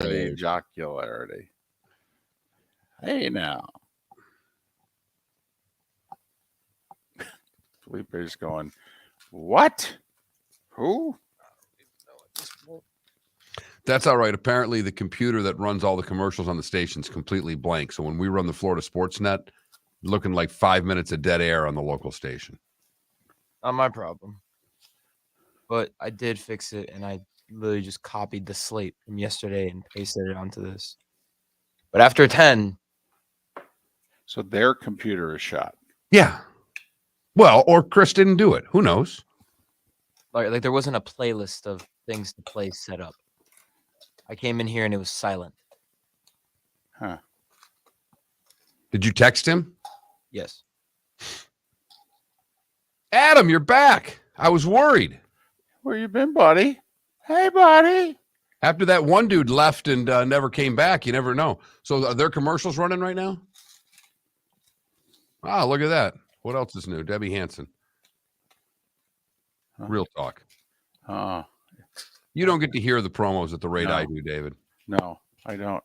jocularity. Hey, now. Felipe's going, what? Who? That's all right. Apparently, the computer that runs all the commercials on the station is completely blank. So when we run the Florida Sports Net, looking like 5 minutes of dead air on the local station. Not my problem. But I did fix it, and I literally just copied the slate from yesterday and pasted it onto this. But after 10... So their computer is shot. Yeah. Well, or Chris didn't do it. Who knows? Like there wasn't a playlist of things to play set up. I came in here and it was silent. Huh. Did you text him? Yes. Adam, you're back. I was worried. Where you been, buddy? Hey, buddy. After that one dude left and never came back, you never know. So are there commercials running right now? Ah, look at that. What else is new? Debbie Hansen. Real talk. You don't get to hear the promos at the rate I do, David. No, I don't.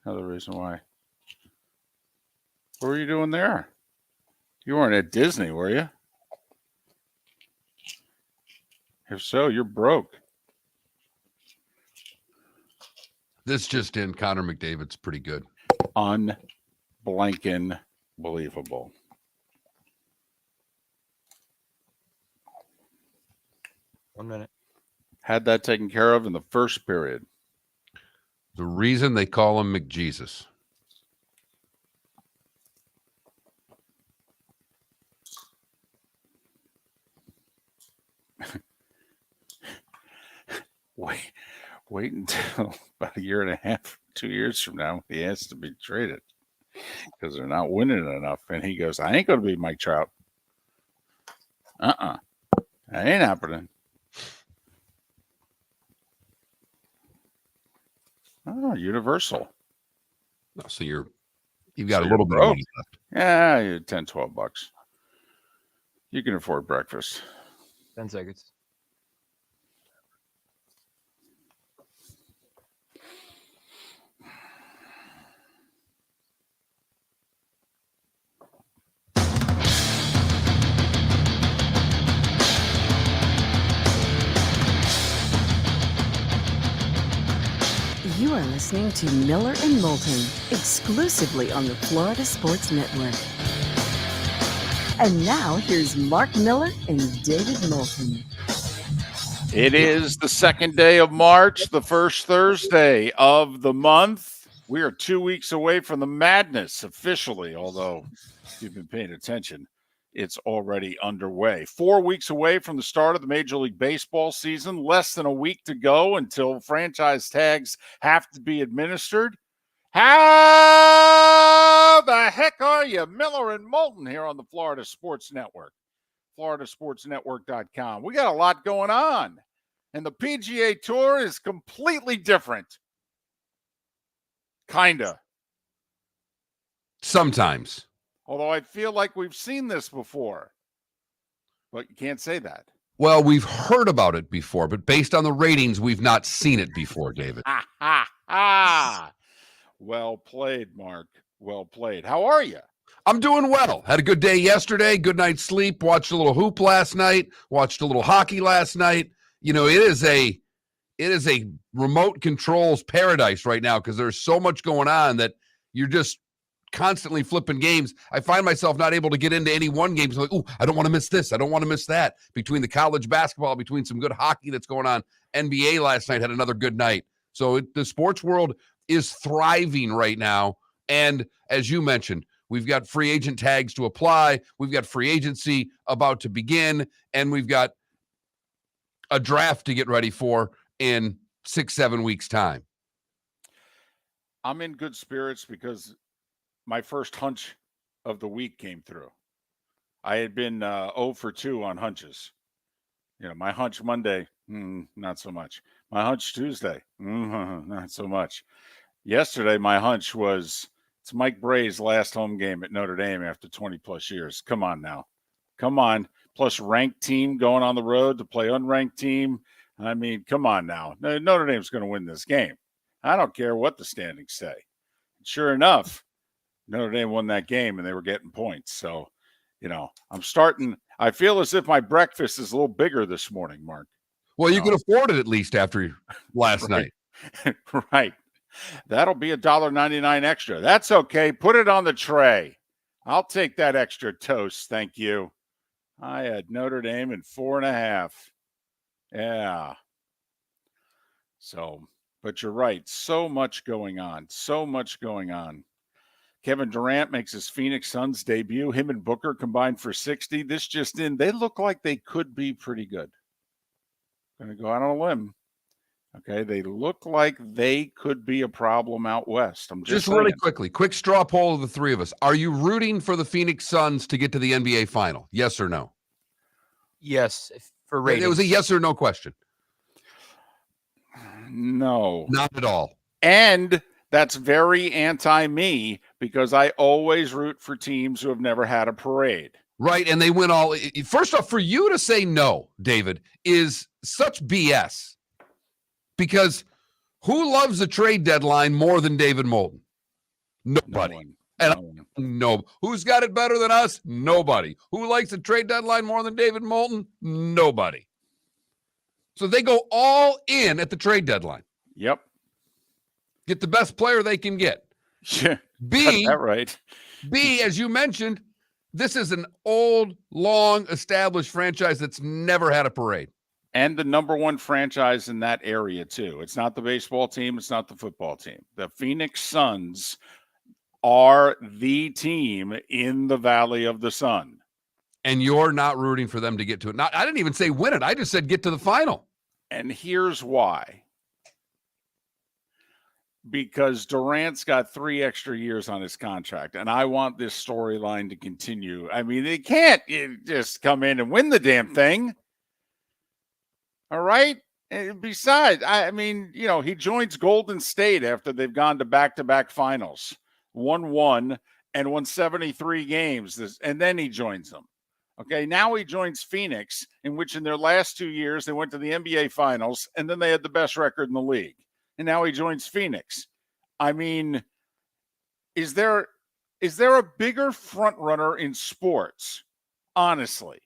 Another reason why. What were you doing there? You weren't at Disney, were you? If so, you're broke. This just in, Connor McDavid's pretty good. Unblanking believable. One minute. Had that taken care of in the first period. The reason they call him McJesus. Wait until about a year and a half, 2 years from now, he has to be traded because they're not winning enough. And he goes, I ain't going to be Mike Trout. That ain't happening. Oh, Universal. No, so you've got a little bit of money left. Yeah, you're $10, $12. You can afford breakfast. 10 seconds. You are listening to Miller and Moulton, exclusively on the Florida Sports Network. And now, here's Mark Miller and David Moulton. It is the second day of March, the first Thursday of the month. We are 2 weeks away from the madness officially, although if you've been paying attention, it's already underway. 4 weeks away from the start of the Major League Baseball season, less than a week to go until franchise tags have to be administered. How the heck are you? Miller and Moulton here on the Florida Sports Network, floridasportsnetwork.com. We got a lot going on, and the PGA Tour is completely different. Kinda. Sometimes. Although I feel like we've seen this before. But you can't say that. Well, we've heard about it before, but based on the ratings, we've not seen it before, David. Well played, Mark. Well played. How are you? I'm doing well. Had a good day yesterday, good night's sleep, watched a little hoop last night, watched a little hockey last night. You know, it is a remote controls paradise right now because there's so much going on that you're just constantly flipping games. I find myself not able to get into any one game. It's like, oh, I don't want to miss this. I don't want to miss that. Between the college basketball, between some good hockey that's going on. NBA last night had another good night. So the sports world is thriving right now. And as you mentioned, we've got free agent tags to apply. We've got free agency about to begin. And we've got a draft to get ready for in 6-7 weeks' time. I'm in good spirits because my first hunch of the week came through. I had been 0 for 2 on hunches. You know, my hunch Monday, not so much. My hunch Tuesday, not so much. Yesterday, my hunch was it's Mike Bray's last home game at Notre Dame after 20-plus years. Come on now. Come on. Plus ranked team going on the road to play unranked team. I mean, come on now. Notre Dame's going to win this game. I don't care what the standings say. Sure enough, Notre Dame won that game and they were getting points. So, I feel as if my breakfast is a little bigger this morning, Mark. Well, you can afford it at least after last night. Right. That'll be $1.99 extra. That's okay. Put it on the tray. I'll take that extra toast. Thank you. I had Notre Dame in 4.5. Yeah. So, but you're right. So much going on. Kevin Durant makes his Phoenix Suns debut. Him and Booker combined for 60. This just in. They look like they could be pretty good. Going to go out on a limb. Okay, they look like they could be a problem out west. I'm just really quickly, quick straw poll of the three of us. Are you rooting for the Phoenix Suns to get to the NBA final? Yes or no? Yes, for ratings. It was a yes or no question. No. Not at all. And that's very anti-me because I always root for teams who have never had a parade. Right, and they win all. First off, for you to say no, David, is such BS. Because who loves the trade deadline more than David Moulton? Nobody. No. Who's got it better than us? Nobody. Who likes the trade deadline more than David Moulton? Nobody. So they go all in at the trade deadline. Yep. Get the best player they can get. Yeah. B, that right. B, as you mentioned, this is an old, long established franchise that's never had a parade. And the number one franchise in that area, too. It's not the baseball team. It's not the football team. The Phoenix Suns are the team in the Valley of the Sun. And you're not rooting for them to get to it. I didn't even say win it. I just said get to the final. And here's why. Because Durant's got 3 extra years on his contract, and I want this storyline to continue. I mean, they can't just come in and win the damn thing. All right. And besides, he joins Golden State after they've gone to back-to-back finals, won and won 73 games. And then he joins them. Okay. Now he joins Phoenix, in which in their last 2 years, they went to the NBA finals and then they had the best record in the league. And now he joins Phoenix. I mean, is there a bigger front runner in sports? Honestly.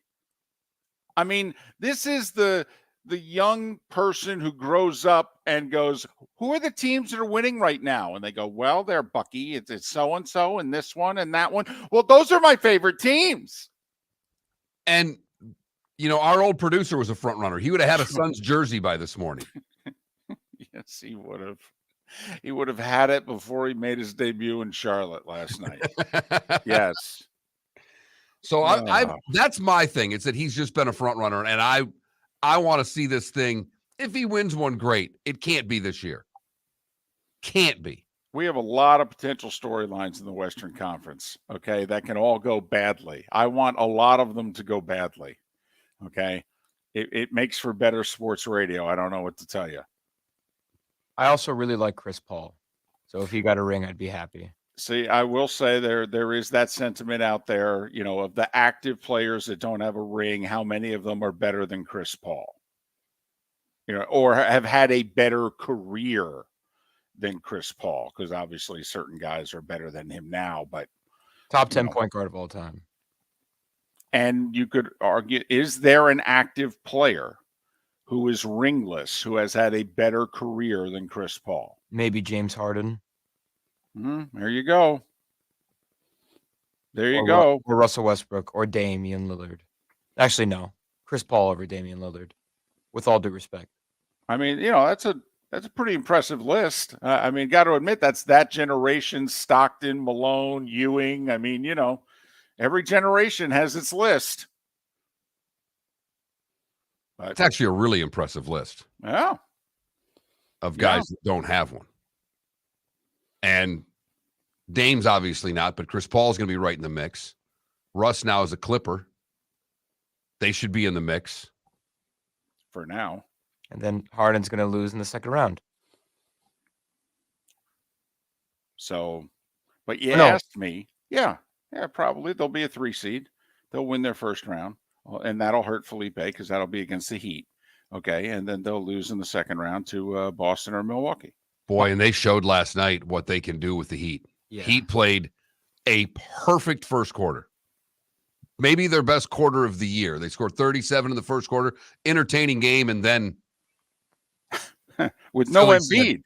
I mean, this is the young person who grows up and goes, who are the teams that are winning right now? And they go, well, they're Bucky. It's so-and-so and this one and that one. Well, those are my favorite teams. And, our old producer was a front runner. He would have had a Suns jersey by this morning. Yes, he would have. He would have had it before he made his debut in Charlotte last night. Yes. So that's my thing. It's that he's just been a front runner, and I want to see this thing. If he wins one, great. It can't be this year. Can't be. We have a lot of potential storylines in the Western Conference, okay, that can all go badly. I want a lot of them to go badly, okay? It makes for better sports radio. I don't know what to tell you. I also really like Chris Paul. So if he got a ring, I'd be happy. See, I will say there is that sentiment out there, of the active players that don't have a ring, how many of them are better than Chris Paul? Or have had a better career than Chris Paul, because obviously certain guys are better than him now, but top 10 point guard of all time. And you could argue, is there an active player who is ringless, who has had a better career than Chris Paul? Maybe James Harden. There you go. There you go. Or Russell Westbrook or Damian Lillard. Actually, no. Chris Paul over Damian Lillard, with all due respect. I mean, that's a pretty impressive list. Got to admit, that's that generation: Stockton, Malone, Ewing. I mean, every generation has its list. But it's actually a really impressive list. Yeah. Of guys that don't have one. And Dame's obviously not, but Chris Paul's going to be right in the mix. Russ now is a Clipper. They should be in the mix. For now. And then Harden's going to lose in the second round. So, but you asked me. Yeah, probably. They'll be a 3 seed. They'll win their first round. And that'll hurt Felipe because that'll be against the Heat. Okay, and then they'll lose in the second round to Boston or Milwaukee. Boy, and they showed last night what they can do with the Heat. Yeah. Heat played a perfect first quarter. Maybe their best quarter of the year. They scored 37 in the first quarter. Entertaining game, and then with no Philly Embiid.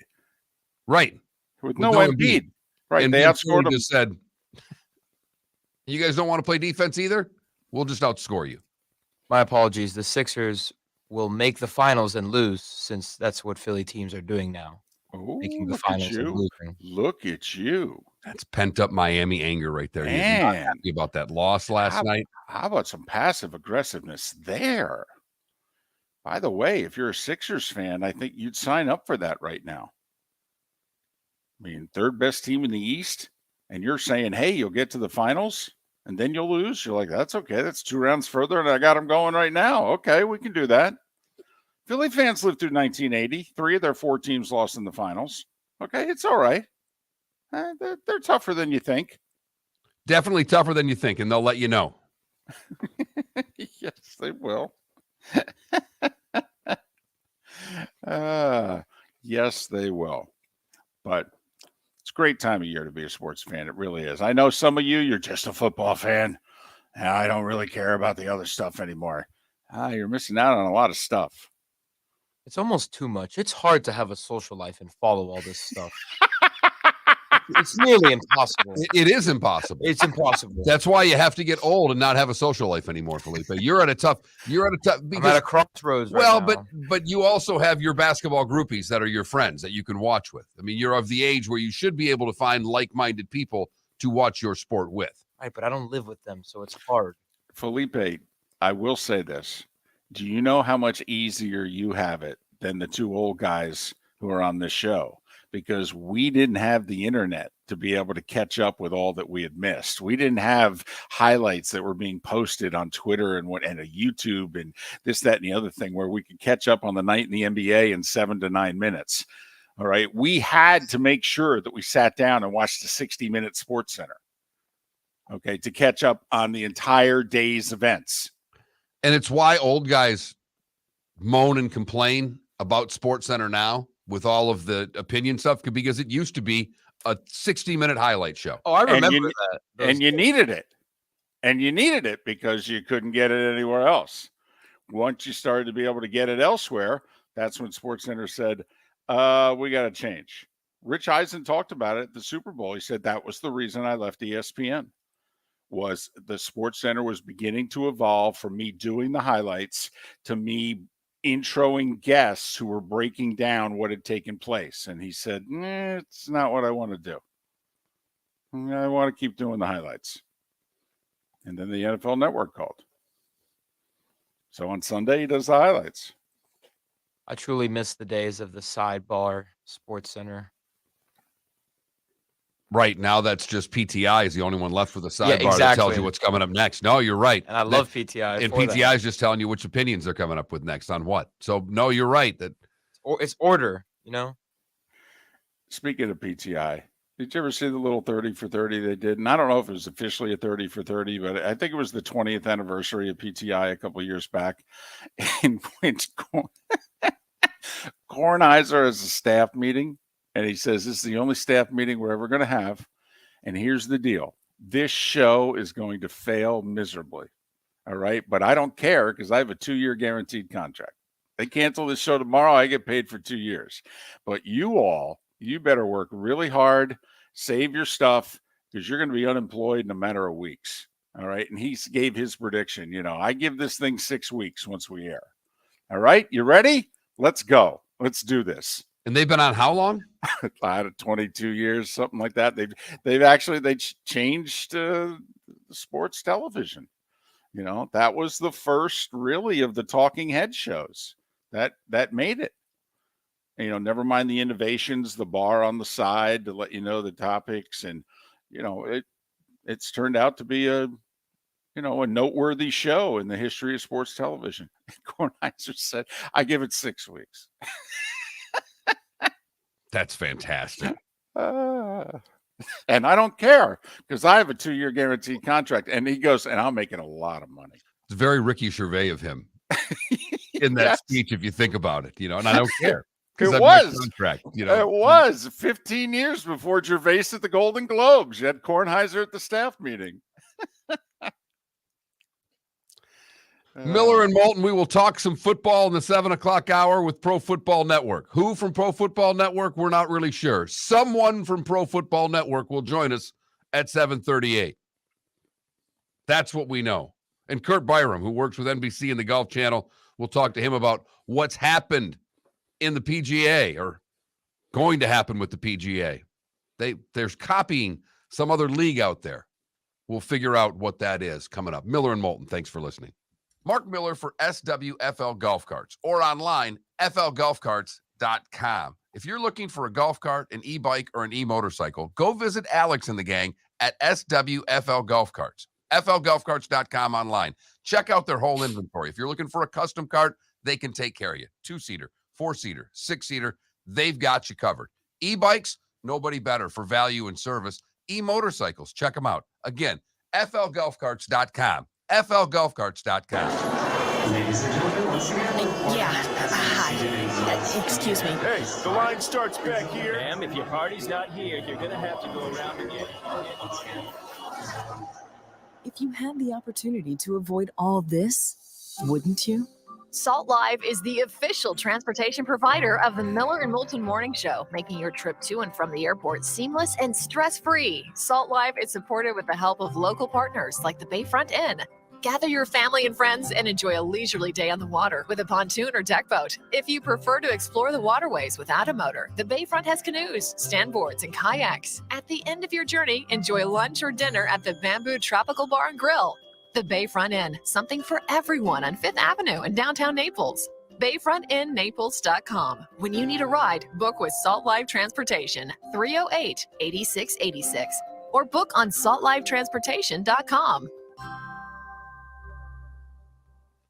Right. With no Embiid. Right. And they then outscored them. just said, you guys don't want to play defense either? We'll just outscore you. My apologies. The Sixers will make the finals and lose, since that's what Philly teams are doing now. Oh, Making the look finals at and you. losing. Look at you. That's pent up Miami anger right there. He's not Man. happy about that loss last night. How about some passive aggressiveness there? By the way, if you're a Sixers fan, I think you'd sign up for that right now. I mean, third best team in the East, and you're saying, hey, you'll get to the finals and then you'll lose. You're like, that's okay. That's 2 rounds further, and I got them going right now. Okay, we can do that. Philly fans lived through 1980. 3 of their 4 teams lost in the finals. Okay, it's all right. They're tougher than you think. Definitely tougher than you think, and they'll let you know. Yes, they will. Yes, they will. But it's a great time of year to be a sports fan. It really is. I know some of you're just a football fan, and I don't really care about the other stuff anymore. You're missing out on a lot of stuff. It's almost too much. It's hard to have a social life and follow all this stuff. It's nearly impossible. It is impossible. It's impossible. That's why you have to get old and not have a social life anymore, Felipe. You're at a tough. I'm at a crossroads right well, now. but you also have your basketball groupies that are your friends that you can watch with. I mean, you're of the age where you should be able to find like-minded people to watch your sport with. Right, but I don't live with them, so it's hard. Felipe, I will say this. Do you know how much easier you have it than the 2 old guys who are on this show? Because we didn't have the internet to be able to catch up with all that we had missed. We didn't have highlights that were being posted on Twitter and a YouTube and this, that, and the other thing where we could catch up on the night in the NBA in 7 to 9 minutes. All right. We had to make sure that we sat down and watched the 60-minute Sports Center. Okay. To catch up on the entire day's events. And it's why old guys moan and complain about Sports Center now with all of the opinion stuff, because it used to be a 60-minute highlight show. Oh, I remember that. And you needed it. And you needed it because you couldn't get it anywhere else. Once you started to be able to get it elsewhere, that's when SportsCenter said, we got to change. Rich Eisen talked about it at the Super Bowl. He said that was the reason I left ESPN, was the SportsCenter was beginning to evolve from me doing the highlights to me introing guests who were breaking down what had taken place. And he said, it's not what I want to do. I want to keep doing the highlights. And then the NFL Network called. So on Sunday, he does the highlights. I truly miss the days of the sidebar Sports Center. Right now, that's just PTI is the only one left with a sidebar that exactly. tells you what's coming up next. No, you're right. And I love PTI. And for PTI that. is just telling you which opinions they're coming up with next on what. So, no, you're right. That It's order, you know? Speaking of PTI, did you ever see the little 30 for 30 they did? And I don't know if it was officially a 30 for 30, but I think it was the 20th anniversary of PTI a couple of years back, in which Kornheiser has a staff meeting. And he says, this is the only staff meeting we're ever going to have. And here's the deal. This show is going to fail miserably. All right. But I don't care because I have a 2-year guaranteed contract. They cancel this show tomorrow, I get paid for 2 years. But you better work really hard, save your stuff, because you're going to be unemployed in a matter of weeks. All right. And he gave his prediction. I give this thing 6 weeks once we air. All right. You ready? Let's go. Let's do this. and they've been on how long? Out of 22 years, something like that. They changed sports television. That was the first really of the talking head shows that made it. Never mind the innovations, the bar on the side to let you know the topics, and it's turned out to be a noteworthy show in the history of sports television. Kornheiser said, "I give it 6 weeks." That's fantastic. And I don't care because I have a 2-year guaranteed contract. And he goes, and I'm making a lot of money. It's very Ricky Gervais of him. in that Yes. speech if you think about it, and I don't care. Because It I've got a was. contract, It was 15 years before Gervais at the Golden Globes. You had Kornheiser at the staff meeting. Miller and Moulton, we will talk some football in the 7 o'clock hour with Pro Football Network. Who from Pro Football Network? We're not really sure. Someone from Pro Football Network will join us at 7:38. That's what we know. And Curt Byrum, who works with NBC and the Golf Channel, we'll talk to him about what's happened in the PGA or going to happen with the PGA. There's copying some other league out there. We'll figure out what that is coming up. Miller and Moulton, thanks for listening. Mark Miller for SWFL Golf Carts or online, flgolfcarts.com. If you're looking for a golf cart, an e-bike, or an e-motorcycle, go visit Alex and the gang at SWFL Golf Carts. flgolfcarts.com online. Check out their whole inventory. If you're looking for a custom cart, they can take care of you. 2-seater, 4-seater, 6-seater, they've got you covered. E-bikes, nobody better for value and service. E-motorcycles, check them out. Again, flgolfcarts.com. flgolfcarts.com. Yeah. Hi. Excuse me. Hey, the line starts back here. Ma'am, if your party's not here, you're gonna have to go around again. If you had the opportunity to avoid all this, wouldn't you? Salt Live is the official transportation provider of the Miller and Moulton Morning Show, making your trip to and from the airport seamless and stress-free. Salt Live is supported with the help of local partners like the Bayfront Inn. Gather your family and friends and enjoy a leisurely day on the water with a pontoon or deck boat. If you prefer to explore the waterways without a motor, the Bayfront has canoes, standboards, and kayaks. At the end of your journey, enjoy lunch or dinner at the Bamboo Tropical Bar and Grill. The Bayfront Inn, something for everyone on 5th Avenue in downtown Naples. BayfrontInNaples.com. When you need a ride, book with Salt Live Transportation, 308-8686, or book on saltlivetransportation.com.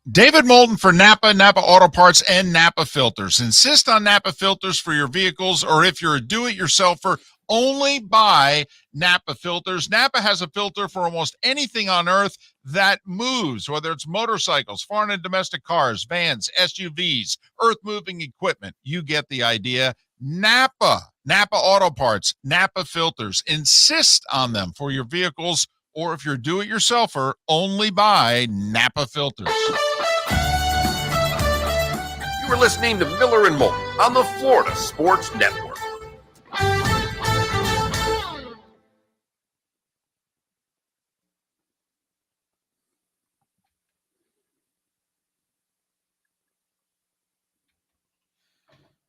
David Moulton for Napa Auto Parts, and Napa Filters. Insist on Napa Filters for your vehicles, or if you're a do-it-yourselfer, only buy Napa Filters. Napa has a filter for almost anything on earth that moves, whether it's motorcycles, foreign and domestic cars, vans, SUVs, earth-moving equipment. You get the idea. Napa Auto Parts, Napa Filters. Insist on them for your vehicles, or if you're a do-it-yourselfer, only buy Napa Filters. You were listening to Miller and Moulton on the Florida Sports Network.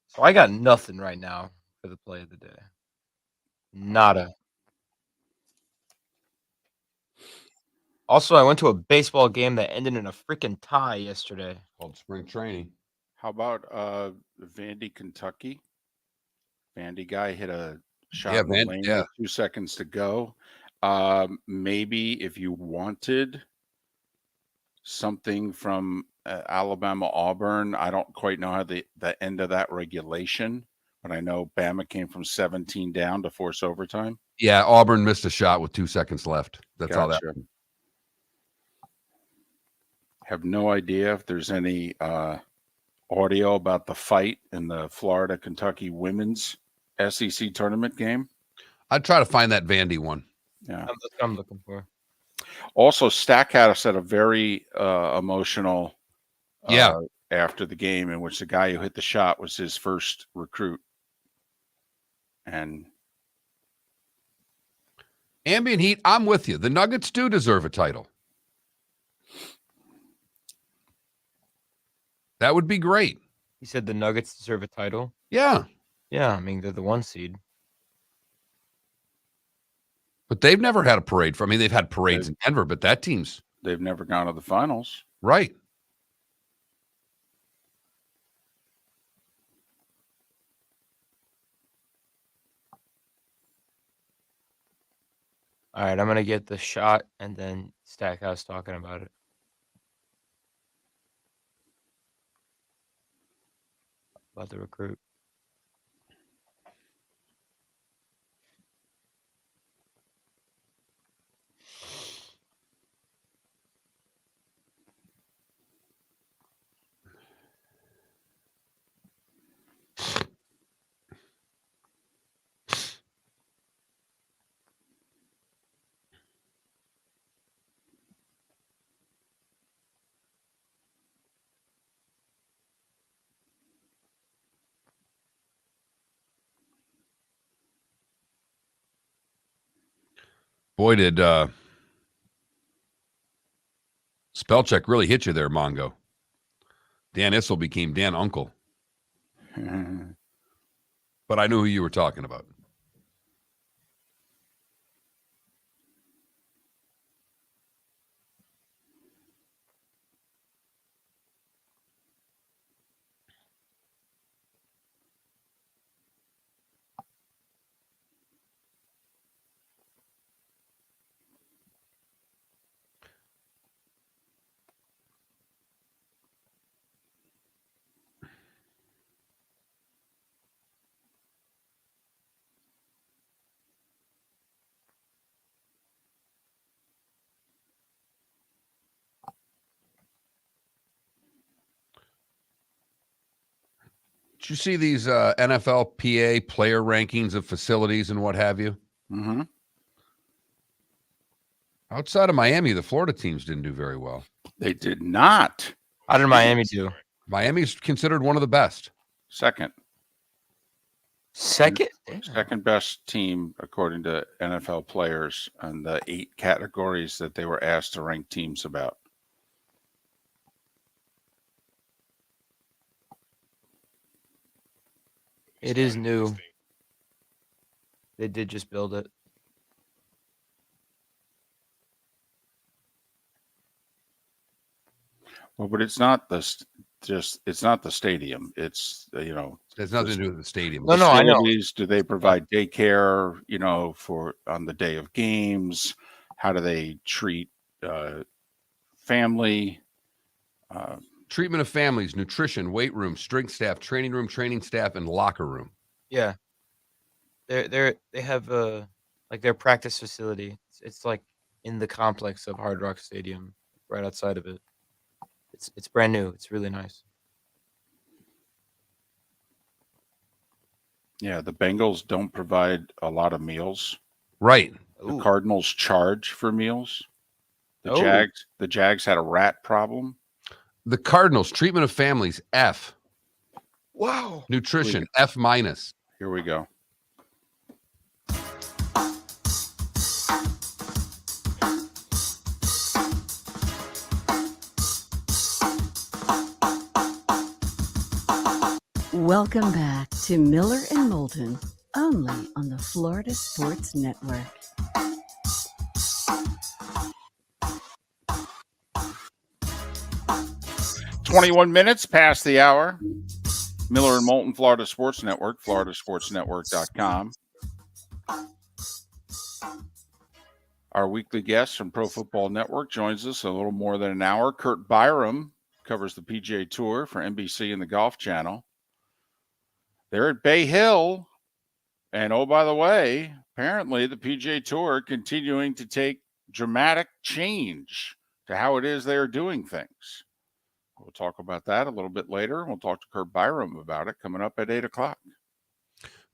So I got nothing right now for the play of the day. Nada. Also, I went to a baseball game that ended in a freaking tie yesterday. Called spring training. How about Vandy, Kentucky? Vandy guy hit a shot in the lane with 2 seconds to go. Maybe if you wanted something from Alabama, Auburn, I don't quite know how the end of that regulation, but I know Bama came from 17 down to force overtime. Yeah, Auburn missed a shot with 2 seconds left. That's all that. Have no idea if there's any audio about the fight in the Florida-Kentucky women's SEC tournament game. I'd try to find that Vandy one. Yeah, That's what I'm looking for. Also, Stackhouse had a very emotional after the game, in which the guy who hit the shot was his first recruit. And Ambient Heat, I'm with you. The Nuggets do deserve a title. That would be great. You said the Nuggets deserve a title? Yeah. Yeah, I mean, they're the 1 seed. But they've never had a parade. They've had parades in Denver, but that team's... They've never gone to the finals. Right. All right, I'm going to get the shot and then Stackhouse talking about it. About the recruit. Boy, did spell check really hit you there, Mongo. Dan Issel became Dan Uncle. But I knew who you were talking about. Did you see these NFLPA player rankings of facilities and what have you? Mm-hmm. Outside of Miami, the Florida teams didn't do very well. They did not. How did Miami do? Miami's considered one of the best. Second Second? second best team according to NFL players on the 8 categories that they were asked to rank teams about. It is new. They did just build it. Well, but it's not it's not the stadium. It's It has nothing to do with the stadium. No, I know. facilities. Do they provide daycare? For on the day of games? How do they treat family? Treatment of families, nutrition, weight room, strength staff, training staff, and locker room. Yeah. They have like their practice facility. It's like in the complex of Hard Rock Stadium, right outside of it. It's brand new. It's really nice. Yeah, the Bengals don't provide a lot of meals. Right. The Ooh. Cardinals charge for meals. The Oh. Jags had a rat problem. The Cardinals, treatment of families, F. Wow. Nutrition, F minus. Here we go. Welcome back to Miller and Moulton, only on the Florida Sports Network. – 21 minutes past the hour. Miller and Moulton, Florida Sports Network, floridasportsnetwork.com. Our weekly guest from Pro Football Network joins us a little more than an hour. Curt Byrum covers the PGA Tour for NBC and the Golf Channel. They're at Bay Hill. And oh, by the way, apparently the PGA Tour continuing to take dramatic change to how it is they're doing things. We'll talk about that a little bit later. We'll talk to Curt Byrum about it coming up at 8 o'clock.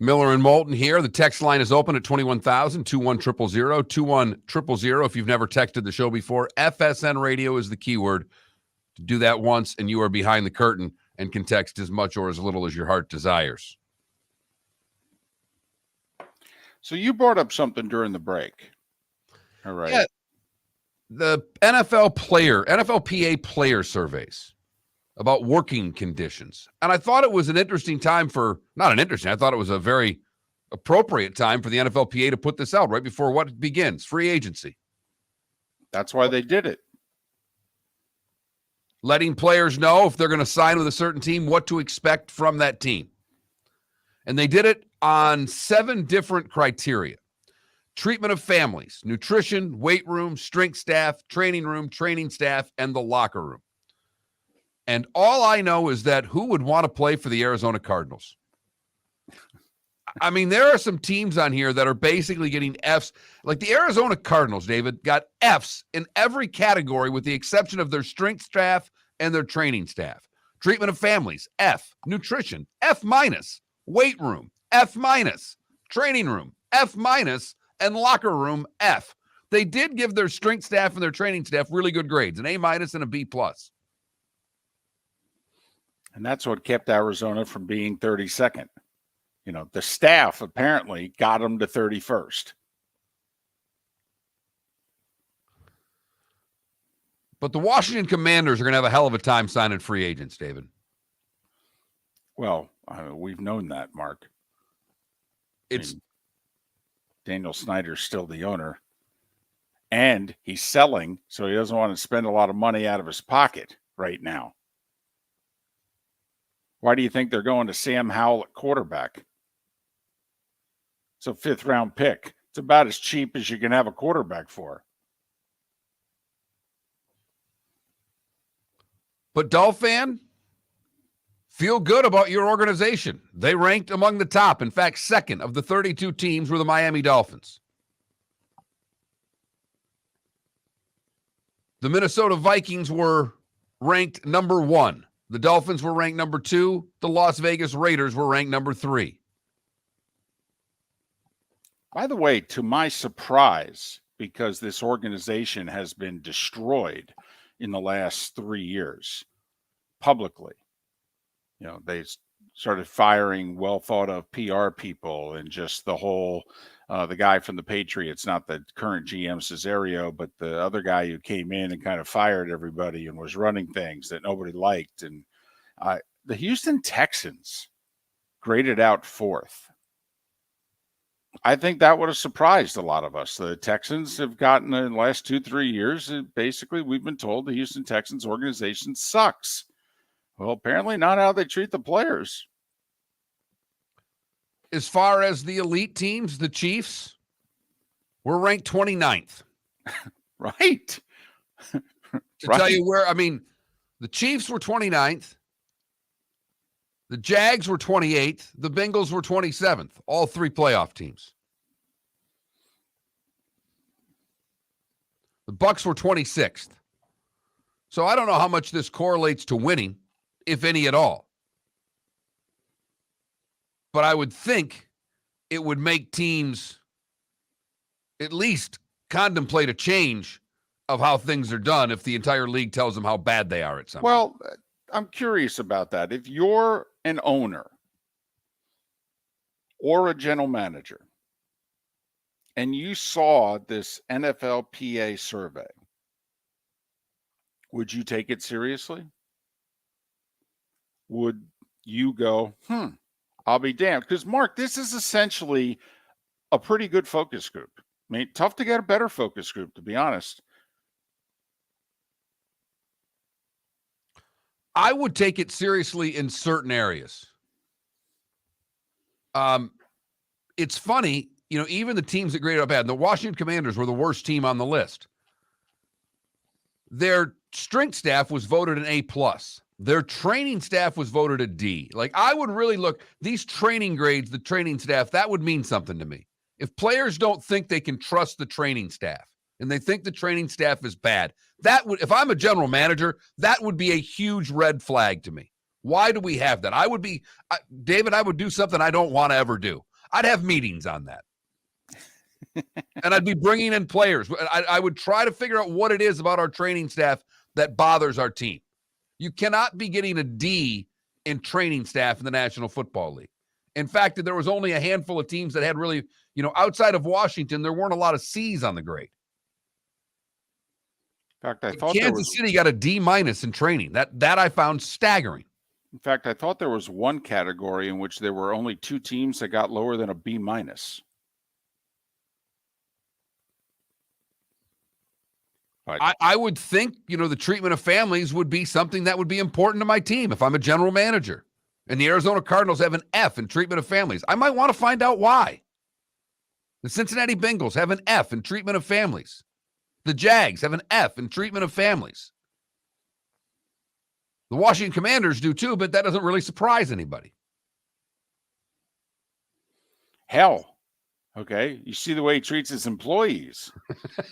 Miller and Moulton here. The text line is open at 21,000, 2100, 2100. If you've never texted the show before, FSN radio is the keyword. Do that once and you are behind the curtain and can text as much or as little as your heart desires. So you brought up something during the break. All right. Yeah. The NFLPA player surveys about working conditions. And I thought it was an interesting time I thought it was a very appropriate time for the NFLPA to put this out right before what begins, free agency. That's why they did it. Letting players know if they're going to sign with a certain team, what to expect from that team. And they did it on 7 different criteria. Treatment of families, nutrition, weight room, strength staff, training staff, and the locker room. And all I know is that who would want to play for the Arizona Cardinals? I mean, there are some teams on here that are basically getting Fs. Like the Arizona Cardinals, David, got Fs in every category with the exception of their strength staff and their training staff. Treatment of families, F. Nutrition, F minus. Weight room, F minus. Training room, F minus. And locker room, F. They did give their strength staff and their training staff really good grades, an A minus and a B plus. And that's what kept Arizona from being 32nd. The staff apparently got them to 31st. But the Washington Commanders are going to have a hell of a time signing free agents, David. Well, we've known that, Mark. It's Daniel Snyder's still the owner, and he's selling, so he doesn't want to spend a lot of money out of his pocket right now. Why do you think they're going to Sam Howell at quarterback? It's a 5th-round pick. It's about as cheap as you can have a quarterback for. But Dolphin, feel good about your organization. They ranked among the top. In fact, second of the 32 teams were the Miami Dolphins. The Minnesota Vikings were ranked number 1. The Dolphins were ranked number 2. The Las Vegas Raiders were ranked number 3. By the way, to my surprise, because this organization has been destroyed in the last 3 years publicly, they started firing well thought of PR people, and just the whole, the guy from the Patriots, not the current GM Cesario, but the other guy who came in and kind of fired everybody and was running things that nobody liked. And the Houston Texans graded out 4th. I think that would have surprised a lot of us. The Texans have gotten in the last 2-3 years, basically we've been told the Houston Texans organization sucks. Well, apparently not how they treat the players. As far as the elite teams, the Chiefs were ranked 29th. Right. To tell you where, the Chiefs were 29th. The Jags were 28th. The Bengals were 27th. All 3 playoff teams. The Bucs were 26th. So I don't know how much this correlates to winning, if any at all. But I would think it would make teams at least contemplate a change of how things are done if the entire league tells them how bad they are at something. Well, I'm curious about that. If you're an owner or a general manager and you saw this NFLPA survey, would you take it seriously? Would you go, I'll be damned? Because, Mark, this is essentially a pretty good focus group. Tough to get a better focus group, to be honest. I would take it seriously in certain areas. It's funny, even the teams that graded up bad, the Washington Commanders were the worst team on the list. Their strength staff was voted an A+. Their training staff was voted a D. I would really look, these training grades, the training staff, that would mean something to me. If players don't think they can trust the training staff and they think the training staff is bad, that would, if I'm a general manager, that would be a huge red flag to me. Why do we have that? David, I would do something I don't want to ever do. I'd have meetings on that. And I'd be bringing in players. I would try to figure out what it is about our training staff that bothers our team. You cannot be getting a D in training staff in the National Football League. In fact, there was only a handful of teams that had really, outside of Washington, there weren't a lot of C's on the grade. In fact, I thought Kansas City got a D- in training. That I found staggering. In fact, I thought there was one category in which there were only 2 teams that got lower than a B-. I would think, the treatment of families would be something that would be important to my team if I'm a general manager. And the Arizona Cardinals have an F in treatment of families. I might want to find out why. The Cincinnati Bengals have an F in treatment of families. The Jags have an F in treatment of families. The Washington Commanders do too, but that doesn't really surprise anybody. Hell, okay. You see the way he treats his employees.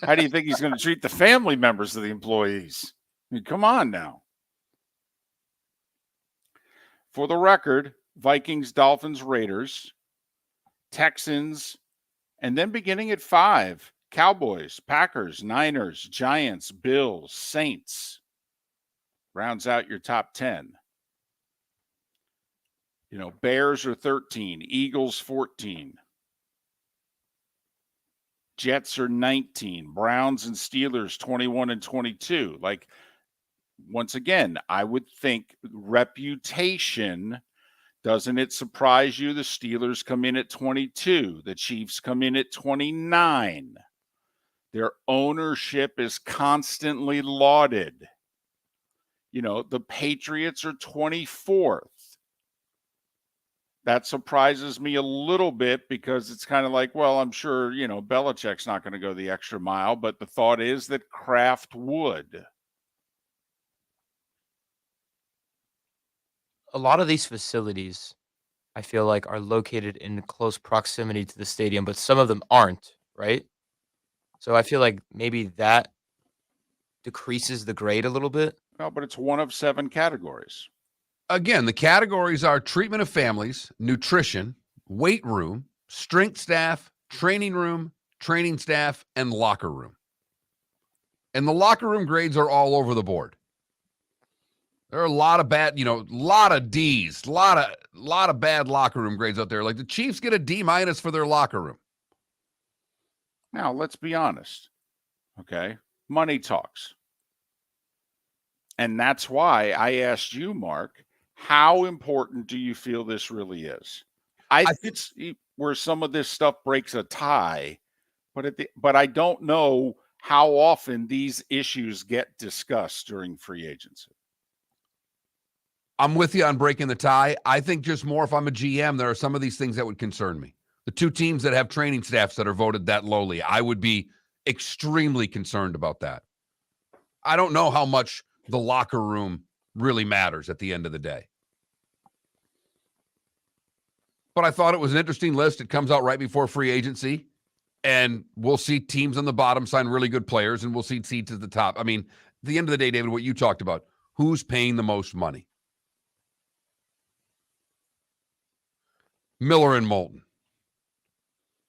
How do you think he's going to treat the family members of the employees? Come on now. For the record, Vikings, Dolphins, Raiders, Texans, and then beginning at 5, Cowboys, Packers, Niners, Giants, Bills, Saints. Rounds out your top 10. Bears are 13, Eagles 14. Jets are 19, Browns and Steelers 21 and 22. Like, once again, I would think reputation. Doesn't it surprise you the Steelers come in at 22, the Chiefs come in at 29? Their ownership is constantly lauded. You know, the Patriots are 24th. That surprises me a little bit because it's kind of like, well, I'm sure, you know, Belichick's not going to go the extra mile, but the thought is that Kraft would. A lot of these facilities, I feel like, are located in close proximity to the stadium, but some of them aren't, right? So I feel like maybe that decreases the grade a little bit. Well, but it's one of 7 categories. Again, the categories are treatment of families, nutrition, weight room, strength staff, training staff, and locker room. And the locker room grades are all over the board. There are a lot of bad, lot of D's, a lot of bad locker room grades out there. Like the Chiefs get a D- for their locker room. Now, let's be honest. Okay? Money talks. And that's why I asked you, Mark, how important do you feel this really is? I think it's where some of this stuff breaks a tie, but I don't know how often these issues get discussed during free agency. I'm with you on breaking the tie. I think just more if I'm a GM, there are some of these things that would concern me. The 2 teams that have training staffs that are voted that lowly, I would be extremely concerned about that. I don't know how much the locker room really matters at the end of the day. But I thought it was an interesting list. It comes out right before free agency, and we'll see teams on the bottom sign really good players, and we'll see seats at the top. I mean, at the end of the day, David, what you talked about, who's paying the most money? Miller and Moulton.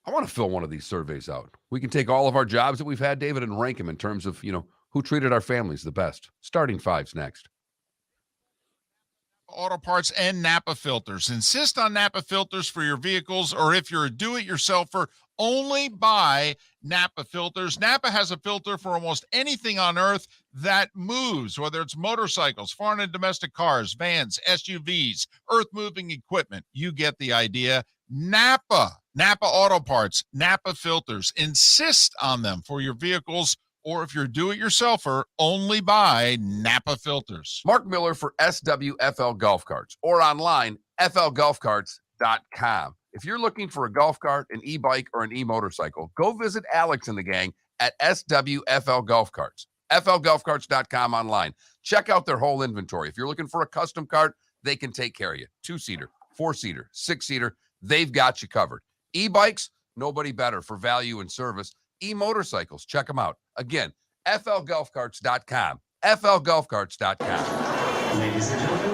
I want to fill one of these surveys out. We can take all of our jobs that we've had, David, and rank them in terms of, who treated our families the best. Starting 5's next. Auto Parts and Napa Filters. Insist on Napa filters for your vehicles, or if you're a do-it-yourselfer, only buy Napa filters. Napa has a filter for almost anything on earth that moves, whether it's motorcycles, foreign and domestic cars, vans, SUVs, earth-moving equipment. You get the idea. Napa Auto Parts, Napa filters. Insist on them for your vehicles, or if you're a do-it-yourselfer, only buy Napa filters. Mark Miller for SWFL Golf Carts, or online, flgolfcarts.com. If you're looking for a golf cart, an e-bike, or an e-motorcycle, go visit Alex and the gang at SWFL Golf Carts. flgolfcarts.com online. Check out their whole inventory. If you're looking for a custom cart, they can take care of you. 2-seater, 4-seater, 6-seater, they've got you covered. E-bikes, nobody better for value and service. E-motorcycles, check them out. Again, flgolfcarts.com. flgolfcarts.com. Ladies and gentlemen,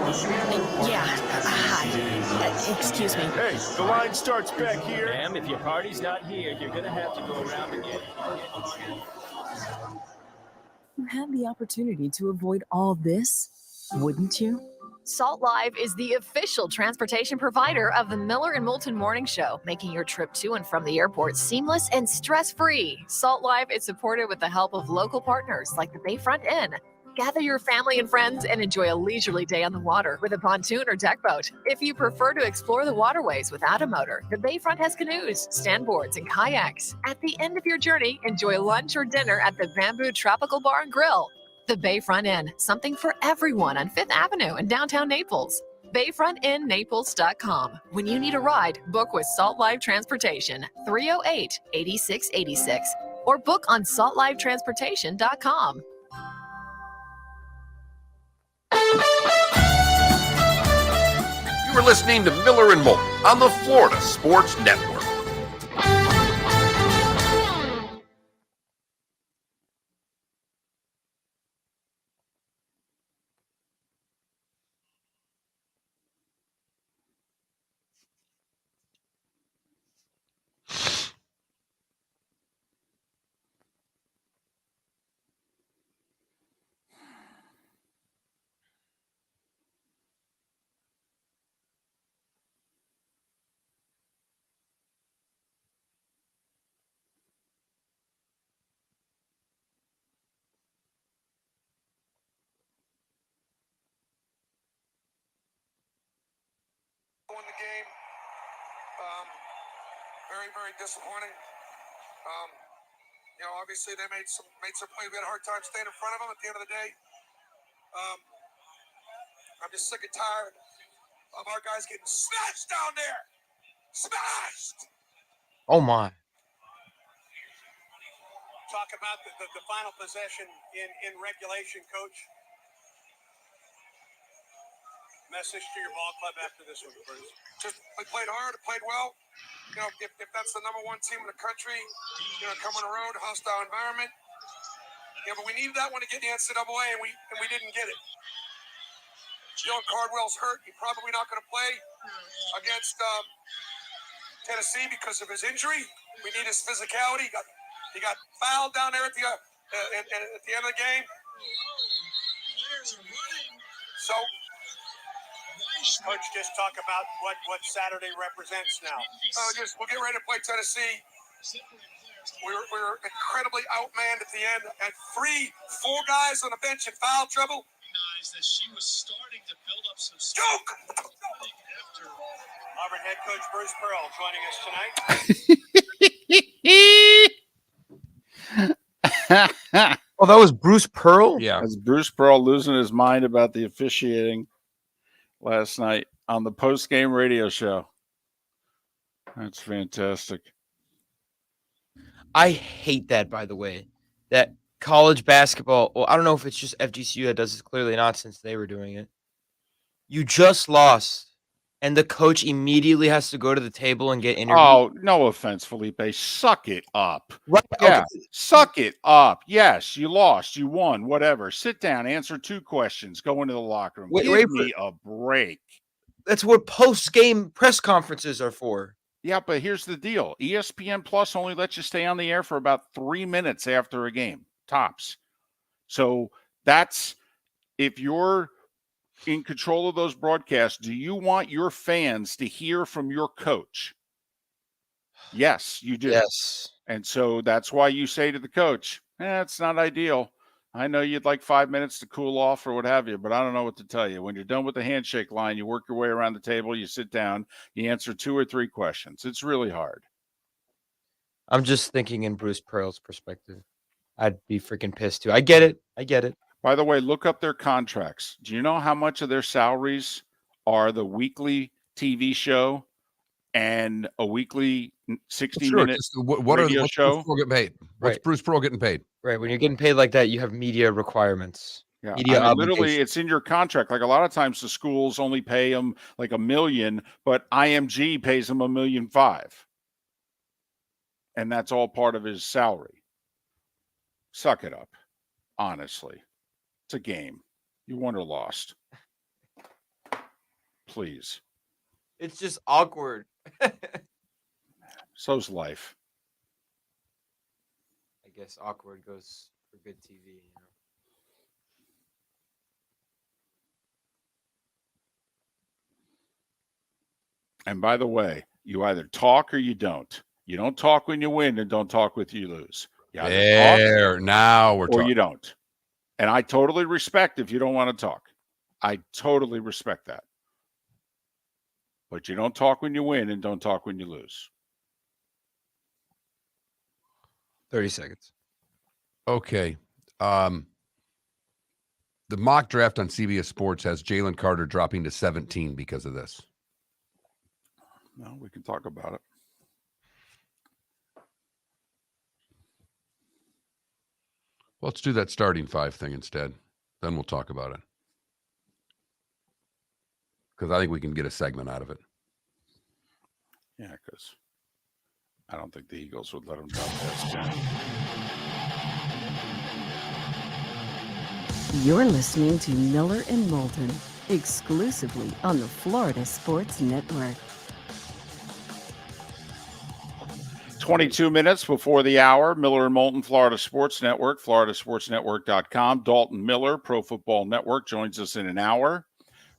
Hi. Excuse me. Hey, the line starts back here. Ma'am, if your party's not here, you're gonna have to go around again. You had the opportunity to avoid all this, wouldn't you? Salt Live is the official transportation provider of the Miller and Moulton Morning Show, making your trip to and from the airport seamless and stress-free. Salt Live is supported with the help of local partners like the Bayfront Inn. Gather your family and friends and enjoy a leisurely day on the water with a pontoon or deck boat. If you prefer to explore the waterways without a motor, the Bayfront has canoes, standboards, and kayaks. At the end of your journey, enjoy lunch or dinner at the Bamboo Tropical Bar and Grill. The Bayfront Inn, something for everyone on 5th Avenue in downtown Naples. BayfrontInNaples.com. When you need a ride, book with Salt Live Transportation, 308-8686, or book on saltlivetransportation.com. You are listening to Miller and Moulton on the Florida Sports Network. game. Very, very disappointing. Obviously they made some plays. We had a hard time staying in front of them at the end of the day. I'm just sick and tired of our guys getting smashed down there. Smashed! Oh my. Talk about the final possession in regulation, Coach. Message to your ball club after this one, Bruce. Just we played hard, played well. If that's the number one team in the country, come on the road, hostile environment. But we needed that one to get the NCAA, and we didn't get it. Dylan Cardwell's hurt. He's probably not going to play against Tennessee because of his injury. We need his physicality. He got fouled down there at the end of the game. So, Coach, just talk about what Saturday represents now. We'll get ready to play Tennessee. We were incredibly outmanned at the end. Had 4 guys on the bench in foul trouble. That she was starting to build up some Joke! Auburn head coach Bruce Pearl joining us tonight. Oh, that was Bruce Pearl? Yeah. That's Bruce Pearl losing his mind about the officiating last night on the post-game radio show. That's fantastic. I hate that, by the way. That college basketball, well, I don't know if it's just FGCU that does this, clearly not since they were doing it. You just lost, and the coach immediately has to go to the table and get interviewed. Oh, no offense, Felipe. Suck it up. Right, Yeah, okay. suck it up. Yes, you lost. You won. Whatever. Sit down. Answer 2 questions. Go into the locker room. Give me a break. That's what post-game press conferences are for. Yeah, but here's the deal. ESPN Plus only lets you stay on the air for about 3 minutes after a game, tops. So that's, if you're in control of those broadcasts, do you want your fans to hear from your coach? Yes, you do. Yes. And so that's why you say to the coach, it's not ideal. I know you'd like 5 minutes to cool off or what have you, but I don't know what to tell you. When you're done with the handshake line, you work your way around the table, you sit down, you answer 2 or 3 questions. It's really hard. I'm just thinking in Bruce Pearl's perspective. I'd be freaking pissed too. I get it. By the way, look up their contracts. Do you know how much of their salaries are the weekly TV show and a weekly 60-minute radio show? Bruce Pearl getting paid? What's Right. Bruce Pearl getting paid? Right. When you're getting paid like that, you have media requirements. Yeah, Media literally, obligations. it's in your contract. Like a lot of times, the schools only pay them like $1 million, but IMG pays them $1.5 million, and that's all part of his salary. Suck it up, honestly. It's a game. You won or lost. Please. It's just awkward. So's life. I guess awkward goes for good TV. And by the way, you either talk or you don't. You don't talk when you win, and don't talk when you lose. You either There, now we're talk or talking. you don't. And I totally respect if you don't want to talk. I totally respect that. But you don't talk when you win, and don't talk when you lose. 30 seconds. Okay. The mock draft on CBS Sports has Jalen Carter dropping to 17 because of this. No, we can talk about it. Let's do that starting 5 thing instead. Then we'll talk about it. Because I think we can get a segment out of it. Yeah, because I don't think the Eagles would let him drop past 10. You're listening to Miller and Moulton, exclusively on the Florida Sports Network. 22 minutes before the hour, Miller and Moulton, Florida Sports Network, floridasportsnetwork.com. Dalton Miller, Pro Football Network, joins us in an hour.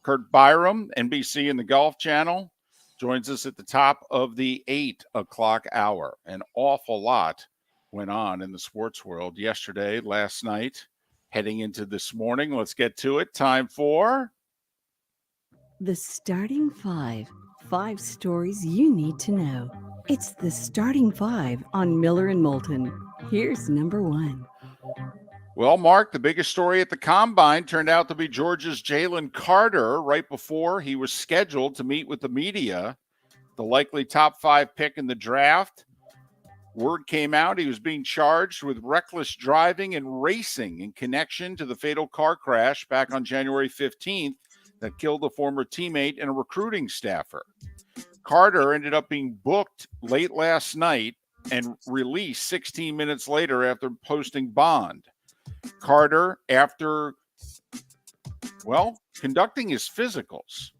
Curt Byrum, NBC and the Golf Channel, joins us at the top of the 8 o'clock hour. An awful lot went on in the sports world yesterday, last night, heading into this morning. Let's get to it. Time for The starting 5 5 stories you need to know. It's the starting 5 on Miller and Moulton. Here's number 1. Well, Mark, the biggest story at the Combine turned out to be Georgia's Jalen Carter right before he was scheduled to meet with the media, the likely top 5 pick in the draft. Word came out he was being charged with reckless driving and racing in connection to the fatal car crash back on January 15th that killed a former teammate and a recruiting staffer. Carter ended up being booked late last night and released 16 minutes later after posting bond. Carter, after, conducting his physicals,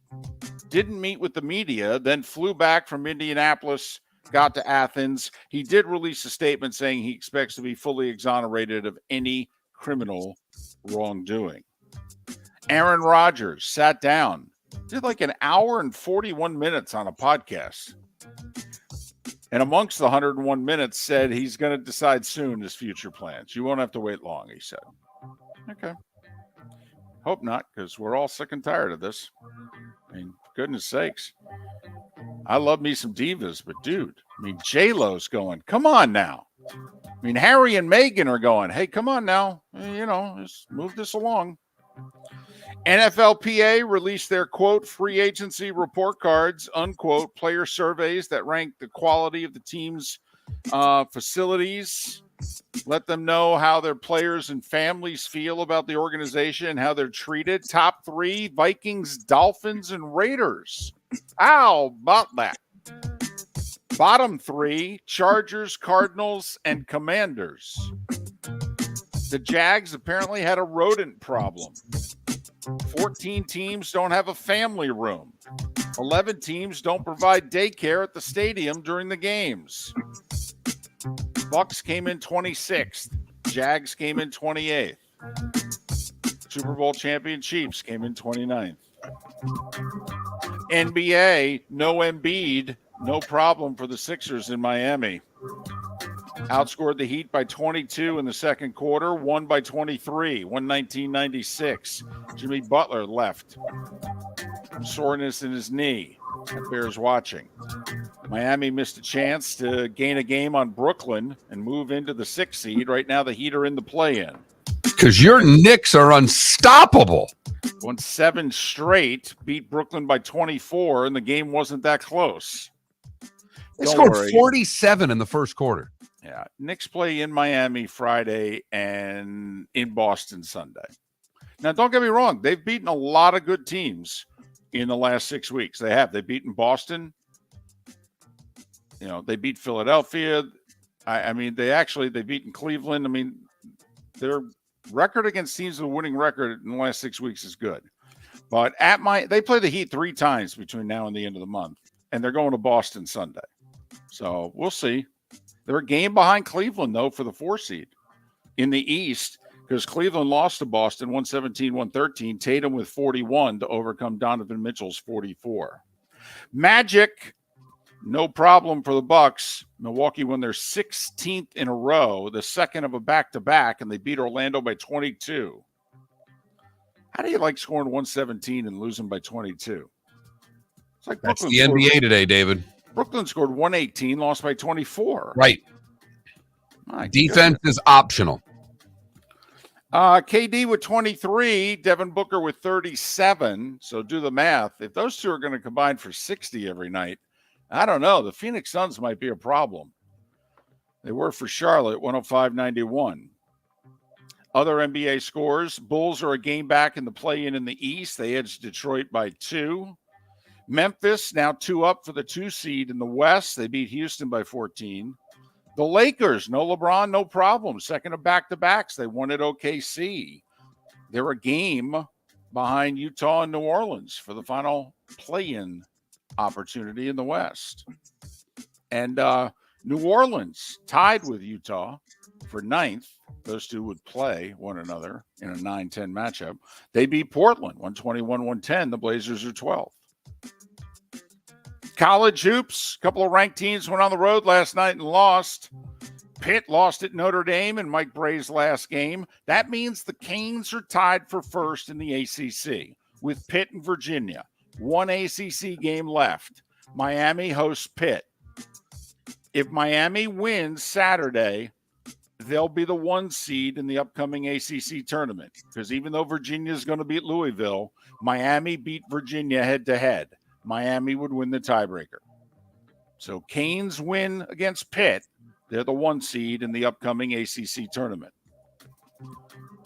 didn't meet with the media, then flew back from Indianapolis, got to Athens. He did release a statement saying he expects to be fully exonerated of any criminal wrongdoing. Aaron Rodgers sat down, did like an hour and 41 minutes on a podcast. And amongst the 101 minutes said he's going to decide soon his future plans. You won't have to wait long, he said. Okay. Hope not, because we're all sick and tired of this. I mean, for goodness sakes. I love me some divas, but dude, J-Lo's going, come on now. Harry and Meghan are going, hey, come on now. Just move this along. NFLPA released their, quote, free agency report cards, unquote, player surveys that rank the quality of the team's facilities, let them know how their players and families feel about the organization and how they're treated. Top 3, Vikings, Dolphins, and Raiders. How about that? Bottom 3, Chargers, Cardinals, and Commanders. The Jags apparently had a rodent problem. 14 teams don't have a family room. 11 teams don't provide daycare at the stadium during the games. Bucks came in 26th. Jags came in 28th. Super Bowl champion Chiefs came in 29th. NBA, no Embiid, no problem for the Sixers in Miami. Outscored the Heat by 22 in the second quarter, won by 23, 119-96. Jimmy Butler left. Soreness in his knee. That bears watching. Miami missed a chance to gain a game on Brooklyn and move into the 6th seed. Right now, the Heat are in the play-in. Because your Knicks are unstoppable. Won 7 straight, beat Brooklyn by 24, and the game wasn't that close. They scored 47 in the first quarter. Yeah, Knicks play in Miami Friday and in Boston Sunday. Now, don't get me wrong. They've beaten a lot of good teams in the last 6 weeks. They have. They've beaten Boston. They beat Philadelphia. They've beaten Cleveland. Their record against teams with a winning record in the last 6 weeks is good. But they play the Heat 3 times between now and the end of the month, and they're going to Boston Sunday. So we'll see. They're a game behind Cleveland, though, for the 4 seed in the East, because Cleveland lost to Boston 117-113, Tatum with 41 to overcome Donovan Mitchell's 44. Magic, no problem for the Bucks. Milwaukee won their 16th in a row, the second of a back-to-back, and they beat Orlando by 22. How do you like scoring 117 and losing by 22? It's like that's the NBA today, David. Brooklyn scored 118, lost by 24. Right. My defense goodness. is optional. KD with 23, Devin Booker with 37. So do the math. If those two are going to combine for 60 every night, I don't know. The Phoenix Suns might be a problem. They were for Charlotte, 105-91. Other NBA scores, Bulls are a game back in the play-in in the East. They edged Detroit by 2. Memphis now 2 up for the 2 seed in the West. They beat Houston by 14. The Lakers, no LeBron, no problem. Second of back-to-backs. They won at OKC. They're a game behind Utah and New Orleans for the final play-in opportunity in the West. And New Orleans tied with Utah for 9th. Those two would play one another in a 9-10 matchup. They beat Portland 121-110. The Blazers are 12th. College hoops, a couple of ranked teams went on the road last night and lost. Pitt lost at Notre Dame in Mike Bray's last game. That means the Canes are tied for first in the ACC with Pitt and Virginia. 1 ACC game left. Miami hosts Pitt. If Miami wins Saturday, they'll be the 1 seed in the upcoming ACC tournament, because even though Virginia is going to beat Louisville, Miami beat Virginia head-to-head. Miami would win the tiebreaker. So Canes win against Pitt. They're the 1 seed in the upcoming ACC tournament.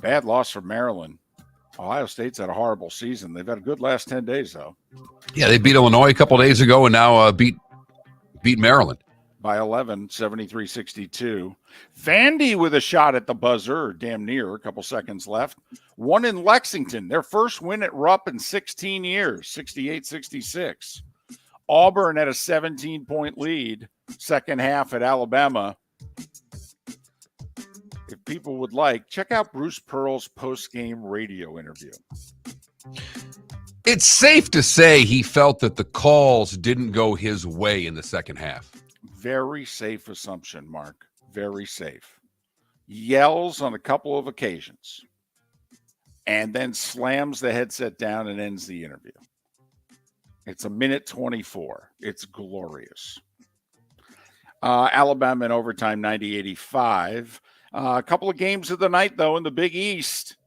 Bad loss for Maryland. Ohio State's had a horrible season. They've had a good last 10 days, though. Yeah, they beat Illinois a couple days ago and now beat Maryland. By 11, 73-62. Vandy with a shot at the buzzer, or damn near, a couple seconds left. Won in Lexington, their first win at Rupp in 16 years, 68-66. Auburn had a 17-point lead, second half at Alabama. If people would like, check out Bruce Pearl's post-game radio interview. It's safe to say he felt that the calls didn't go his way in the second half. Very safe assumption, Mark. Very safe. Yells on a couple of occasions and then slams the headset down and ends the interview. It's a minute 24. It's glorious. Alabama in overtime, 90-85. A couple of games of the night, though, in the Big East.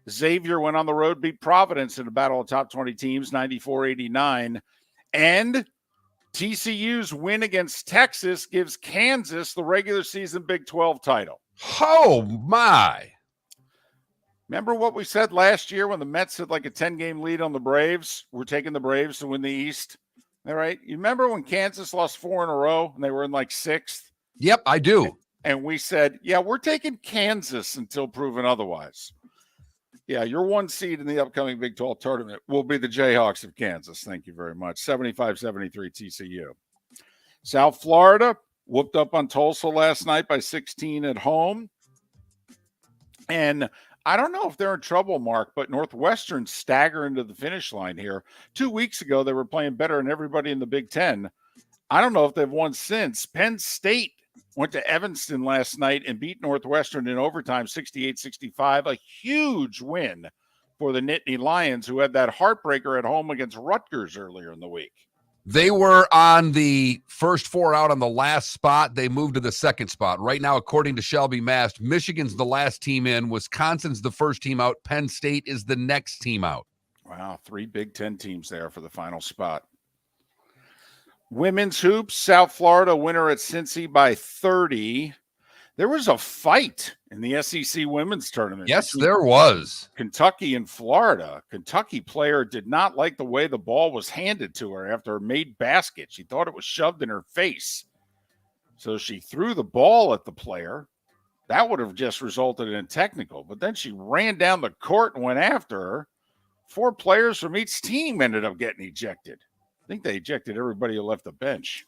Xavier went on the road, beat Providence in a battle of top 20 teams, 94-89. And TCU's win against Texas gives Kansas the regular season Big 12 title. Oh, my. Remember what we said last year when the Mets had like a 10-game lead on the Braves? We're taking the Braves to win the East. All right. You remember when Kansas lost 4 in a row and they were in like 6th? Yep, I do. And we said, yeah, we're taking Kansas until proven otherwise. Yeah, your 1 seed in the upcoming Big 12 tournament will be the Jayhawks of Kansas. Thank you very much. 75-73 TCU. South Florida whooped up on Tulsa last night by 16 at home. And I don't know if they're in trouble, Mark, but Northwestern stagger into the finish line here. 2 weeks ago, they were playing better than everybody in the Big Ten. I don't know if they've won since. Penn State went to Evanston last night and beat Northwestern in overtime, 68-65, a huge win for the Nittany Lions, who had that heartbreaker at home against Rutgers earlier in the week. They were on the first 4 out on the last spot. They moved to the second spot. Right now, according to Shelby Mast, Michigan's the last team in. Wisconsin's the first team out. Penn State is the next team out. Wow, 3 Big Ten teams there for the final spot. Women's hoops, South Florida winner at Cincy by 30. There was a fight in the SEC women's tournament. Yes, there was. Kentucky and Florida. Kentucky player did not like the way the ball was handed to her after a made basket. She thought it was shoved in her face. So she threw the ball at the player. That would have just resulted in a technical. But then she ran down the court and went after her. 4 players from each team ended up getting ejected. I think they ejected everybody who left the bench.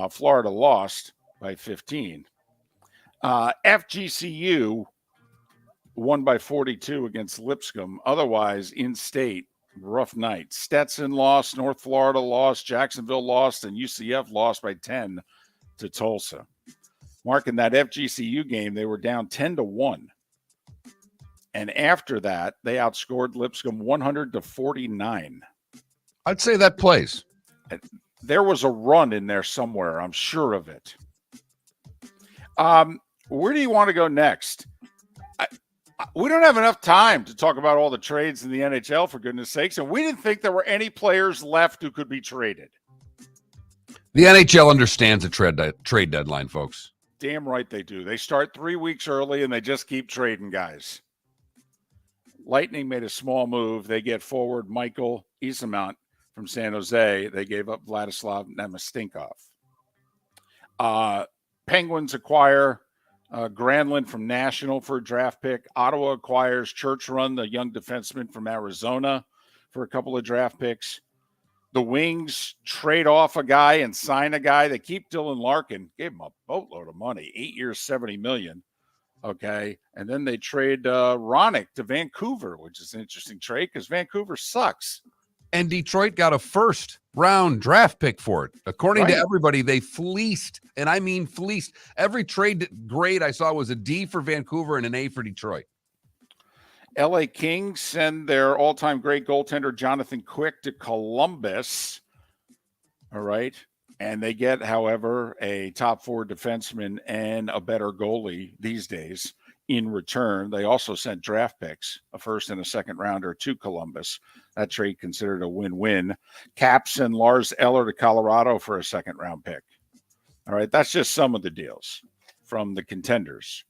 Florida lost by 15. FGCU won by 42 against Lipscomb. Otherwise, in-state, rough night. Stetson lost, North Florida lost, Jacksonville lost, and UCF lost by 10 to Tulsa. Mark, in that FGCU game, they were down 10-1. And after that, they outscored Lipscomb 100-49. I'd say that plays. There was a run in there somewhere. I'm sure of it. Where do you want to go next? We don't have enough time to talk about all the trades in the NHL, for goodness sakes. And we didn't think there were any players left who could be traded. The NHL understands a trade deadline, folks. Damn right they do. They start 3 weeks early and they just keep trading guys. Lightning made a small move. They get forward Michael Isamont from San Jose. They gave up Vladislav Nemastinkov. Penguins acquire Granlund from National for a draft pick. Ottawa acquires Church-Run, the young defenseman from Arizona, for a couple of draft picks. The Wings trade off a guy and sign a guy. They keep Dylan Larkin, gave him a boatload of money, 8 years, $70 million. Okay, and then they trade Ronick to Vancouver, which is an interesting trade because Vancouver sucks. And Detroit got a first-round draft pick for it. According to everybody, they fleeced, and I mean fleeced. Every trade grade I saw was a D for Vancouver and an A for Detroit. LA Kings send their all-time great goaltender Jonathan Quick to Columbus. All right. And they get, however, a top 4 defenseman and a better goalie these days in return. They also sent draft picks, a first and a second rounder, to Columbus. That trade considered a win-win. Caps and Lars Eller to Colorado for a second round pick. All right. That's just some of the deals from the contenders.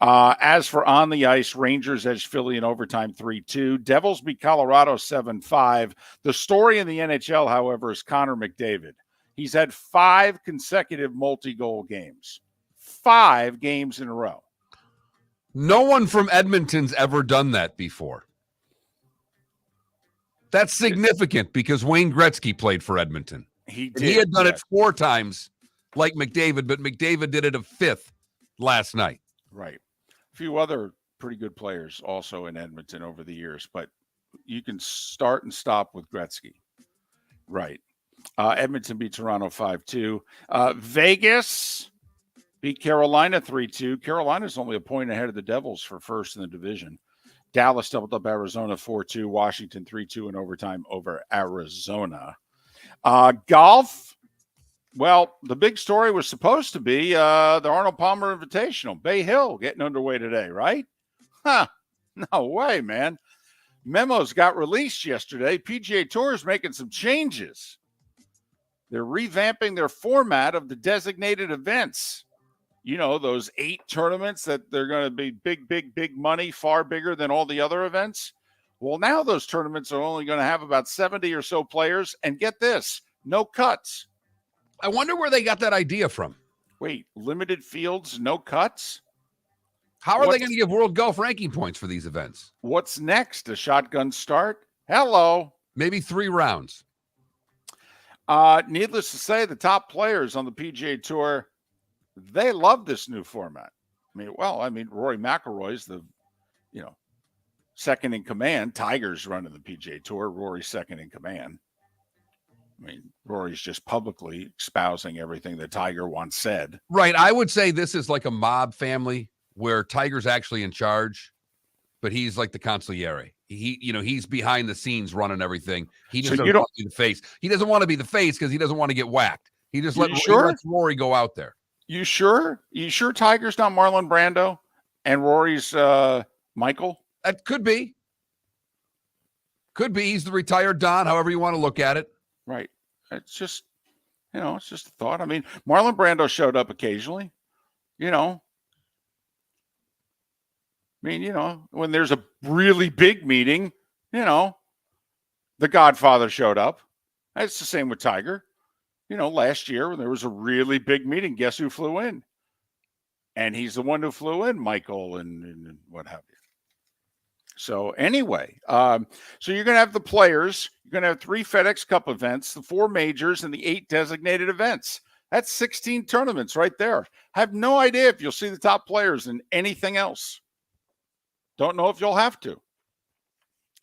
As for on the ice, Rangers edge Philly in overtime 3-2. Devils beat Colorado 7-5. The story in the NHL, however, is Connor McDavid. He's had 5 consecutive multi-goal games. 5 games in a row. No one from Edmonton's ever done that before. That's significant because Wayne Gretzky played for Edmonton. He did. He had done it 4 times like McDavid, but McDavid did it a 5th last night. Right. A few other pretty good players also in Edmonton over the years, but you can start and stop with Gretzky. Right. Edmonton beat Toronto 5-2. Vegas beat Carolina 3-2. Carolina's only a point ahead of the Devils for first in the division. Dallas doubled up Arizona 4-2. Washington 3-2 in overtime over Arizona. Golf. Well, the big story was supposed to be the Arnold Palmer Invitational. Bay Hill getting underway today, right? Huh. No way, man. Memos got released yesterday. PGA Tour is making some changes. They're revamping their format of the designated events. You know, those 8 tournaments that they're going to be big money, far bigger than all the other events. Well, now those tournaments are only going to have about 70 or so players. And get this, no cuts. I wonder where they got that idea from. Wait, limited fields, no cuts? How are they going to give world golf ranking points for these events? What's next? A shotgun start? Hello. Maybe 3 rounds. Needless to say, the top players on the PGA Tour, they love this new format. I mean, Rory McIlroy's the, second in command. Tiger's running the PGA Tour. Rory's second in command. I mean, Rory's just publicly espousing everything that Tiger once said. Right. I would say this is like a mob family where Tiger's actually in charge, but he's like the consigliere. He's behind the scenes running everything. He just doesn't want to be the face. He doesn't want to be the face because he doesn't want to get whacked. He just lets Rory go out there. You sure? You sure Tiger's not Marlon Brando and Rory's Michael? That could be. Could be. He's the retired Don, however you want to look at it. Right. It's just, it's just a thought. I mean, Marlon Brando showed up occasionally, when there's a really big meeting, the Godfather showed up. It's the same with Tiger. Last year when there was a really big meeting, guess who flew in? And he's the one who flew in, Michael and what have you. So anyway, so you're going to have the players. You're going to have 3 FedEx Cup events, the 4 majors, and the 8 designated events. That's 16 tournaments right there. I have no idea if you'll see the top players in anything else. Don't know if you'll have to.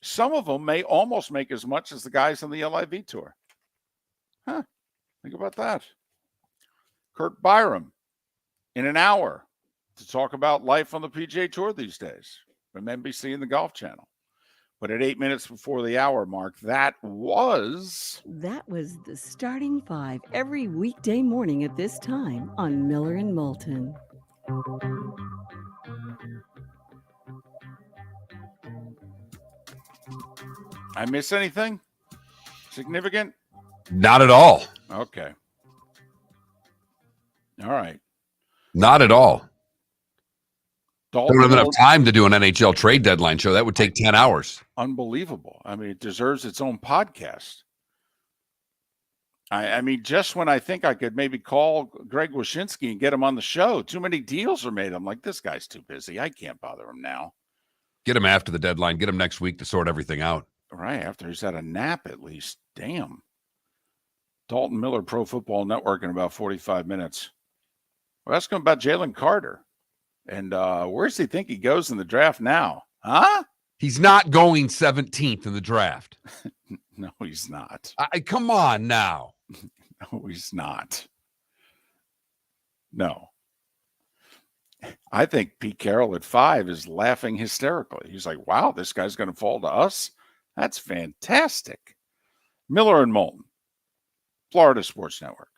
Some of them may almost make as much as the guys on the LIV Tour. Huh. Think about that. Curt Byrum in an hour to talk about life on the PGA Tour these days from NBC and the Golf Channel. But at 8 minutes before the hour mark, that was the Starting 5 every weekday morning at this time on Miller and Moulton. I miss anything significant? Not at all. Okay. All right. Not at all. Dalton don't have enough time to do an NHL trade deadline show. That would take 10 hours. Unbelievable. I mean, it deserves its own podcast. I mean, just when I think I could maybe call Greg Wyshynski and get him on the show, too many deals are made. I'm like, this guy's too busy. I can't bother him now. Get him after the deadline. Get him next week to sort everything out. Right, after he's had a nap at least. Damn. Dalton Miller, Pro Football Network, in about 45 minutes. Well, that's going about Jalen Carter. And where does he think he goes in the draft now? Huh? He's not going 17th in the draft. No, he's not. Come on now. No, he's not. No. I think Pete Carroll at 5 is laughing hysterically. He's like, wow, this guy's going to fall to us? That's fantastic. Miller and Moulton. Florida Sports Network.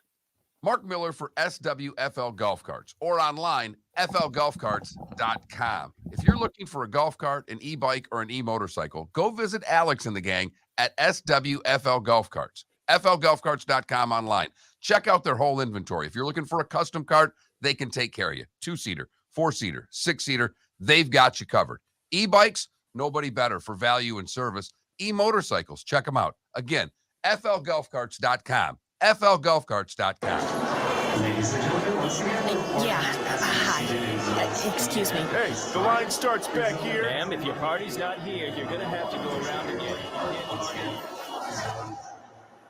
Mark Miller for SWFL Golf Carts, or online, flgolfcarts.com. If you're looking for a golf cart, an e-bike, or an e-motorcycle, go visit Alex and the gang at SWFL Golf Carts, flgolfcarts.com online. Check out their whole inventory. If you're looking for a custom cart, they can take care of you. 2-seater, 4-seater, 6-seater, they've got you covered. E-bikes, nobody better for value and service. E-motorcycles, check them out. Again, flgolfcarts.com, flgolfcarts.com. Yeah, hi. Excuse me. Hey, the line starts back here. Ma'am, if your party's not here, you're going to have to go around and get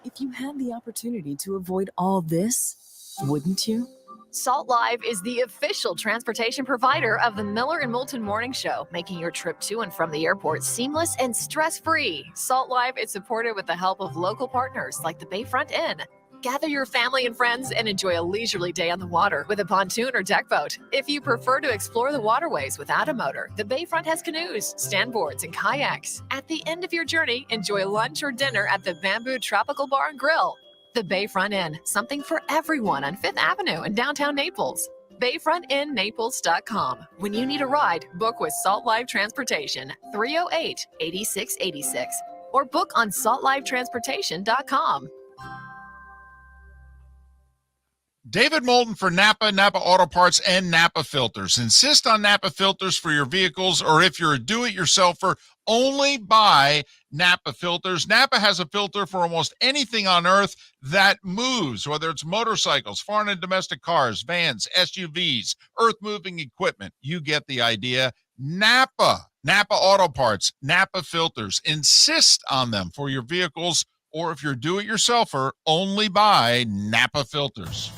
If you had the opportunity to avoid all this, wouldn't you? Salt Live is the official transportation provider of the Miller and Moulton Morning Show, making your trip to and from the airport seamless and stress-free. Salt Live is supported with the help of local partners like the Bayfront Inn. Gather your family and friends and enjoy a leisurely day on the water with a pontoon or deck boat. If you prefer to explore the waterways without a motor, the Bayfront has canoes, standboards, and kayaks. At the end of your journey, enjoy lunch or dinner at the Bamboo Tropical Bar and Grill. The Bayfront Inn, something for everyone on 5th Avenue in downtown Naples. BayfrontInNaples.com. When you need a ride, book with Salt Live Transportation, 308-8686, or book on saltlivetransportation.com. David Moulton for Napa, Napa Auto Parts, and Napa Filters. Insist on Napa filters for your vehicles, or if you're a do-it-yourselfer, only buy Napa filters. Napa has a filter for almost anything on earth that moves, whether it's motorcycles, foreign and domestic cars, vans, SUVs, earth-moving equipment. You get the idea. Napa Auto Parts, Napa filters. Insist on them for your vehicles, or if you're a do-it-yourselfer, only buy Napa filters.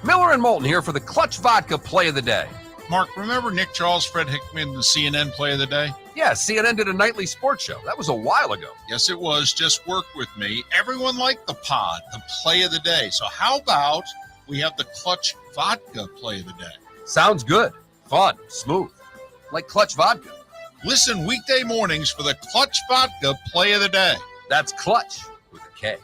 Miller and Moulton here for the Clutch Vodka Play of the Day. Mark, remember Nick Charles, Fred Hickman, the CNN Play of the Day? Yeah, CNN did a nightly sports show. That was a while ago. Yes, it was. Just work with me. Everyone liked the pod, the Play of the Day. So how about we have the Clutch Vodka Play of the Day? Sounds good. Fun. Smooth. Like Clutch Vodka. Listen weekday mornings for the Clutch Vodka Play of the Day. That's Clutch with a K.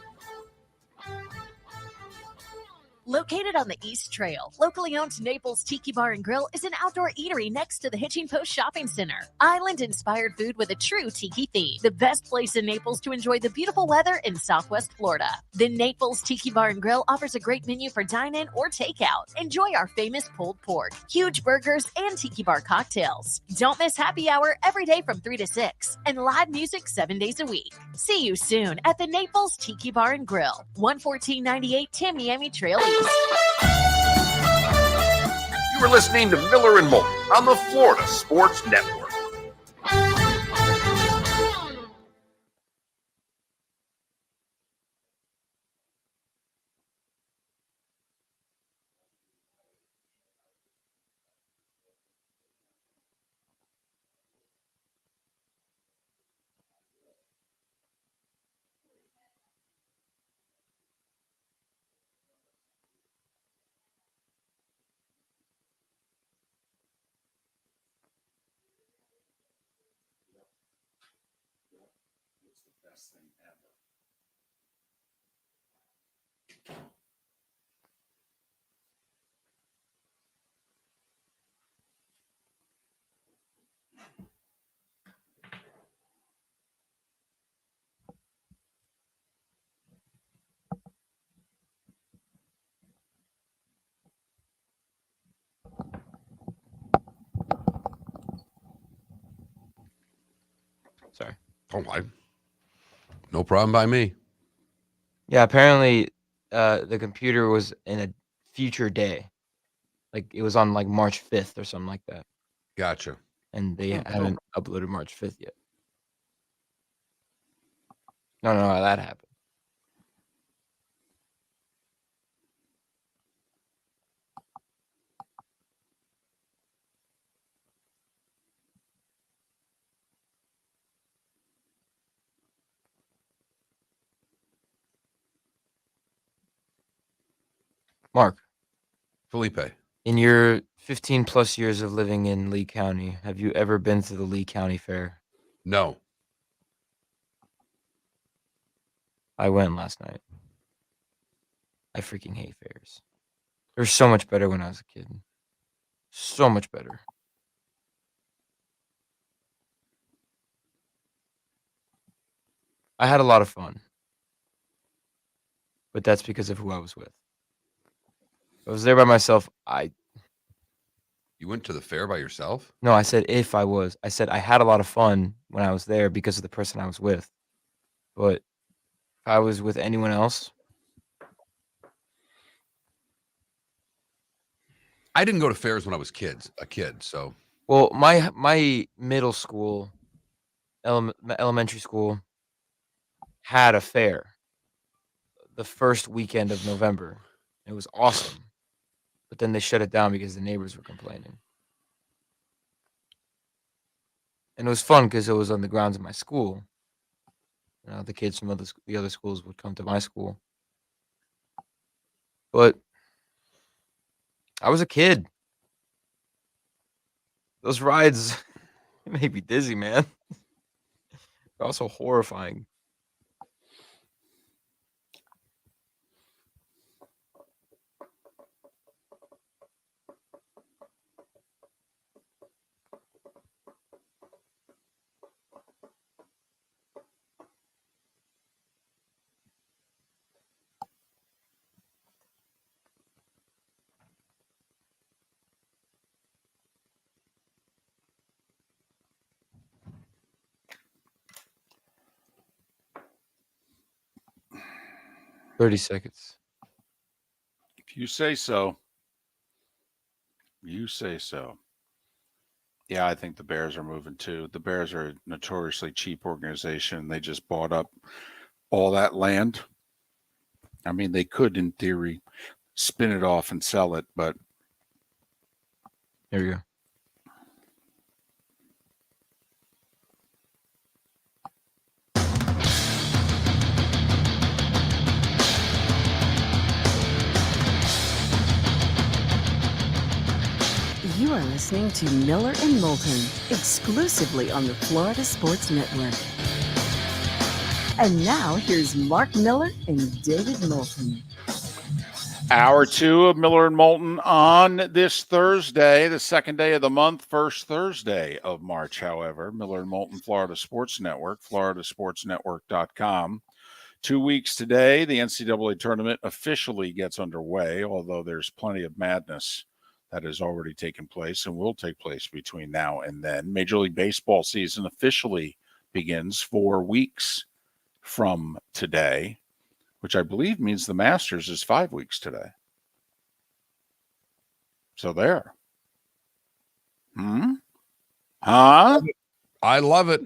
Located on the East Trail, locally owned Naples Tiki Bar and Grill is an outdoor eatery next to the Hitching Post Shopping Center. Island-inspired food with a true tiki theme. The best place in Naples to enjoy the beautiful weather in Southwest Florida. The Naples Tiki Bar and Grill offers a great menu for dine-in or takeout. Enjoy our famous pulled pork, huge burgers, and tiki bar cocktails. Don't miss happy hour every day from 3 to 6 and live music 7 days a week. See you soon at the Naples Tiki Bar and Grill, 11498 Tamiami Trail East. You were listening to Miller and Moulton on the Florida Sports Network. Sorry. Oh, no problem by me. Yeah, apparently the computer was in a future day. Like it was on like March 5th or something like that. Gotcha. And they haven't uploaded March 5th yet. No, that happened. Mark, Felipe. in your 15 plus years of living in Lee County, have you ever been to the Lee County Fair? No. I went last night. I freaking hate fairs. They're so much better when I was a kid. So much better. I had a lot of fun. But that's because of who I was with. If I was there by myself, You went to the fair by yourself? No, I said if I was. I said I had a lot of fun when I was there because of the person I was with. But if I was with anyone else, I didn't go to fairs when I was a kid, so. well, my middle school, elementary school had a fair the first weekend of November. It was awesome. But then they shut it down because the neighbors were complaining. And it was fun because it was on the grounds of my school. The kids from the other schools would come to my school. But I was a kid. Those rides made me dizzy, man. They're also horrifying. "30 seconds." If you say so. You say so. Yeah, I think the Bears are moving too. The Bears are a notoriously cheap organization. They just bought up all that land. I mean, they could, in theory, spin it off and sell it, but Here we go. You are listening to Miller and Moulton, exclusively on the Florida Sports Network. And now, here's Mark Miller and David Moulton. Hour 2 of Miller and Moulton on this Thursday, the second day of the month, first Thursday of March, however. Miller and Moulton, Florida Sports Network, floridasportsnetwork.com. 2 weeks today, the NCAA tournament officially gets underway, although there's plenty of madness that has already taken place and will take place between now and then. Major League Baseball season officially begins 4 weeks from today, which I believe means the Masters is 5 weeks today. So there. Huh? I love it.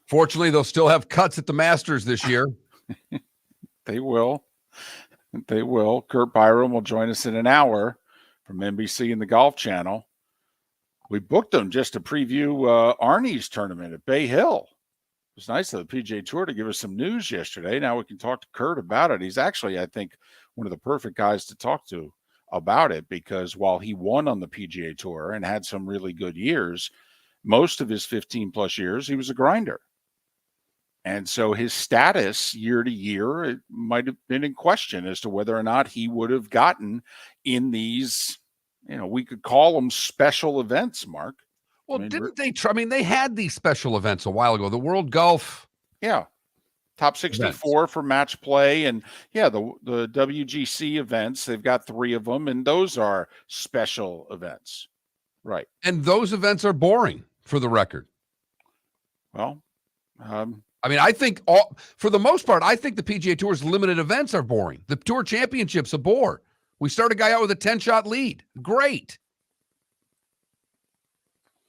Fortunately, they'll still have cuts at the Masters this year. They will. They will. Curt Byrum will join us in an hour from NBC and the Golf Channel. We booked them just to preview Arnie's tournament at Bay Hill. It was nice of the PGA Tour to give us some news yesterday. Now we can talk to Curt about it. He's actually, I think, one of the perfect guys to talk to about it, because while he won on the PGA Tour and had some really good years, most of his 15-plus years, he was a grinder. And so his status year to year, it might have been in question as to whether or not he would have gotten in these, we could call them special events, Mark. Well, didn't they try? I mean, they had these special events a while ago. The World Golf. Yeah. Top 64 events for match play. And yeah, the WGC events, they've got 3 of them, and those are special events. Right. And those events are boring, for the record. Well, I mean, I think for the most part, I think the PGA Tour's limited events are boring. The Tour Championship's a bore. We start a guy out with a 10-shot lead. Great.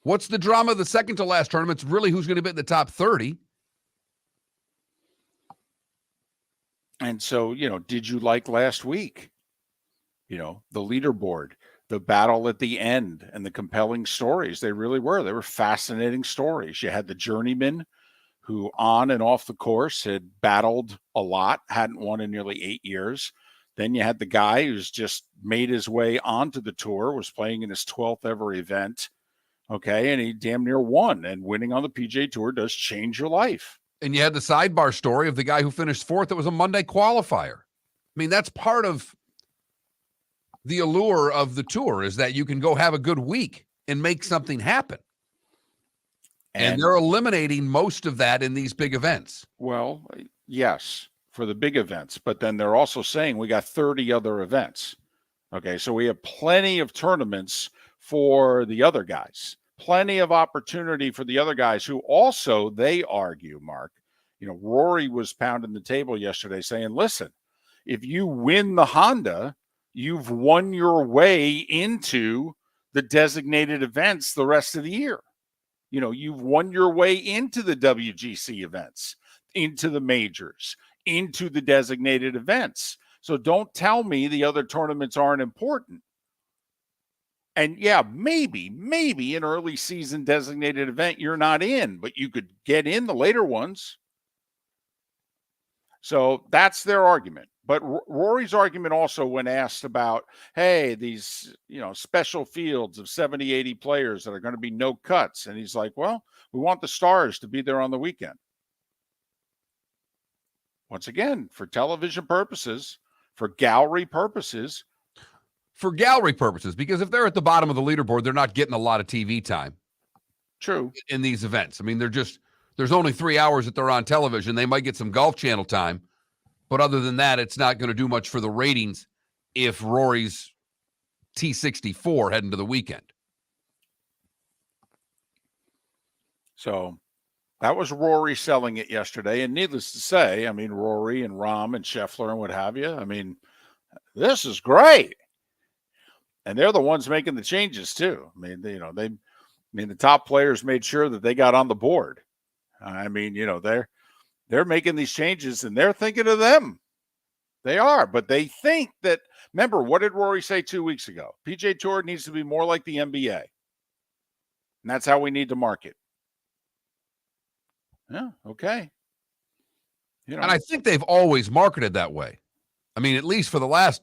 What's the drama of the second to last tournament's really who's going to be in the top 30. And so, did you like last week? The leaderboard, the battle at the end, and the compelling stories. They really were. They were fascinating stories. You had the journeyman who on and off the course had battled a lot, hadn't won in nearly 8 years. Then you had the guy who's just made his way onto the tour, was playing in his 12th ever event. Okay, and he damn near won. And winning on the PGA Tour does change your life. And you had the sidebar story of the guy who finished 4th. It was a Monday qualifier. mean, that's part of the allure of the tour, is that you can go have a good week and make something happen. And they're eliminating most of that in these big events. Well, yes, for the big events, but then they're also saying we got 30 other events. Okay, so we have plenty of tournaments for the other guys, plenty of opportunity for the other guys who also, they argue, Mark, Rory was pounding the table yesterday saying, listen, if you win the Honda, you've won your way into the designated events the rest of the year. You've won your way into the WGC events, into the majors, into the designated events. So don't tell me the other tournaments aren't important. And yeah, maybe an early season designated event you're not in, but you could get in the later ones. So that's their argument. But Rory's argument also, when asked about, hey, these, special fields of 70, 80 players that are going to be no cuts. And he's like, well, we want the stars to be there on the weekend. Once again, for television purposes, for gallery purposes. For gallery purposes, because if they're at the bottom of the leaderboard, they're not getting a lot of TV time. True. In these events. I mean, there's only 3 hours that they're on television. They might get some Golf Channel time. But other than that, it's not going to do much for the ratings if Rory's T64 heading to the weekend. So that was Rory selling it yesterday. And needless to say, I mean, Rory and Rahm and Scheffler and what have you, I mean, this is great. And they're the ones making the changes too. I mean, the top players made sure that they got on the board. I mean, they're making these changes and they're thinking of them. They are, but they think that, remember, what did Rory say 2 weeks ago? PGA Tour needs to be more like the NBA. And that's how we need to market. Yeah, okay. And I think they've always marketed that way. I mean, at least for the last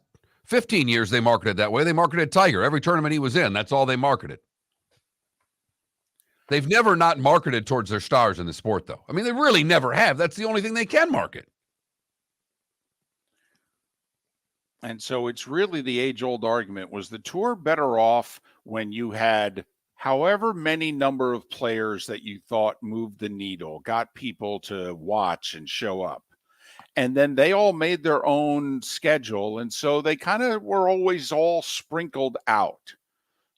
15 years, they marketed that way. They marketed Tiger. Every tournament he was in, that's all they marketed. They've never not marketed towards their stars in the sport, though. I mean, they really never have. That's the only thing they can market. And so it's really the age-old argument. Was the tour better off when you had however many number of players that you thought moved the needle, got people to watch and show up? And then they all made their own schedule, and so they kind of were always all sprinkled out.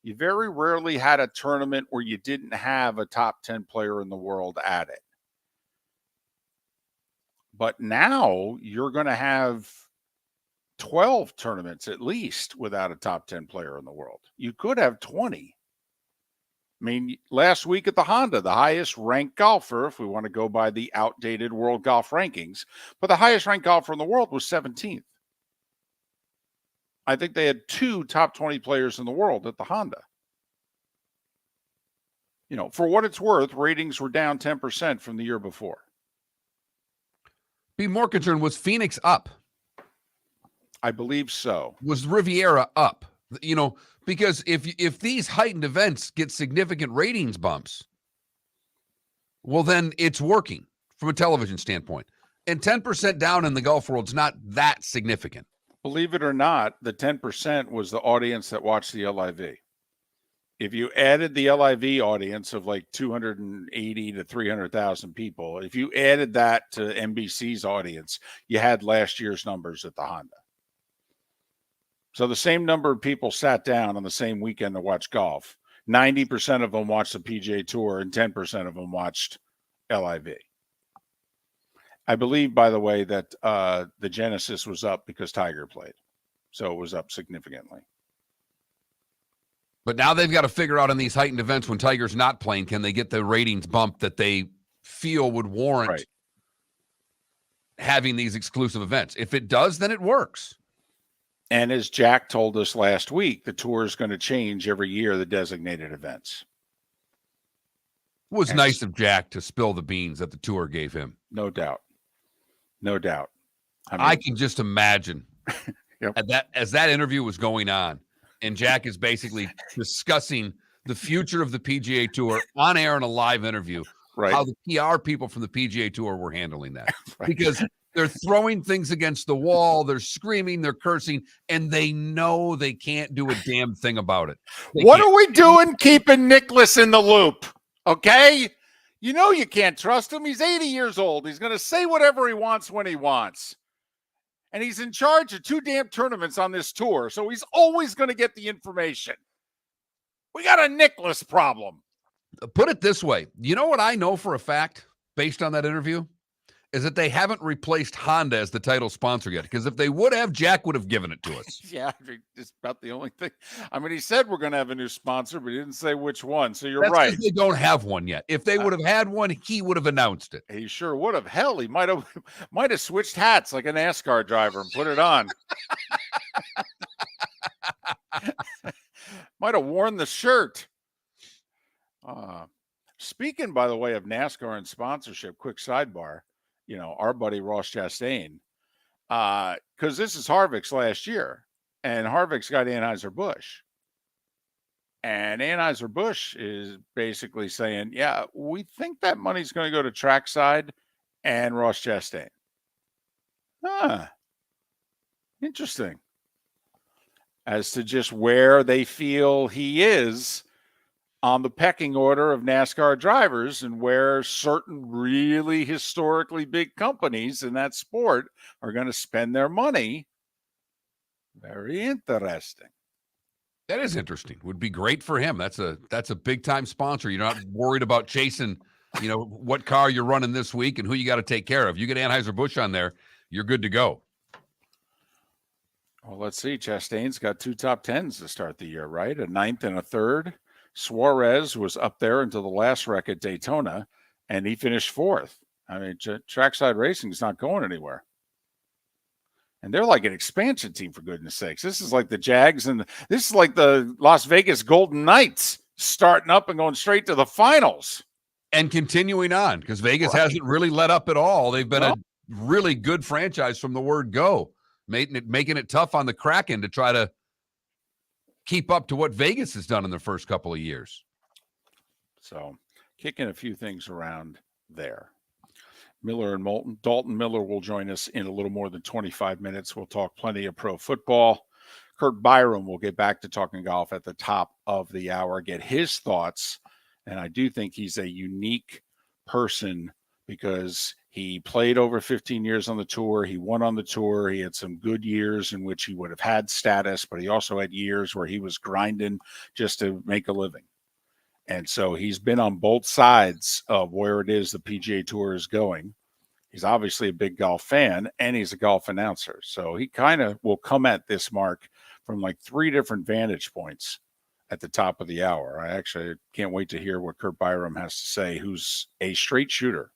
You very rarely had a tournament where you didn't have a top 10 player in the world at it. But now you're going to have 12 tournaments at least without a top 10 player in the world. You could have 20. I mean, last week at the Honda, the highest ranked golfer, if we want to go by the outdated world golf rankings, but the highest ranked golfer in the world was 17th. I think they had 2 top 20 players in the world at the Honda. For what it's worth, ratings were down 10% from the year before. Be more concerned, was Phoenix up? I believe so. Was Riviera up? Because if these heightened events get significant ratings bumps, well, then it's working from a television standpoint. And 10% down in the golf world is not that significant. Believe it or not, the 10% was the audience that watched the LIV. If you added the LIV audience of like 280 to 300,000 people, if you added that to NBC's audience, you had last year's numbers at the Honda. So the same number of people sat down on the same weekend to watch golf. 90% of them watched the PGA Tour and 10% of them watched LIV. I believe, by the way, that the Genesis was up because Tiger played. So it was up significantly. But now they've got to figure out in these heightened events when Tiger's not playing, can they get the ratings bump that they feel would warrant having these exclusive events? If it does, then it works. And as Jack told us last week, the tour is going to change every year, the designated events. It was nice of Jack to spill the beans that the tour gave him. No doubt. No doubt. I can just imagine as that interview was going on, and Jack is basically discussing the future of the PGA Tour on air in a live interview, how the PR people from the PGA Tour were handling that. Because They're throwing things against the wall. They're screaming. They're cursing. And they know they can't do a damn thing about it. What are we doing keeping Nicholas in the loop? Okay? You know you can't trust him. He's 80 years old. He's going to say whatever he wants when he wants. And he's in charge of 2 damn tournaments on this tour, so he's always going to get the information. We got a Nicholas problem. Put it this way. You know what I know for a fact, based on that interview, is that they haven't replaced Honda as the title sponsor yet. Because if they would have, Jack would have given it to us. Yeah, it's about the only thing. I mean, he said we're going to have a new sponsor, but he didn't say which one. So you're That's right. 'cause they don't have one yet. If they would have had one, he would have announced it. He sure would have. Hell, he might have switched hats like a NASCAR driver and put it on. Might have worn the shirt. Speaking, by the way, of NASCAR and sponsorship, quick sidebar. You know, our buddy Ross Chastain, because this is Harvick's last year, and Harvick's got Anheuser-Busch. And Anheuser-Busch is basically saying, yeah, we think that money's going to go to trackside and Ross Chastain. Interesting. As to just where they feel he is on the pecking order of NASCAR drivers and where certain really historically big companies in that sport are going to spend their money. Very interesting. That is interesting. Would be great for him. That's a big time sponsor. You're not worried about chasing, what car you're running this week and who you got to take care of. You get Anheuser-Busch on there, you're good to go. Well, let's see. Chastain's got 2 top 10s to start the year, right? A 9th and a 3rd. Suarez was up there until the last wreck at Daytona, and he finished 4th. I mean, trackside racing is not going anywhere. And they're like an expansion team, for goodness sakes. This is like the Jags, and this is like the Las Vegas Golden Knights starting up and going straight to the finals. And continuing on, because Vegas hasn't really let up at all. They've been a really good franchise from the word go, making it tough on the Kraken to try to keep up to what Vegas has done in their first couple of years. So kicking a few things around there. Miller and Moulton. Dalton Miller will join us in a little more than 25 minutes. We'll talk plenty of pro football. Curt Byrum will get back to talking golf at the top of the hour, get his thoughts. And I do think he's a unique person because he played over 15 years on the tour. He won on the tour. He had some good years in which he would have had status, but he also had years where he was grinding just to make a living. And so he's been on both sides of where it is the PGA Tour is going. He's obviously a big golf fan, and he's a golf announcer. So he kind of will come at this, Mark, from like 3 different vantage points at the top of the hour. I actually can't wait to hear what Curt Byrum has to say, who's a straight shooter.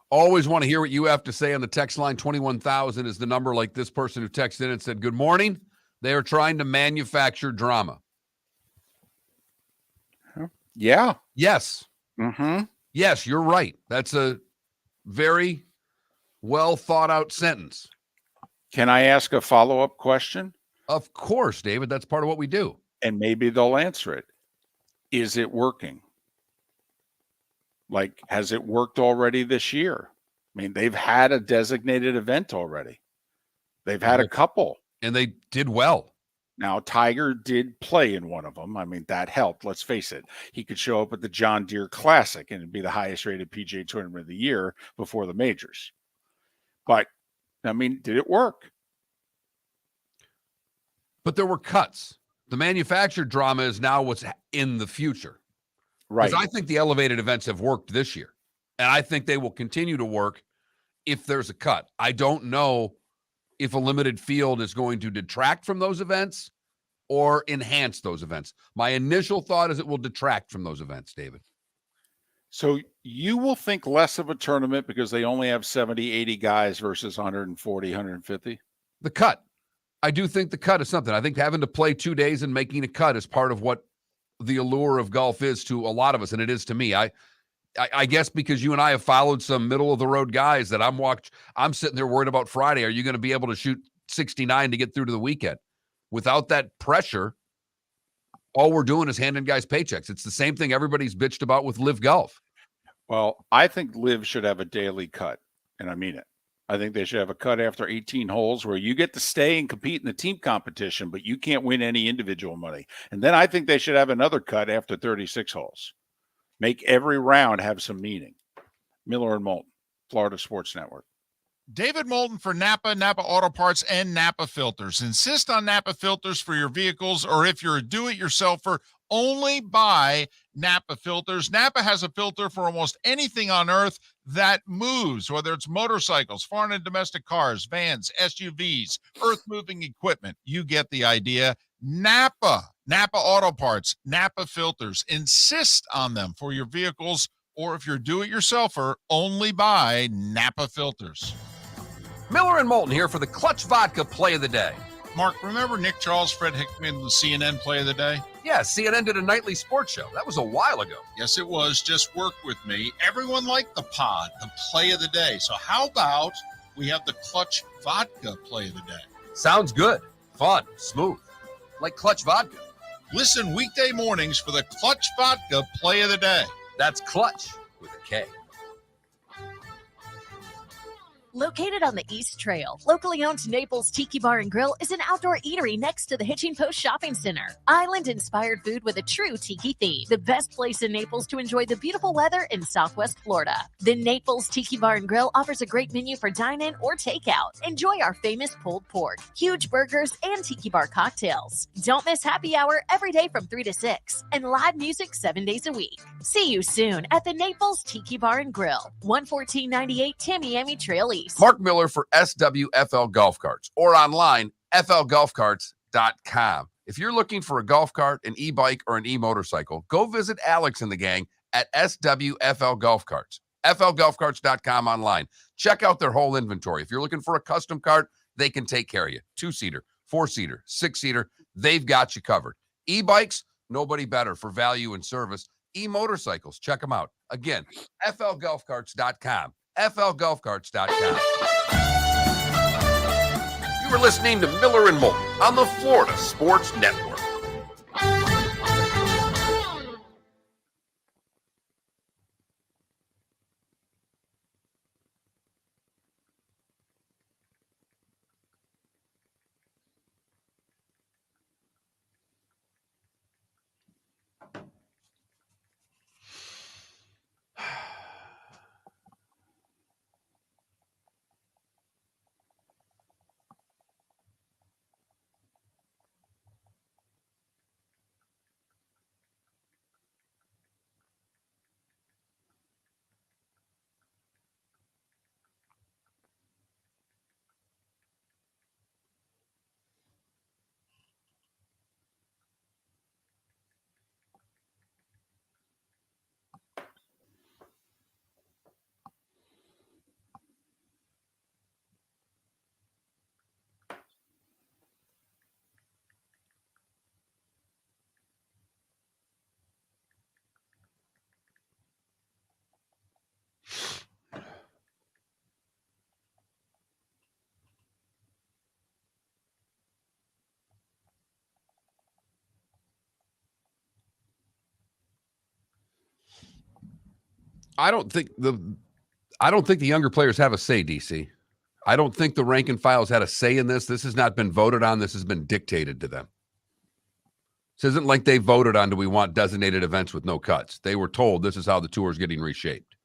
Always want to hear what you have to say on the text line. 21,000 is the number, like this person who texted in and said, good morning. They are trying to manufacture drama. Yeah. Yes. Mm-hmm. Yes, you're right. That's a very well thought out sentence. Can I ask a follow-up question? Of course, David. That's part of what we do. And maybe they'll answer it. Is it working? Like, has it worked already this year? I mean, they've had a designated event already. They've had a couple. And they did well. Now, Tiger did play in one of them. I mean, that helped. Let's face it. He could show up at the John Deere Classic and it'd be the highest rated PGA tournament of the year before the majors. But, I mean, did it work? But there were cuts. The manufactured drama is now what's in the future. Right. Because I think the elevated events have worked this year. And I think they will continue to work if there's a cut. I don't know if a limited field is going to detract from those events or enhance those events. My initial thought is it will detract from those events, David. So you will think less of a tournament because they only have 70, 80 guys versus 140, 150? The cut. I do think the cut is something. I think having to play 2 days and making a cut is part of what the allure of golf is to a lot of us, and it is to me. I guess because you and I have followed some middle-of-the-road guys that I'm sitting there worried about Friday. Are you going to be able to shoot 69 to get through to the weekend? Without that pressure, all we're doing is handing guys paychecks. It's the same thing everybody's bitched about with Live Golf. Well, I think Live should have a daily cut, and I mean it. I think they should have a cut after 18 holes where you get to stay and compete in the team competition, but you can't win any individual money. And then I think they should have another cut after 36 holes. Make every round have some meaning. Miller and Moulton, Florida Sports Network. David Moulton for Napa, Napa Auto Parts, and Napa Filters. Insist on Napa filters for your vehicles, or if you're a do-it-yourselfer, only buy Napa filters. Napa has a filter for almost anything on earth that moves, whether it's motorcycles, foreign and domestic cars, vans, SUVs, earth-moving equipment. You get the idea. Napa Auto Parts, Napa filters. Insist on them for your vehicles, or if you're a do-it-yourselfer, only buy Napa filters. Miller and Moulton here for the Clutch Vodka Play of the Day. Mark, remember Nick Charles, Fred Hickman, the CNN Play of the Day? Yeah, CNN did a nightly sports show. That was a while ago. Yes, it was. Just work with me. Everyone liked the pod, the Play of the Day. So how about we have the Clutch Vodka Play of the Day? Sounds good. Fun. Smooth. Like Clutch Vodka. Listen weekday mornings for the Clutch Vodka Play of the Day. That's Clutch with a K. Located on the East Trail, locally owned Naples Tiki Bar and Grill is an outdoor eatery next to the Hitching Post Shopping Center. Island-inspired food with a true tiki theme. The best place in Naples to enjoy the beautiful weather in Southwest Florida. The Naples Tiki Bar and Grill offers a great menu for dine-in or takeout. Enjoy our famous pulled pork, huge burgers, and tiki bar cocktails. Don't miss happy hour every day from 3 to 6 and live music 7 days a week. See you soon at the Naples Tiki Bar and Grill, 11498 Tamiami Trail East. Mark Miller for SWFL Golf Carts, or online, flgolfcarts.com. If you're looking for a golf cart, an e-bike, or an e-motorcycle, go visit Alex and the gang at SWFL Golf Carts. flgolfcarts.com online. Check out their whole inventory. If you're looking for a custom cart, they can take care of you. 2-seater, 4-seater, 6-seater, they've got you covered. E-bikes, nobody better for value and service. E-motorcycles, check them out. Again, flgolfcarts.com. flgolfcarts.com. You were listening to Miller and Moulton on the Florida Sports Network. I don't think the younger players have a say, DC. I don't think the rank and files had a say in this. This has not been voted on. This has been dictated to them. This isn't like they voted on, do we want designated events with no cuts? They were told this is how the tour is getting reshaped.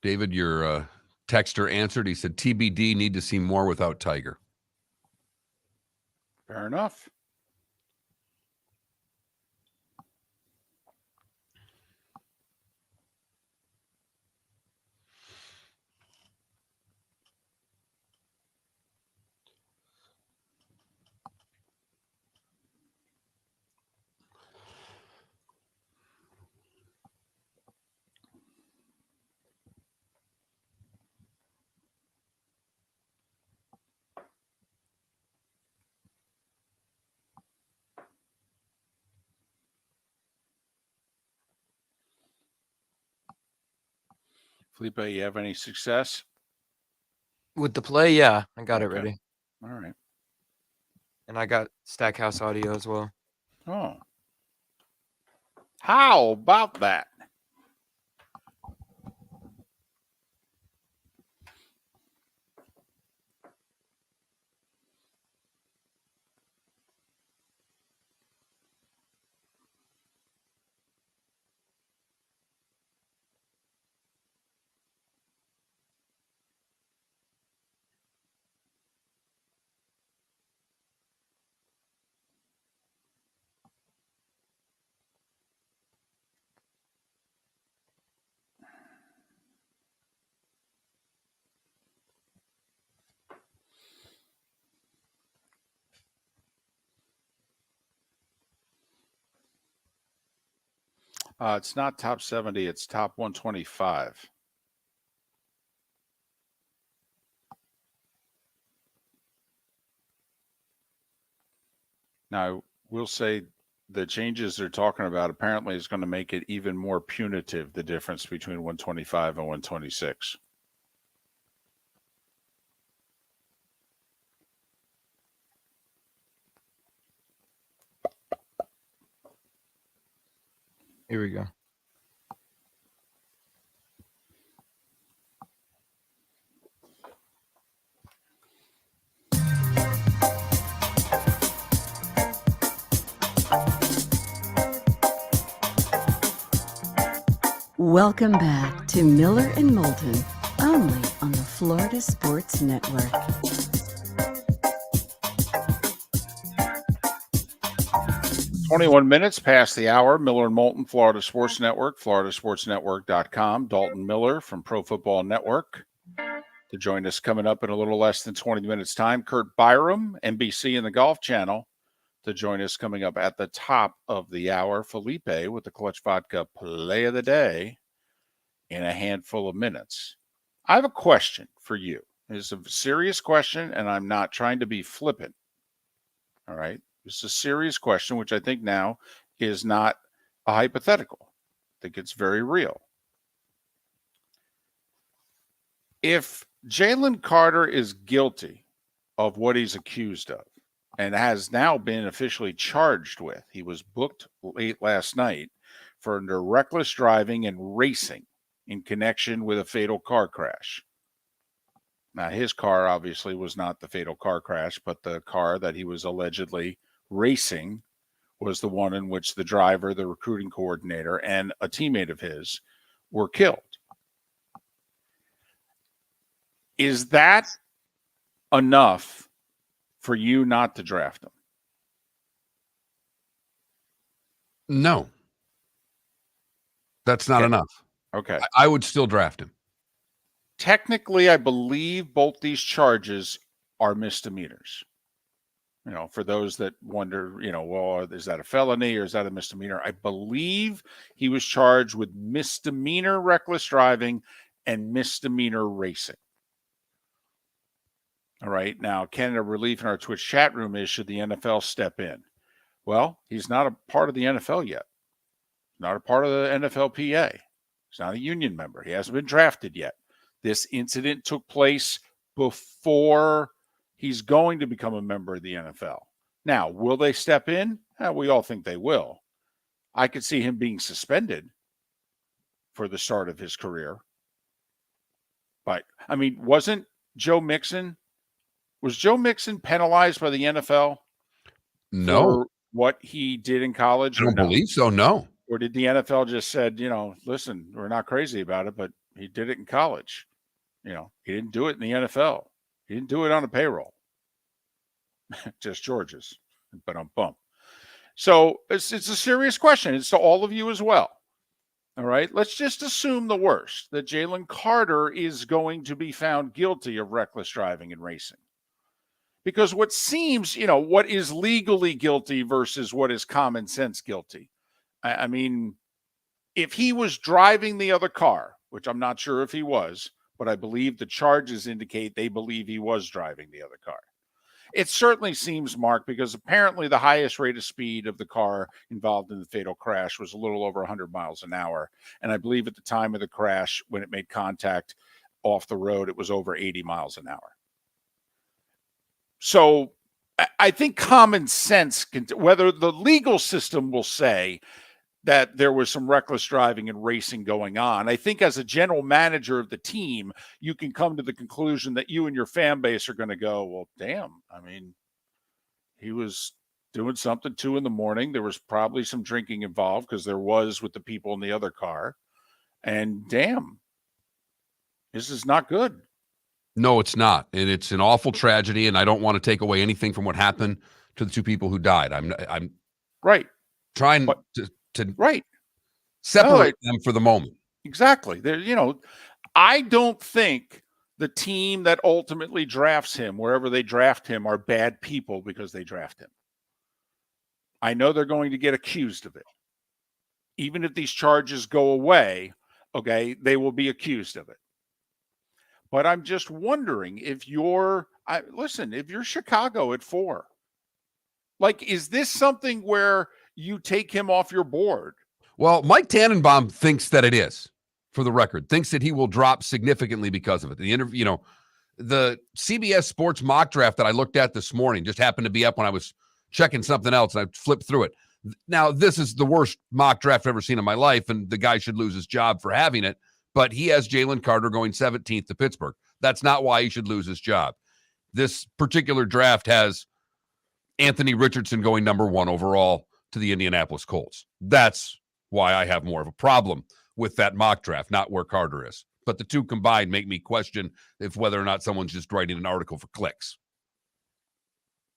David, your texter answered. He said, TBD, need to see more without Tiger. Fair enough. Felipe, you have any success? With the play, yeah, I got it Okay. ready. All right. And I got Stackhouse audio as well. Oh. How about that? It's not top 70, it's top 125. Now, we'll say the changes they're talking about apparently is going to make it even more punitive, the difference between 125 and 126. Here we go. Welcome back to Miller and Moulton, only on the Florida Sports Network. "21 minutes past the hour. Miller and Moulton, Florida Sports Network, floridasportsnetwork.com. Dalton Miller from Pro Football Network to join us coming up in a little less than 20 minutes' time. Curt Byrum, NBC and the Golf Channel, to join us coming up at the top of the hour. Felipe with the Clutch Vodka Play of the Day in a handful of minutes. I have a question for you. It's a serious question, and I'm not trying to be flippant. All right? It's a serious question, which I think now is not a hypothetical. I think it's very real. If Jalen Carter is guilty of what he's accused of and has now been officially charged with, he was booked late last night for under reckless driving and racing in connection with a fatal car crash. Now, his car obviously was not the fatal car crash, but the car that he was allegedly racing was the one in which the driver, the recruiting coordinator, and a teammate of his were killed. Is that enough for you not to draft him? No. That's not Okay. enough. Okay. I would still draft him. Technically, I believe both these charges are misdemeanors. You know, for those that wonder, well, is that a felony or is that a misdemeanor? I believe he was charged with misdemeanor reckless driving and misdemeanor racing. All right. Now, Canada Relief in our Twitch chat room is, should the NFL step in? Well, he's not a part of the NFL yet. Not a part of the NFLPA. He's not a union member. He hasn't been drafted yet. This incident took place before he's going to become a member of the NFL. Now, will they step in? We all think they will. I could see him being suspended for the start of his career. But, I mean, was Joe Mixon penalized by the NFL? No. For what he did in college? I don't believe so, no. Or did the NFL just said, listen, we're not crazy about it, but He did it in college. You know, he didn't do it in the NFL. He didn't do it on a payroll. Just George's, but I'm bummed. So it's a serious question. It's to all of you as well. All right, let's just assume the worst, that Jalen Carter is going to be found guilty of reckless driving and racing. Because what seems, what is legally guilty versus what is common sense guilty. I mean, if he was driving the other car, which I'm not sure if he was, but I believe the charges indicate they believe he was driving the other car. It certainly seems, Mark, because apparently the highest rate of speed of the car involved in the fatal crash was a little over 100 miles an hour. And I believe at the time of the crash, when it made contact off the road, it was over 80 miles an hour. So I think common sense, whether the legal system will say that there was some reckless driving and racing going on. I think as a general manager of the team, you can come to the conclusion that you and your fan base are going to go, well, damn, I mean, he was doing something 2 a.m. There was probably some drinking involved because there was with the people in the other car. And damn, this is not good. No, it's not. And it's an awful tragedy. And I don't want to take away anything from what happened to the 2 people who died. I'm right. Trying to right separate them for the moment. Exactly. I don't think the team that ultimately drafts him, wherever they draft him, are bad people because they draft him. I know they're going to get accused of it. Even if these charges go away, okay, they will be accused of it. But I'm just wondering if you're Chicago at 4, like, is this something where you take him off your board? Well, Mike Tannenbaum thinks that it is, for the record, thinks that he will drop significantly because of it. The interview, the CBS Sports mock draft that I looked at this morning just happened to be up when I was checking something else, and I flipped through it. Now, this is the worst mock draft I've ever seen in my life, and the guy should lose his job for having it, but he has Jalen Carter going 17th to Pittsburgh. That's not why he should lose his job. This particular draft has Anthony Richardson going number 1 overall to the Indianapolis Colts. That's why I have more of a problem with that mock draft, not where Carter is. But the two combined make me question if whether or not someone's just writing an article for clicks.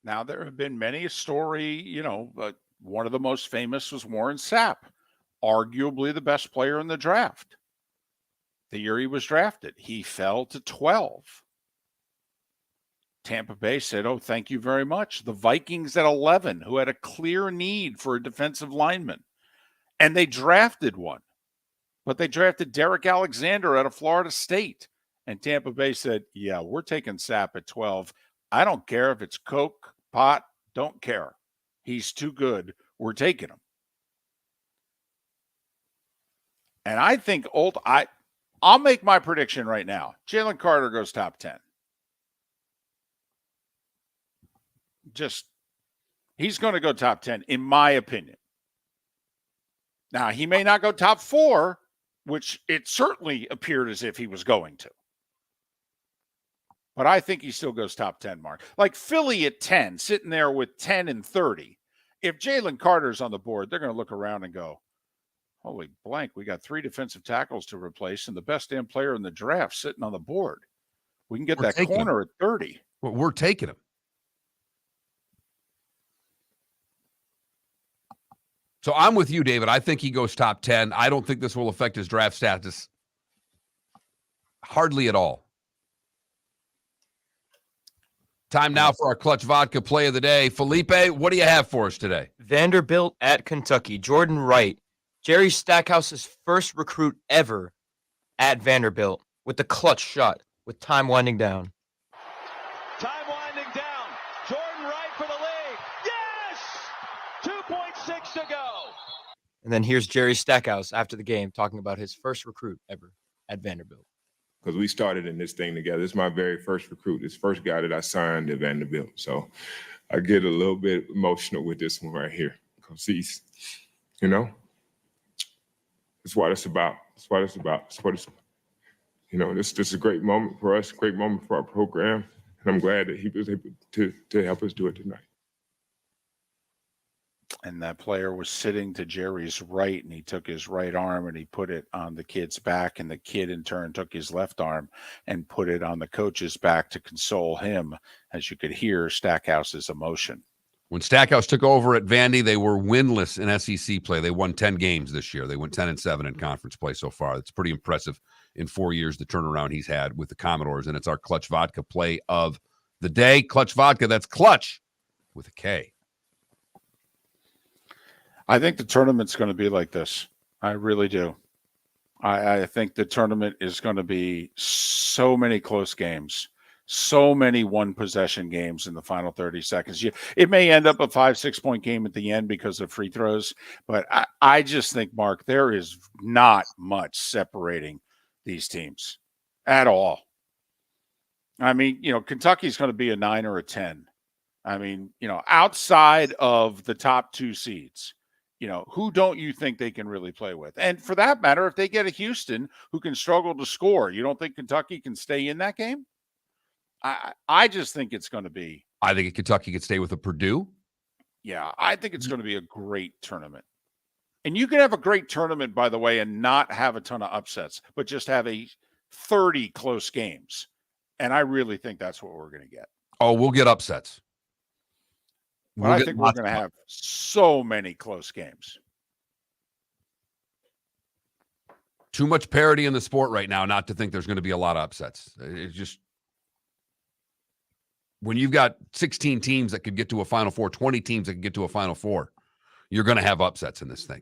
Now, there have been many a story, but one of the most famous was Warren Sapp, arguably the best player in the draft. The year he was drafted, he fell to 12. Tampa Bay said, oh, thank you very much. The Vikings at 11, who had a clear need for a defensive lineman. And they drafted one. But they drafted Derek Alexander out of Florida State. And Tampa Bay said, yeah, we're taking Sapp at 12. I don't care if it's Coke, pot, don't care. He's too good. We're taking him. And I think I'll make my prediction right now. Jalen Carter goes top 10. He's going to go top 10, in my opinion. Now, he may not go top 4, which it certainly appeared as if he was going to. But I think he still goes top 10, Mark. Like Philly at 10, sitting there with 10 and 30. If Jalen Carter's on the board, they're going to look around and go, holy blank, we got 3 defensive tackles to replace and the best damn player in the draft sitting on the board. We can get that corner at 30. Well, we're taking him. So I'm with you, David. I think he goes top 10. I don't think this will affect his draft status hardly at all. Time now for our Clutch Vodka play of the day. Felipe, what do you have for us today? Vanderbilt at Kentucky. Jordan Wright, Jerry Stackhouse's first recruit ever at Vanderbilt with the clutch shot with time winding down. Time winding down. Jordan Wright for the lead. Yes! 2.6 to go. And then here's Jerry Stackhouse after the game talking about his first recruit ever at Vanderbilt. Because we started in this thing together. This is my very first recruit, this first guy that I signed at Vanderbilt. So I get a little bit emotional with this one right here. Because he's, that's what it's about. That's what it's about. That's what it's about. This is a great moment for us, great moment for our program. And I'm glad that he was able to help us do it tonight. and that player was sitting to Jerry's right, and he took his right arm and he put it on the kid's back, and the kid in turn took his left arm and put it on the coach's back to console him, as you could hear Stackhouse's emotion. When Stackhouse took over at Vandy, they were winless in SEC play. They won 10 games this year. They went 10-7 in conference play so far. It's pretty impressive in 4 years, the turnaround he's had with the Commodores, and it's our Clutch Vodka play of the day. Clutch Vodka, that's Clutch with a K. I think the tournament's going to be like this. I really do. I think the tournament is going to be so many close games, so many one-possession games in the final 30 seconds. It may end up a 5-6 point game at the end because of free throws, but I just think, Mark, there is not much separating these teams at all. I mean, Kentucky's going to be a 9 or a 10. I mean, outside of the top 2 seeds, who don't you think they can really play with? And for that matter, if they get a Houston who can struggle to score, you don't think Kentucky can stay in that game? I just think it's going to be. I think Kentucky could stay with a Purdue. Yeah, I think it's going to be a great tournament. And you can have a great tournament, by the way, and not have a ton of upsets, but just have 30 close games. And I really think that's what we're going to get. Oh, we'll get upsets. I think we're going to have so many close games. Too much parity in the sport right now not to think there's going to be a lot of upsets. It's just when you've got 16 teams that could get to a Final Four, 20 teams that could get to a Final Four, you're going to have upsets in this thing.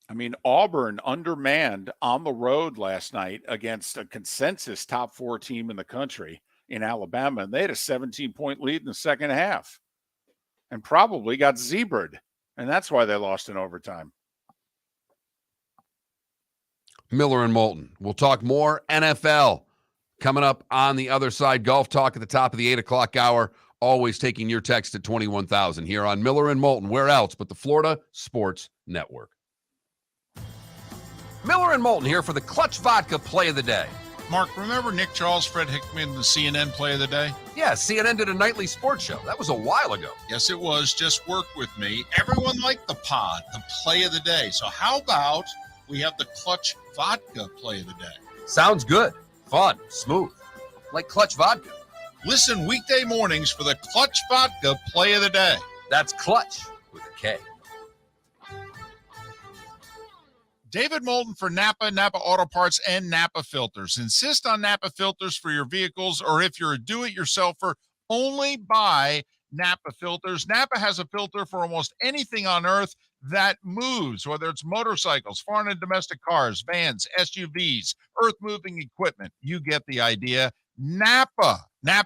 I mean, Auburn undermanned on the road last night against a consensus top 4 team in the country in Alabama, and they had a 17-point lead in the second half and probably got zebraed, and that's why they lost in overtime. Miller and Moulton. We'll talk more NFL coming up on the other side. Golf talk at the top of the 8 o'clock hour. Always taking your text at 21,000 here on Miller and Moulton. Where else but the Florida Sports Network? Miller and Moulton here for the Clutch Vodka play of the day. Mark, remember Nick Charles, Fred Hickman, the CNN play of the day? Yeah, CNN did a nightly sports show. That was a while ago. Yes, it was. Just work with me. Everyone liked the pod, the play of the day. So how about we have the Clutch Vodka play of the day? Sounds good. Fun. Smooth. Like Clutch Vodka. Listen weekday mornings for the Clutch Vodka play of the day. That's Clutch with a K. David Moulton for Napa, Napa Auto Parts, and Napa Filters. Insist on Napa filters for your vehicles, or if you're a do-it-yourselfer, only buy Napa filters. Napa has a filter for almost anything on earth that moves, whether it's motorcycles, foreign and domestic cars, vans, SUVs, earth-moving equipment. You get the idea. Napa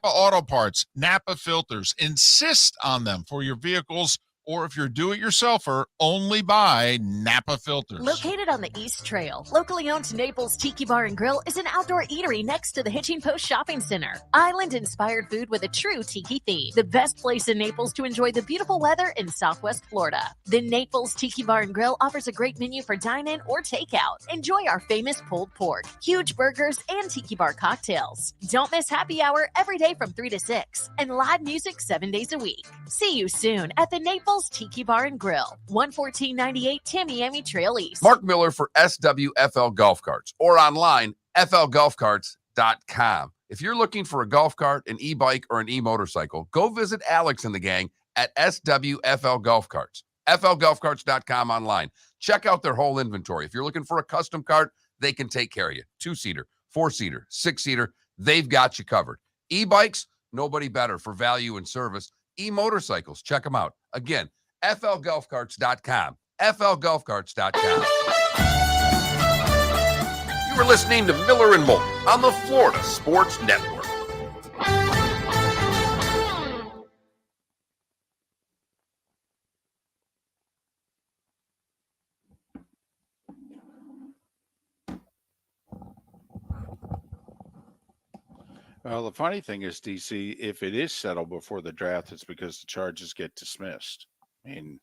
Auto Parts, Napa filters. Insist on them for your vehicles, or if you're a do-it-yourselfer, only buy Napa filters. Located on the East Trail, locally owned Naples Tiki Bar and Grill is an outdoor eatery next to the Hitching Post Shopping Center. Island-inspired food with a true tiki theme. The best place in Naples to enjoy the beautiful weather in Southwest Florida. The Naples Tiki Bar and Grill offers a great menu for dine-in or takeout. Enjoy our famous pulled pork, huge burgers, and tiki bar cocktails. Don't miss happy hour every day from 3 to 6, and live music 7 days a week. See you soon at the Naples Tiki Bar and Grill, 11498 Tamiami Trail East. Mark Miller for SWFL Golf Carts, or online, flgolfcarts.com. If you're looking for a golf cart, an e-bike, or an e-motorcycle, go visit Alex and the gang at SWFL Golf Carts. flgolfcarts.com online. Check out their whole inventory. If you're looking for a custom cart, they can take care of you. 2-seater, 4-seater, 6-seater, they've got you covered. E-bikes, nobody better for value and service. E-motorcycles, check them out. Again, flgolfcarts.com. flgolfcarts.com. You were listening to Miller and Moulton on the Florida Sports Network. Well, the funny thing is, DC, if it is settled before the draft, it's because the charges get dismissed. I mean,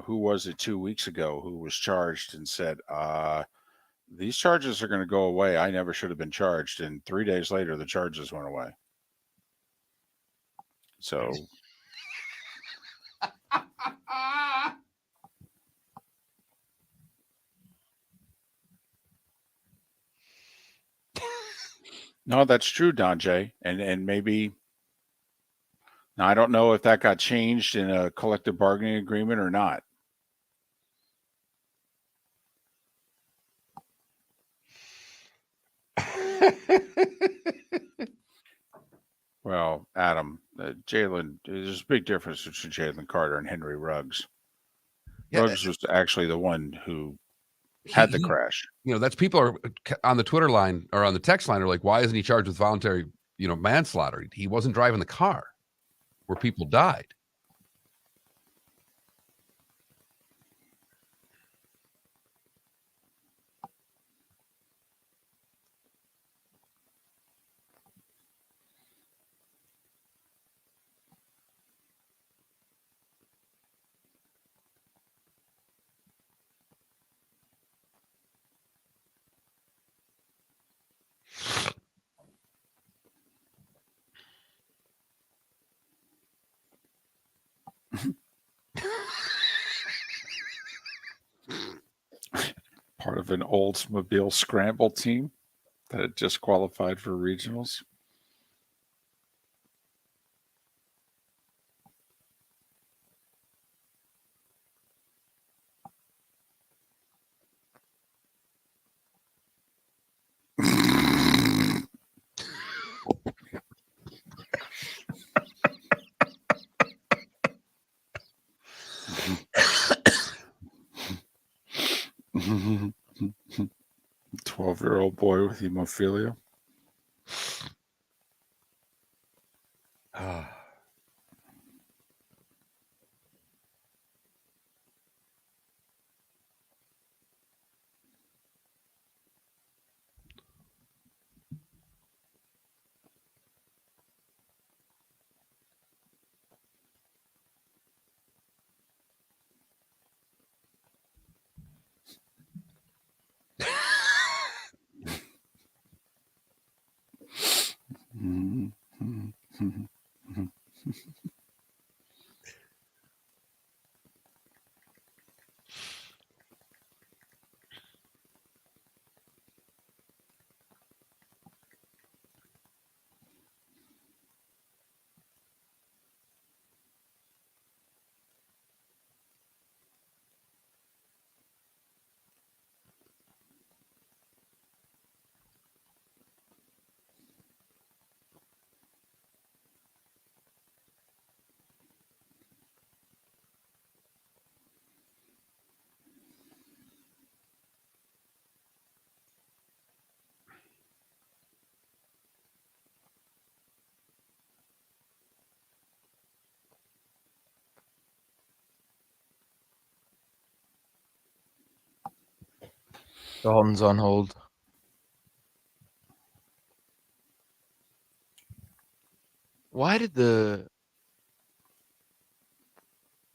who was it 2 weeks ago who was charged and said, these charges are going to go away. I never should have been charged. And 3 days later, the charges went away. So No, that's true, Don Jay. And maybe now I don't know if that got changed in a collective bargaining agreement or not. Well, Adam, Jalen, there's a big difference between Jalen Carter and Henry Ruggs. Yeah, Ruggs was actually the one who had the crash. You know, that's people are on the Twitter line or on the text line are like, why isn't he charged with voluntary, manslaughter? He wasn't driving the car where people died. Part of an Oldsmobile scramble team that had just qualified for regionals. Mm-hmm. 12-year-old boy with hemophilia. Dalton's on hold. Why did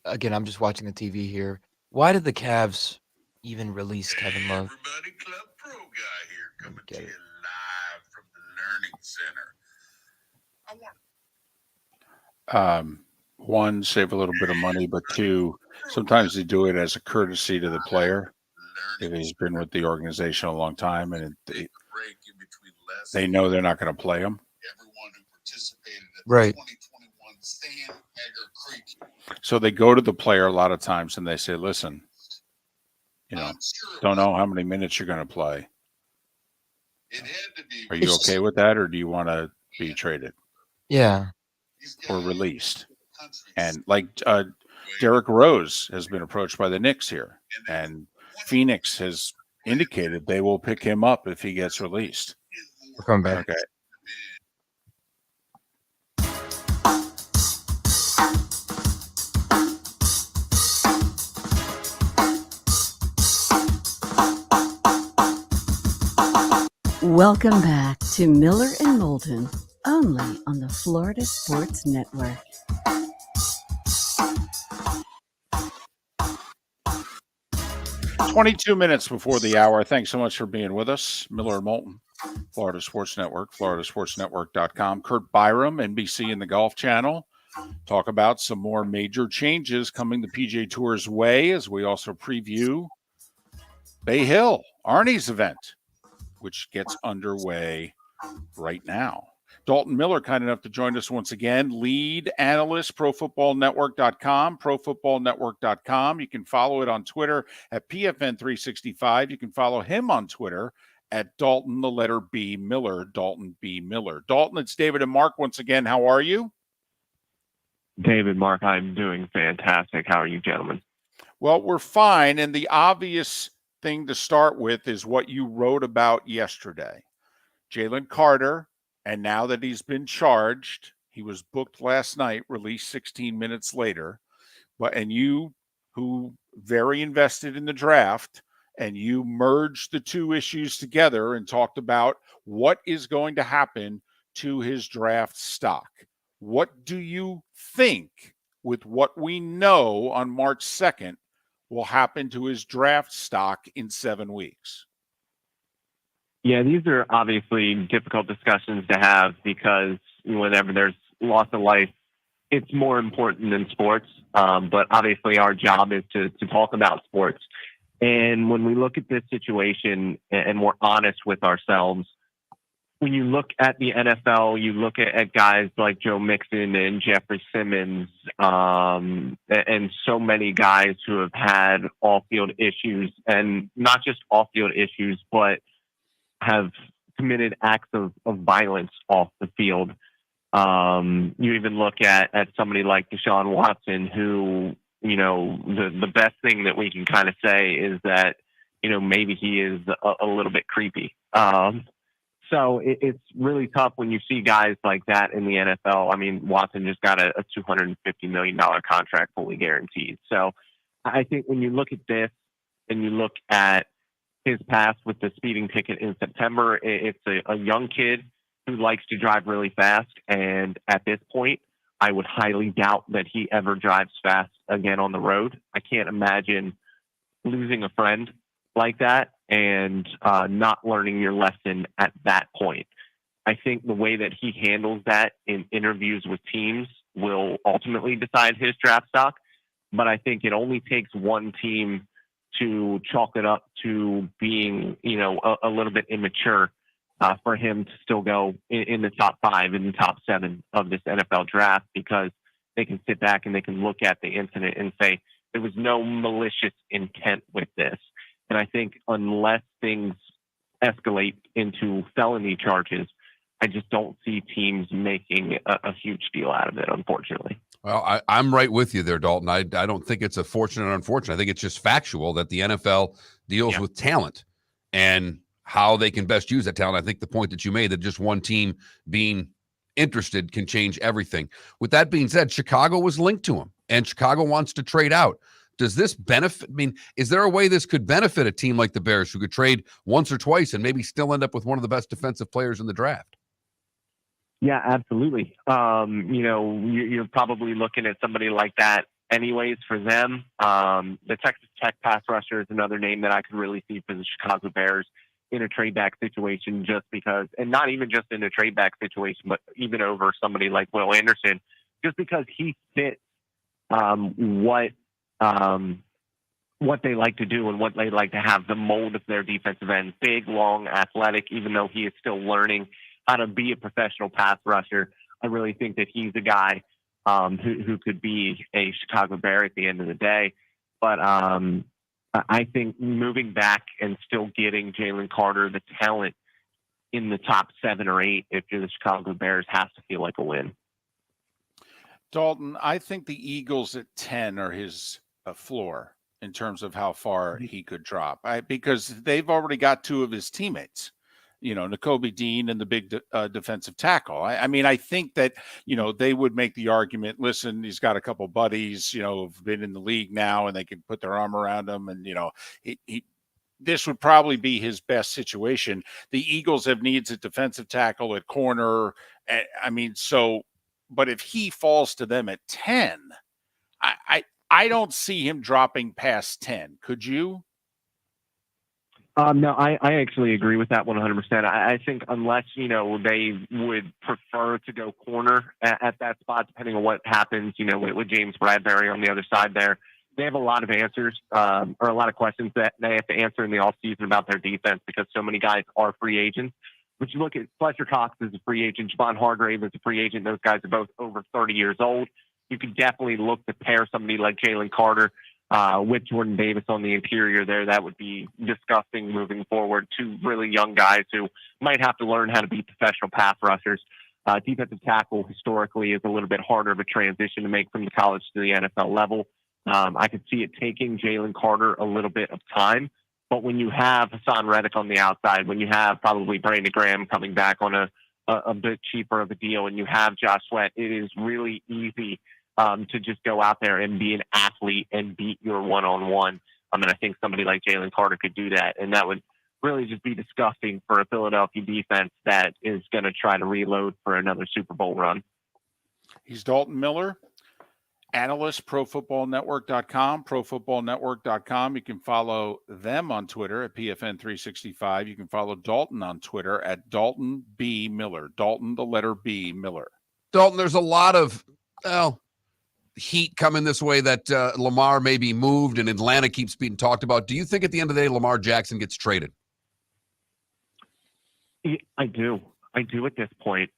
again, I'm just watching the TV here. Why did the Cavs even release Kevin Love? Everybody, Club Pro guy here coming to you live from the Learning Center. One, save a little bit of money, but two, sometimes they do it as a courtesy to the player if he's been with the organization a long time and they know they're not going to play him. Right. So they go to the player a lot of times and they say, listen, don't know how many minutes you're going to play. Are you okay with that, or do you want to be traded? Yeah. Or released? And like Derrick Rose has been approached by the Knicks here, and Phoenix has indicated they will pick him up if he gets released. We're coming back. Okay. Welcome back to Miller and Moulton, only on the Florida Sports Network. "22 minutes before the hour. Thanks so much for being with us. Miller and Moulton, Florida Sports Network, floridasportsnetwork.com. Curt Byrum, NBC and the Golf Channel. Talk about some more major changes coming the PGA Tour's way as we also preview Bay Hill, Arnie's event, which gets underway right now. Dalton Miller, kind enough to join us once again, lead analyst, ProFootballNetwork.com, ProFootballNetwork.com. You can follow it on Twitter at PFN365. You can follow him on Twitter at Dalton, the letter B, Miller, Dalton B. Miller. Dalton, it's David and Mark once again. How are you? David, Mark, I'm doing fantastic. How are you, gentlemen? Well, we're fine. And the obvious thing to start with is what you wrote about yesterday. Jalen Carter, and now that he's been charged, he was booked last night, released 16 minutes later. And you, who very invested in the draft, and you merged the two issues together and talked about what is going to happen to his draft stock. What do you think, with what we know on March 2nd, will happen to his draft stock in 7 weeks? Yeah, these are obviously difficult discussions to have because whenever there's loss of life, it's more important than sports. But obviously our job is to talk about sports. And when we look at this situation and we're honest with ourselves, when you look at the NFL, you look at guys like Joe Mixon and Jeffrey Simmons, and so many guys who have had off-field issues, and not just off-field issues, but have committed acts of violence off the field. You even look at somebody like Deshaun Watson, who, the best thing that we can kind of say is that, maybe he is a little bit creepy. So it's really tough when you see guys like that in the NFL. I mean, Watson just got a $250 million contract fully guaranteed. So I think when you look at this and you look at his past with the speeding ticket in September, it's a young kid who likes to drive really fast. And at this point, I would highly doubt that he ever drives fast again on the road. I can't imagine losing a friend like that and not learning your lesson at that point. I think the way that he handles that in interviews with teams will ultimately decide his draft stock. But I think it only takes one team to chalk it up to being, a little bit immature for him to still go in the top 5, in the top 7 of this NFL draft, because they can sit back and they can look at the incident and say there was no malicious intent with this. And I think unless things escalate into felony charges, I just don't see teams making a huge deal out of it, unfortunately. Well, I'm right with you there, Dalton. I don't think it's a fortunate or unfortunate. I think it's just factual that the NFL deals with talent and how they can best use that talent. I think the point that you made, that just one team being interested can change everything. With that being said, Chicago was linked to him, and Chicago wants to trade out. Does this benefit? I mean, is there a way this could benefit a team like the Bears, who could trade once or twice and maybe still end up with one of the best defensive players in the draft? Yeah, absolutely. You're probably looking at somebody like that anyways for them. The Texas Tech pass rusher is another name that I could really see for the Chicago Bears in a trade back situation, just because, and not even just in a trade back situation, but even over somebody like Will Anderson, just because he fits what they like to do and what they like to have, the mold of their defensive end. Big, long, athletic, even though he is still learning how to be a professional pass rusher. I really think that he's a guy who could be a Chicago Bear at the end of the day. But I think moving back and still getting Jalen Carter, the talent in the top 7 or 8, if you're the Chicago Bears, has to feel like a win. Dalton, I think the Eagles at 10 are his floor in terms of how far he could drop, because they've already got 2 of his teammates, Nakobe Dean and the big defensive tackle. I mean, I think that, they would make the argument, listen, he's got a couple buddies, who've been in the league now, and they can put their arm around him. And, this would probably be his best situation. The Eagles have needs at defensive tackle, at corner. But if he falls to them at 10, I don't see him dropping past 10. Could you? No, I actually agree with that 100%. I think unless, they would prefer to go corner at that spot, depending on what happens, with James Bradbury on the other side there, they have a lot of answers or a lot of questions that they have to answer in the offseason about their defense, because so many guys are free agents. But you look at Fletcher Cox as a free agent, Javon Hargrave as a free agent. Those guys are both over 30 years old. You could definitely look to pair somebody like Jalen Carter with Jordan Davis on the interior there. That would be disgusting moving forward. Two really young guys who might have to learn how to be professional pass rushers. Defensive tackle historically is a little bit harder of a transition to make from the college to the NFL level. I could see it taking Jalen Carter a little bit of time, but when you have Hassan Reddick on the outside, when you have probably Brandon Graham coming back on a bit cheaper of a deal, and you have Josh Sweat, it is really easy to just go out there and be an athlete and beat your one-on-one. And I think somebody like Jalen Carter could do that, and that would really just be disgusting for a Philadelphia defense that is going to try to reload for another Super Bowl run. He's Dalton Miller, analyst, ProFootballNetwork.com, ProFootballNetwork.com. You can follow them on Twitter at PFN365. You can follow Dalton on Twitter at Dalton B. Miller. Dalton, the letter B, Miller. Dalton, there's a lot of, heat coming this way that Lamar may be moved and Atlanta keeps being talked about. Do you think at the end of the day Lamar Jackson gets traded? I do at this point.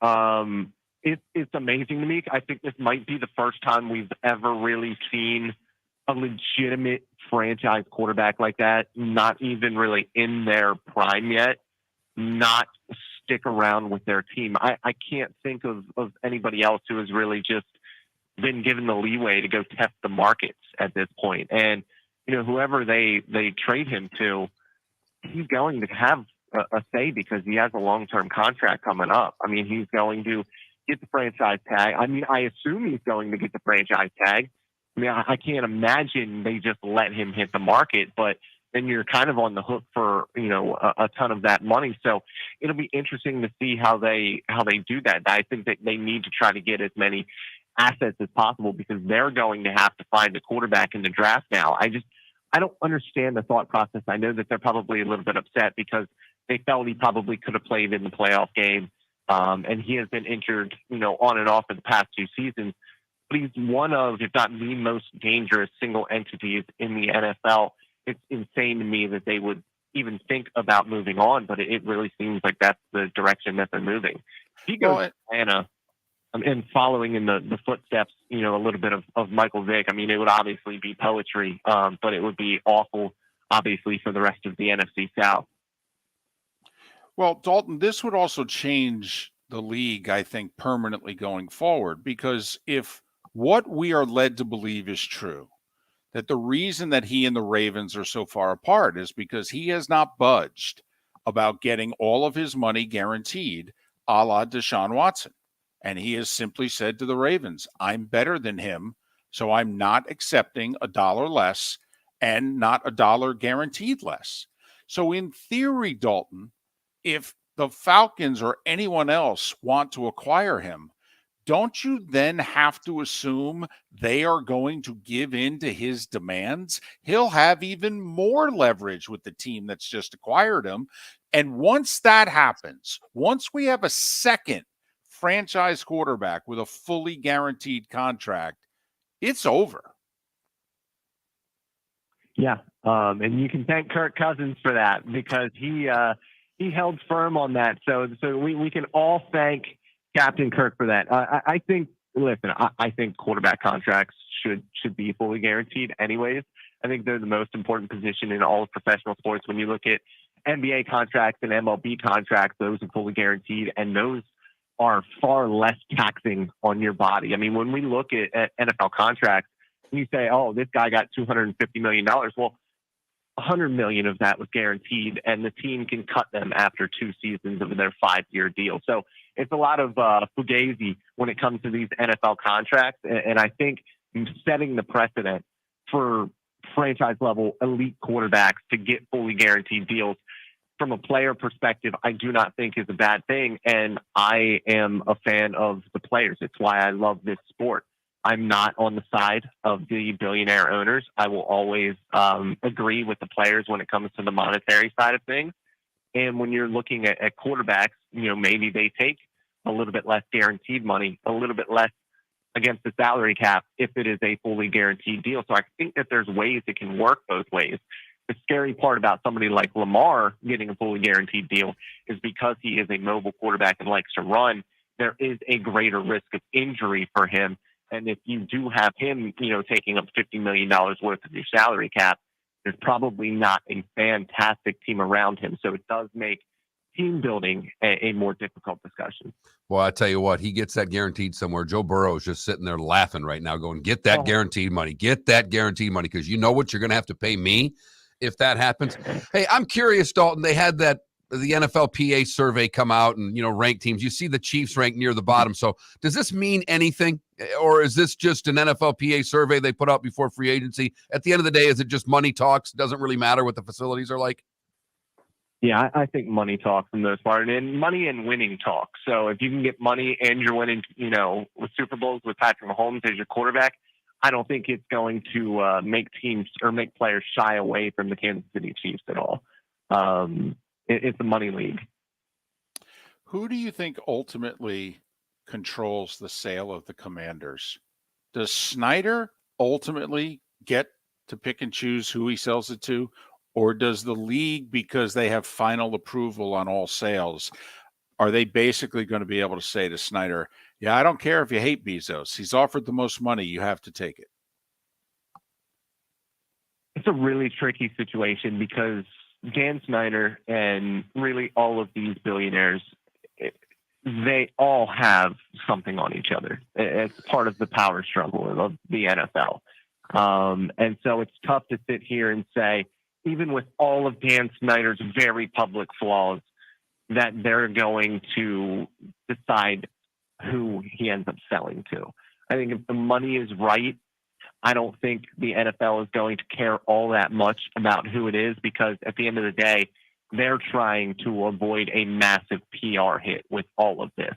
It's amazing to me. I think this might be the first time we've ever really seen a legitimate franchise quarterback like that, not even really in their prime yet, not stick around with their team. I can't think of anybody else who has really just been given the leeway to go test the markets at this point. And, whoever they trade him to, he's going to have a say because he has a long-term contract coming up. I mean, he's going to get the franchise tag. I mean, I assume he's going to get the franchise tag. I mean, I can't imagine they just let him hit the market, but then you're kind of on the hook for, a ton of that money. So it'll be interesting to see how they do that. I think that they need to try to get as many assets as possible because they're going to have to find a quarterback in the draft now. I don't understand the thought process. I know that they're probably a little bit upset because they felt he probably could have played in the playoff game. And he has been injured, on and off for the past 2 seasons. But he's one of, if not the most dangerous single entities in the NFL. It's insane to me that they would even think about moving on, but it really seems like that's the direction that they're moving. If he goes to Atlanta and following in the footsteps, a little bit of Michael Vick, I mean, it would obviously be poetry, but it would be awful, obviously, for the rest of the NFC South. Well, Dalton, this would also change the league, I think, permanently going forward, because if what we are led to believe is true, that the reason that he and the Ravens are so far apart is because he has not budged about getting all of his money guaranteed, a la Deshaun Watson. And he has simply said to the Ravens, I'm better than him, so I'm not accepting $1 less and not $1 guaranteed less. So in theory, Dalton, if the Falcons or anyone else want to acquire him, don't you then have to assume they are going to give in to his demands? He'll have even more leverage with the team that's just acquired him. And once that happens, once we have a second franchise quarterback with a fully guaranteed contract, it's over. Yeah, and you can thank Kirk Cousins for that because he held firm on that. So we can all thank Captain Kirk for that. I think quarterback contracts should be fully guaranteed anyways. I think they're the most important position in all of professional sports. When you look at NBA contracts and MLB contracts, those are fully guaranteed, and those are far less taxing on your body. I mean, when we look at NFL contracts, you say, oh, this guy got $250 million. Well, $100 million of that was guaranteed, and the team can cut them after 2 seasons of their 5-year deal. So it's a lot of fugazi when it comes to these NFL contracts. And I think setting the precedent for franchise-level elite quarterbacks to get fully guaranteed deals from a player perspective, I do not think is a bad thing. And I am a fan of the players. It's why I love this sport. I'm not on the side of the billionaire owners. I will always agree with the players when it comes to the monetary side of things. And when you're looking at quarterbacks, maybe they take a little bit less guaranteed money, a little bit less against the salary cap if it is a fully guaranteed deal. So I think that there's ways it can work both ways. The scary part about somebody like Lamar getting a fully guaranteed deal is because he is a mobile quarterback and likes to run, there is a greater risk of injury for him. And if you do have him, taking up $50 million worth of your salary cap, there's probably not a fantastic team around him. So it does make team building a more difficult discussion. Well, I tell you what, he gets that guaranteed somewhere. Joe Burrow is just sitting there laughing right now going, get that guaranteed money, because you know what you're going to have to pay me if that happens. Hey, I'm curious, Dalton, they had the NFLPA survey come out and, rank teams. You see the Chiefs ranked near the bottom. So does this mean anything, or is this just an NFLPA survey they put out before free agency? At the end of the day, is it just money talks? Doesn't really matter what the facilities are like? Yeah, I think money talks in this part, and money and winning talk. So if you can get money and you're winning, with Super Bowls with Patrick Mahomes as your quarterback, I don't think it's going to make teams or make players shy away from the Kansas City Chiefs at all. It's a money league. Who do you think ultimately controls the sale of the Commanders? Does Snyder ultimately get to pick and choose who he sells it to? Or does the league, because they have final approval on all sales, are they basically going to be able to say to Snyder, yeah, I don't care if you hate Bezos. He's offered the most money. You have to take it. It's a really tricky situation because Dan Snyder and really all of these billionaires, they all have something on each other. It's part of the power struggle of the NFL. And so it's tough to sit here and say, even with all of Dan Snyder's very public flaws, that they're going to decide who he ends up selling to. I think if the money is right, I don't think the NFL is going to care all that much about who it is, because at the end of the day, they're trying to avoid a massive PR hit with all of this.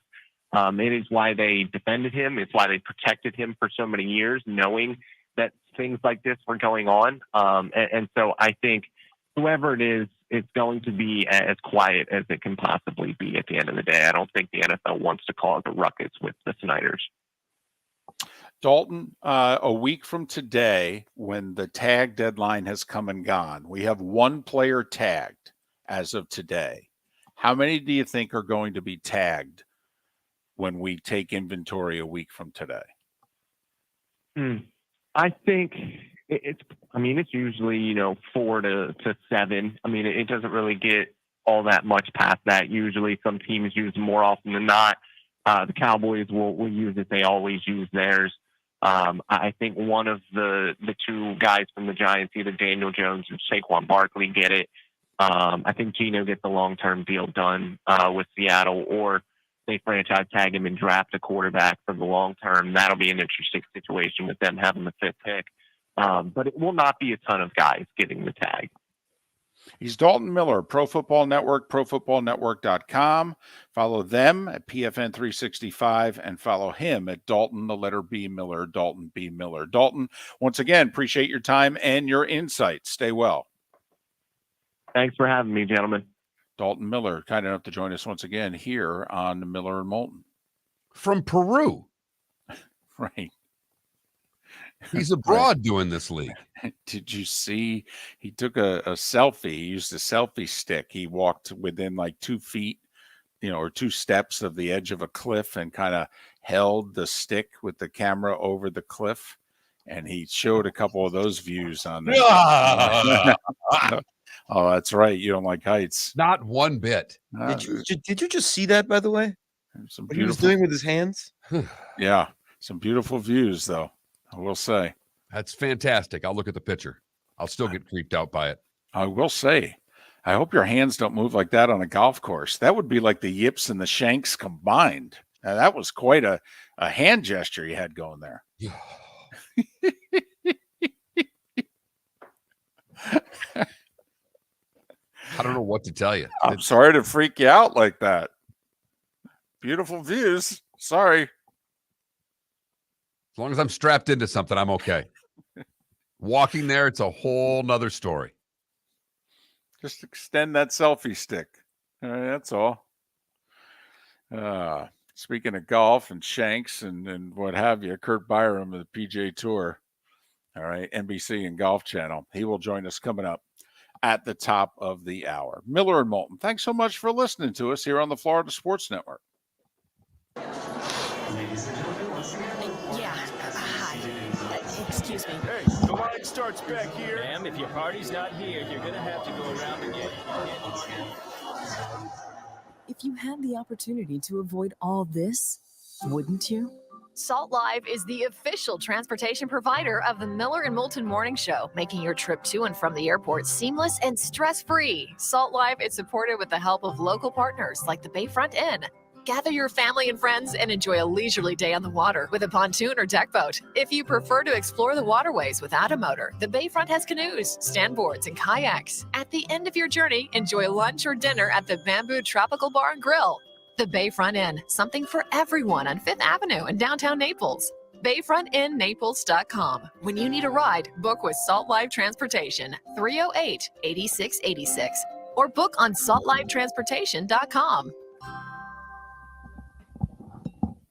It is why they defended him. It's why they protected him for so many years, knowing that things like this were going on. And so I think whoever it is, it's going to be as quiet as it can possibly be at the end of the day. I don't think the NFL wants to cause a ruckus with the Snyders. Dalton, a week from today, when the tag deadline has come and gone, we have one player tagged as of today. How many do you think are going to be tagged when we take inventory a week from today? I think it's usually, 4 to 7. I mean, it doesn't really get all that much past that. Usually some teams use more often than not. The Cowboys will use it. They always use theirs. I think one of the two guys from the Giants, either Daniel Jones or Saquon Barkley, get it. I think Geno gets a long-term deal done with Seattle, or they franchise tag him and draft a quarterback for the long term. That'll be an interesting situation with them having the 5th pick. But it will not be a ton of guys getting the tag. He's Dalton Miller, Pro Football Network, ProFootballNetwork.com. Follow them at PFN 365 and follow him at Dalton, the letter B Miller, Dalton B Miller. Dalton, once again, appreciate your time and your insights. Stay well. Thanks for having me, gentlemen. Dalton Miller, kind enough to join us once again here on Miller and Moulton. From Peru. Right. He's abroad doing this league. Did you see? He took a selfie. He used a selfie stick. He walked within like 2 feet, or 2 steps of the edge of a cliff and kind of held the stick with the camera over the cliff. And he showed a couple of those views on there. Oh, that's right. You don't like heights. Not one bit. Did you just see that, by the way? Some what he was doing with his hands? Yeah. Some beautiful views, though, I will say. That's fantastic. I'll look at the picture. I'll still get creeped out by it. I will say, I hope your hands don't move like that on a golf course. That would be like the yips and the shanks combined. Now, that was quite a hand gesture you had going there. I don't know what to tell you. I'm sorry to freak you out like that. Beautiful views. Sorry. As long as I'm strapped into something, I'm okay. Walking there, it's a whole nother story. Just extend that selfie stick. That's all. Speaking of golf and shanks and what have you, Curt Byrum of the PGA Tour. All right, NBC and Golf Channel. He will join us coming up. at the top of the hour. Miller and Moulton, thanks so much for listening to us here on the Florida Sports Network. Yeah. Hi. Excuse me. Hey, the line starts back here. Ma'am, if your party's not here, you're going to have to go around again. If you had the opportunity to avoid all this, wouldn't you? Salt Live is the official transportation provider of the Miller and Moulton Morning Show, making your trip to and from the airport seamless and stress-free. Salt Live is supported with the help of local partners like the Bayfront Inn. Gather your family and friends and enjoy a leisurely day on the water with a pontoon or deck boat. If you prefer to explore the waterways without a motor, the Bayfront has canoes, standboards, and kayaks. At the end of your journey, enjoy lunch or dinner at the Bamboo Tropical Bar and Grill. The Bayfront Inn, something for everyone on 5th Avenue in downtown Naples. BayfrontInNaples.com. When you need a ride, book with Salt Live Transportation, 308-8686, or book on saltlivetransportation.com.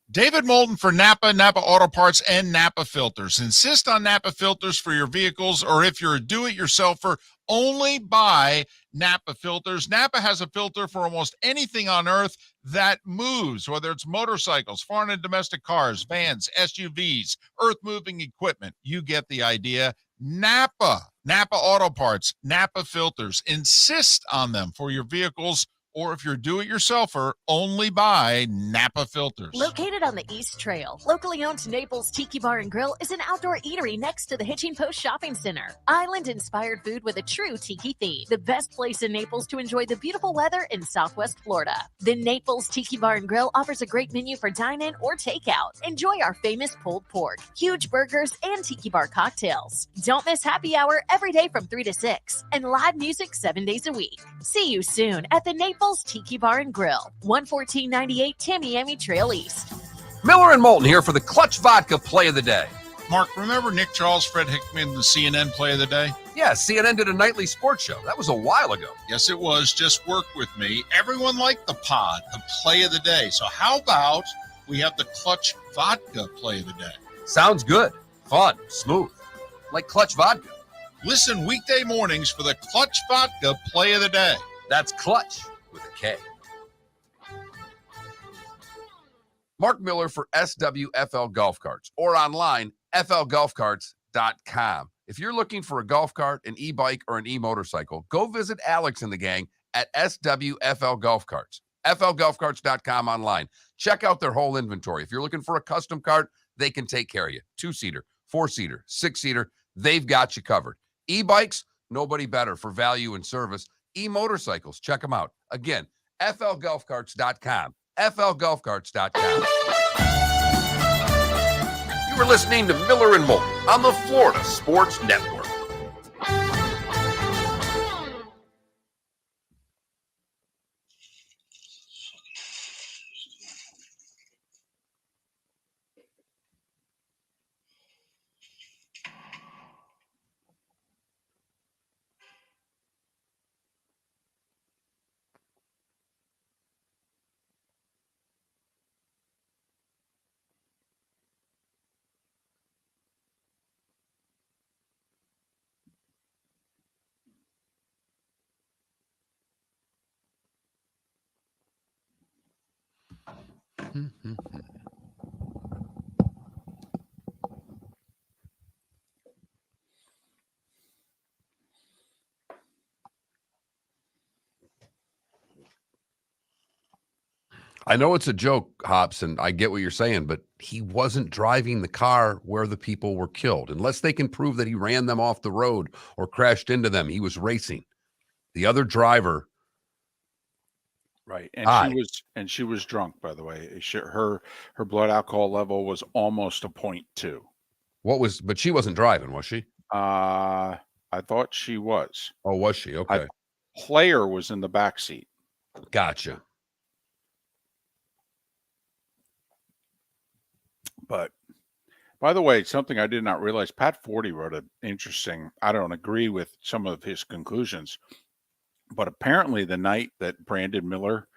David Moulton for Napa Auto Parts, and Napa Filters. Insist on Napa filters for your vehicles, or if you're a do-it-yourselfer, only buy Napa filters. Napa has a filter for almost anything on earth that moves, whether it's motorcycles, foreign and domestic cars, vans, SUVs, earth-moving equipment. You get the idea. Napa Auto Parts, Napa filters. Insist on them for your vehicles, or if you're a do-it-yourselfer, only buy Napa filters. Located on the East Trail, locally owned Naples Tiki Bar and Grill is an outdoor eatery next to the Hitching Post Shopping Center. Island-inspired food with a true tiki theme. The best place in Naples to enjoy the beautiful weather in Southwest Florida. The Naples Tiki Bar and Grill offers a great menu for dine-in or takeout. Enjoy our famous pulled pork, huge burgers, and tiki bar cocktails. Don't miss happy hour every day from 3 to 6, and live music 7 days a week. See you soon at the Naples Tiki Bar and Grill, 11498 Tamiami Trail East. Miller and Moulton here for the Clutch Vodka Play of the Day. Mark, remember Nick Charles, Fred Hickman, the CNN Play of the Day? Yeah, CNN did a nightly sports show. That was a while ago. Yes, it was. Just work with me. Everyone liked the pod, the Play of the Day. So how about we have the Clutch Vodka Play of the Day? Sounds good. Fun. Smooth. Like Clutch Vodka. Listen weekday mornings for the Clutch Vodka Play of the Day. That's Clutch with a K. Mark Miller for SWFL Golf Carts, or online, flgolfcarts.com. If you're looking for a golf cart, an e-bike, or an e-motorcycle, go visit Alex and the gang at SWFL Golf Carts. flgolfcarts.com online. Check out their whole inventory. If you're looking for a custom cart, they can take care of you. 2-seater, 4-seater, 6-seater, they've got you covered. E-bikes, nobody better for value and service. E-motorcycles, check them out. Again, flgolfcarts.com. flgolfcarts.com. You were listening to Miller and Moulton on the Florida Sports Network. I know it's a joke, Hops, and I get what you're saying, but he wasn't driving the car where the people were killed. Unless they can prove that he ran them off the road or crashed into them, he was racing. The other driver, right, and she was drunk, by the way. Her blood alcohol level was almost a 0.2. But she wasn't driving, was she? I thought she was. Oh, was she? Okay. Player was in the back seat. Gotcha. But by the way, something I did not realize, Pat Forty wrote an interesting, I don't agree with some of his conclusions, but apparently the night that Brandon Miller,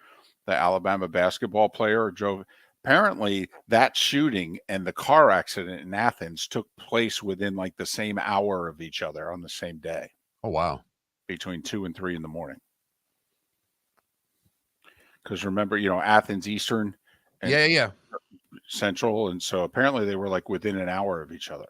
the Alabama basketball player, drove, apparently that shooting and the car accident in Athens took place within like the same hour of each other on the same day. Oh, wow. between 2 and 3 in the morning. Because remember, Athens Eastern and Yeah. Central, and so apparently they were like within an hour of each other.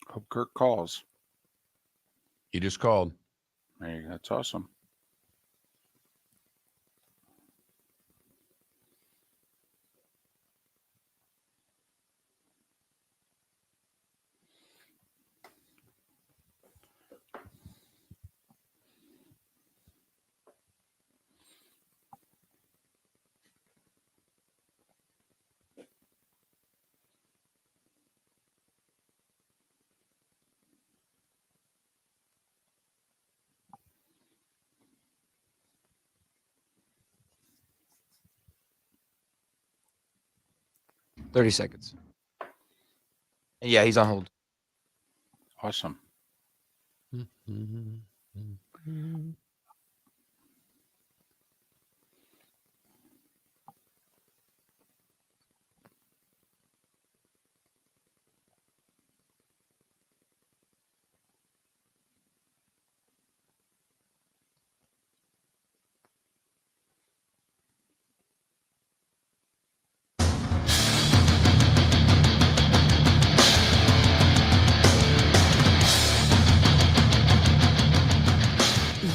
Hope Curt calls. He just called. Hey, that's awesome. $30 seconds. Yeah, he's on hold. Awesome.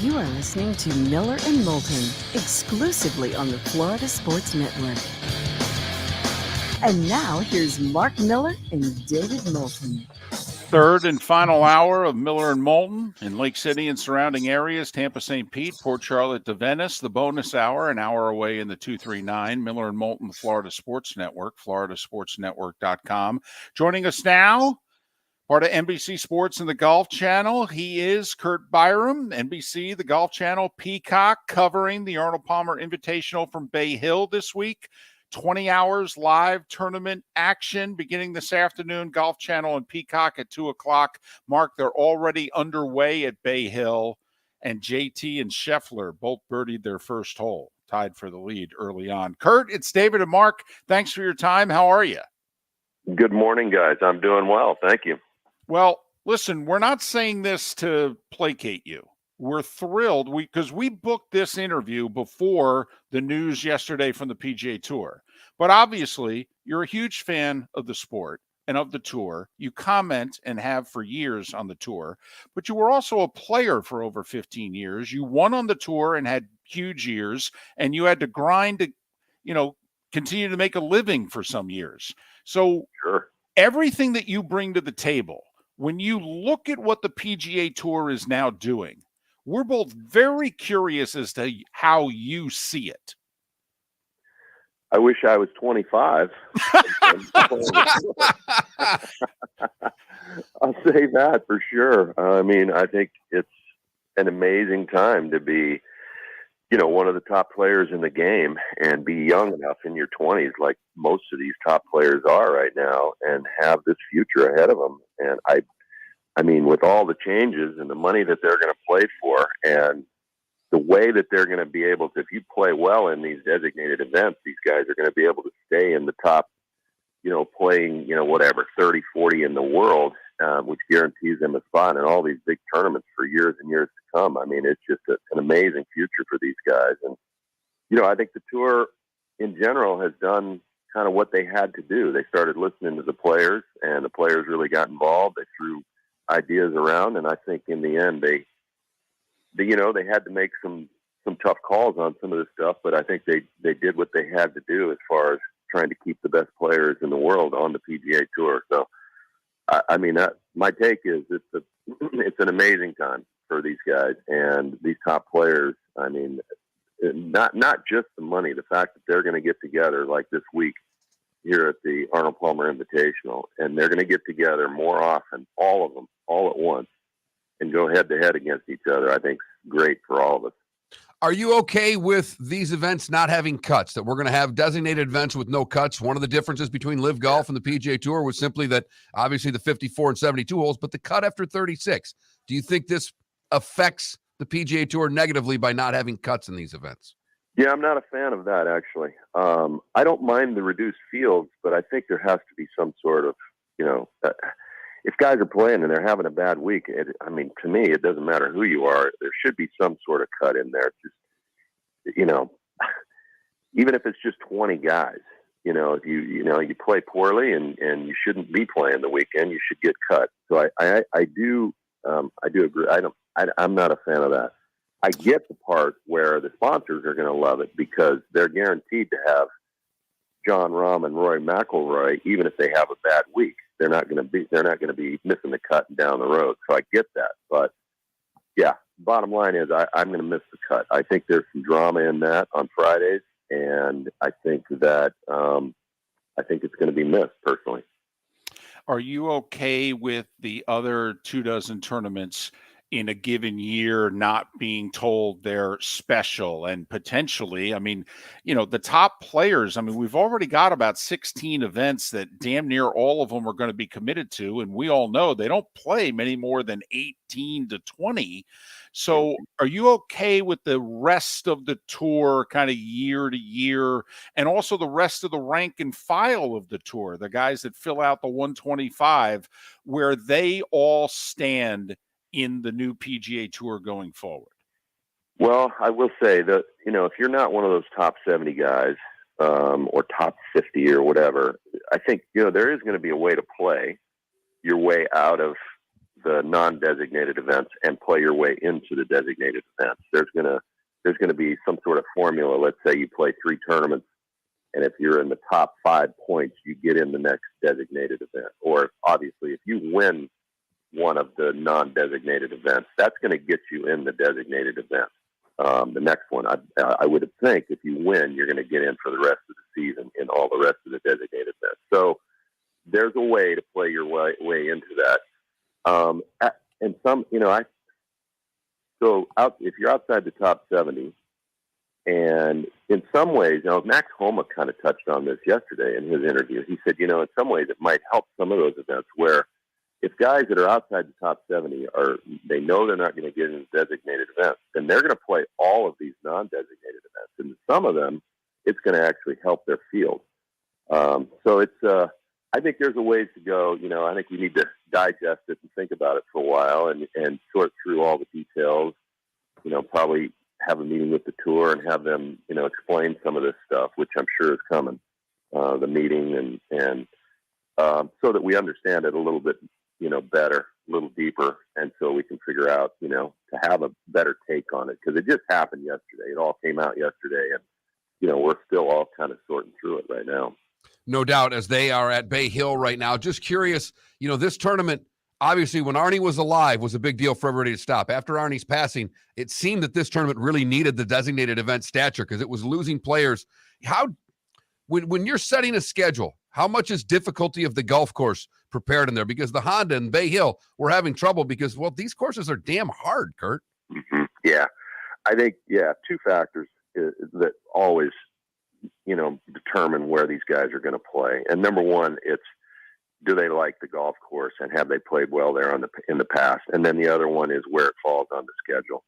You are listening to Miller and Moulton, exclusively on the Florida Sports Network. And now, here's Mark Miller and David Moulton. Third and final hour of Miller and Moulton in Lake City and surrounding areas, Tampa, St. Pete, Port Charlotte to Venice. The bonus hour, an hour away in the 239. Miller and Moulton, the Florida Sports Network, floridasportsnetwork.com. Joining us now, part of NBC Sports and the Golf Channel, he is Curt Byrum, NBC, the Golf Channel, Peacock, covering the Arnold Palmer Invitational from Bay Hill this week. 20 hours live tournament action beginning this afternoon. Golf Channel and Peacock at 2 o'clock. Mark, they're already underway at Bay Hill, and JT and Scheffler both birdied their first hole, tied for the lead early on. Curt, it's David and Mark. Thanks for your time. How are you? Good morning, guys. I'm doing well. Thank you. Well, listen, we're not saying this to placate you. We're thrilled because we booked this interview before the news yesterday from the PGA Tour. But obviously, you're a huge fan of the sport and of the tour. You comment and have for years on the tour, but you were also a player for over 15 years. You won on the tour and had huge years, and you had to grind to, continue to make a living for some years. So everything that you bring to the table, when you look at what the PGA Tour is now doing, we're both very curious as to how you see it. I wish I was 25. I'll say that for sure. I mean, I think it's an amazing time to be, one of the top players in the game and be young enough in your 20s, like most of these top players are right now, and have this future ahead of them. And I mean, with all the changes and the money that they're going to play for and the way that they're going to be able to, if you play well in these designated events, these guys are going to be able to stay in the top, playing, 30, 40 in the world, which guarantees them a spot in all these big tournaments for years and years to come. I mean, it's just an amazing future for these guys. And, I think the tour in general has done kind of what they had to do. They started listening to the players, and the players really got involved. They threw ideas around, and I think in the end they had to make some some tough calls on some of this stuff, but I think they did what they had to do as far as trying to keep the best players in the world on the PGA Tour. So, I mean, my take is it's an amazing time for these guys and these top players. I mean, not just the money, the fact that they're going to get together like this week here at the Arnold Palmer Invitational, and they're going to get together more often, all of them, all at once, and go head to head against each other, I think is great for all of us. Are you okay with these events not having cuts, that we're going to have designated events with no cuts? One of the differences between Live Golf and the PGA Tour was simply that obviously the 54 and 72 holes, but the cut after 36. Do you think this affects the PGA Tour negatively by not having cuts in these events? Yeah, I'm not a fan of that, actually. I don't mind the reduced fields, but I think there has to be some sort of, if guys are playing and they're having a bad week, I mean, to me, it doesn't matter who you are. There should be some sort of cut in there. Just, even if it's just 20 guys, if you play poorly and you shouldn't be playing the weekend, you should get cut. So I do agree. I'm not a fan of that. I get the part where the sponsors are going to love it because they're guaranteed to have Jon Rahm and Rory McIlroy, even if they have a bad week. They're not going to be missing the cut down the road. So I get that. But yeah, bottom line is I'm going to miss the cut. I think there's some drama in that on Fridays, and I think that it's going to be missed personally. Are you okay with the other 24 tournaments in a given year not being told they're special and potentially, I mean, the top players, I mean, we've already got about 16 events that damn near all of them are going to be committed to. And we all know they don't play many more than 18 to 20. So are you okay with the rest of the tour kind of year to year and also the rest of the rank and file of the tour, the guys that fill out the 125, where they all stand in the new PGA Tour going forward? Well, I will say that, if you're not one of those top 70 guys or top 50 or whatever, I think, there is going to be a way to play your way out of the non-designated events and play your way into the designated events. There's going to be some sort of formula. Let's say you play 3 tournaments, and if you're in the top 5 points, you get in the next designated event. Or obviously, if you win one of the non-designated events, that's going to get you in the designated event. The next one, I would think if you win, you're going to get in for the rest of the season in all the rest of the designated events. So there's a way to play your way into that. And some, if you're outside the top 70, and in some ways, Max Homa kind of touched on this yesterday in his interview. He said, in some ways it might help some of those events where if guys that are outside the top 70 they know they're not going to get in designated events, then they're going to play all of these non-designated events. And some of them, it's going to actually help their field. So it's, I think there's a ways to go. I think we need to digest it and think about it for a while and sort through all the details, probably have a meeting with the tour and have them, explain some of this stuff, which I'm sure is coming, the meeting and so that we understand it a little bit, better, a little deeper. And so we can figure out, to have a better take on it. Cause it just happened yesterday. It all came out yesterday and, we're still all kind of sorting through it right now. No doubt, as they are at Bay Hill right now. Just curious, this tournament, obviously when Arnie was alive, was a big deal for everybody to stop. After Arnie's passing, it seemed that this tournament really needed the designated event stature because it was losing players. When you're setting a schedule, how much is difficulty of the golf course prepared in there? Because the Honda and Bay Hill were having trouble because, these courses are damn hard, Curt. Mm-hmm. Yeah. I think, 2 factors that always, determine where these guys are going to play. And number one, it's, do they like the golf course and have they played well there in the past? And then the other one is where it falls on the schedule.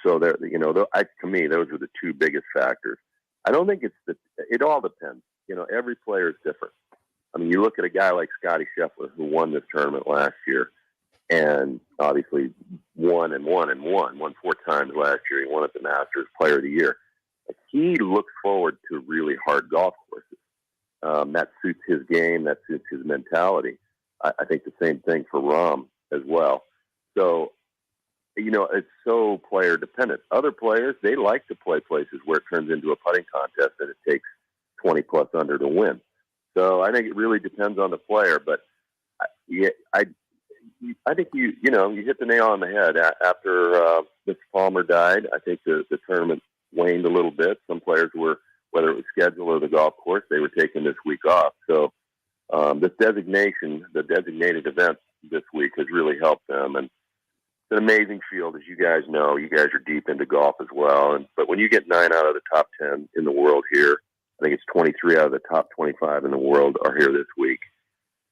So there, to me, those are the 2 biggest factors. I don't think it all depends. Every player is different. I mean, you look at a guy like Scotty Scheffler who won this tournament last year and obviously won 4 times last year. He won at the Masters Player of the Year. He looks forward to really hard golf courses. That suits his game. That suits his mentality. I think the same thing for Rahm as well. So, it's so player dependent. Other players, they like to play places where it turns into a putting contest and it takes 20 plus under to win. So I think it really depends on the player. But I think you hit the nail on the head. After Mr. Palmer died, I think the tournament waned a little bit. Some players were, whether it was scheduled or the golf course, they were taking this week off. So this designation, the designated event this week, has really helped them. And it's an amazing field, as you guys know. You guys are deep into golf as well. But when you get 9 out of the top 10 in the world here, I think it's 23 out of the top 25 in the world are here this week.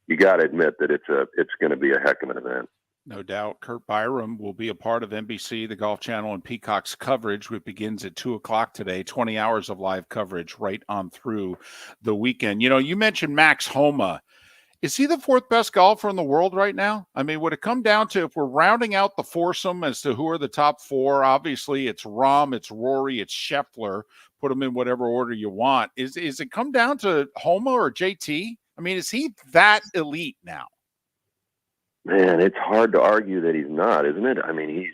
You got to admit that it's going to be a heck of an event. No doubt. Curt Byrum will be a part of NBC, the Golf Channel, and Peacock's coverage, which begins at 2:00 today. 20 hours of live coverage right on through the weekend. You mentioned Max Homa. Is he the 4th best golfer in the world right now? I mean, would it come down to, if we're rounding out the foursome as to who are the top 4, obviously it's Rahm, it's Rory, it's Scheffler. Put them in whatever order you want. Is it come down to Homa or JT? I mean, is he that elite now? Man, it's hard to argue that he's not, isn't it? I mean,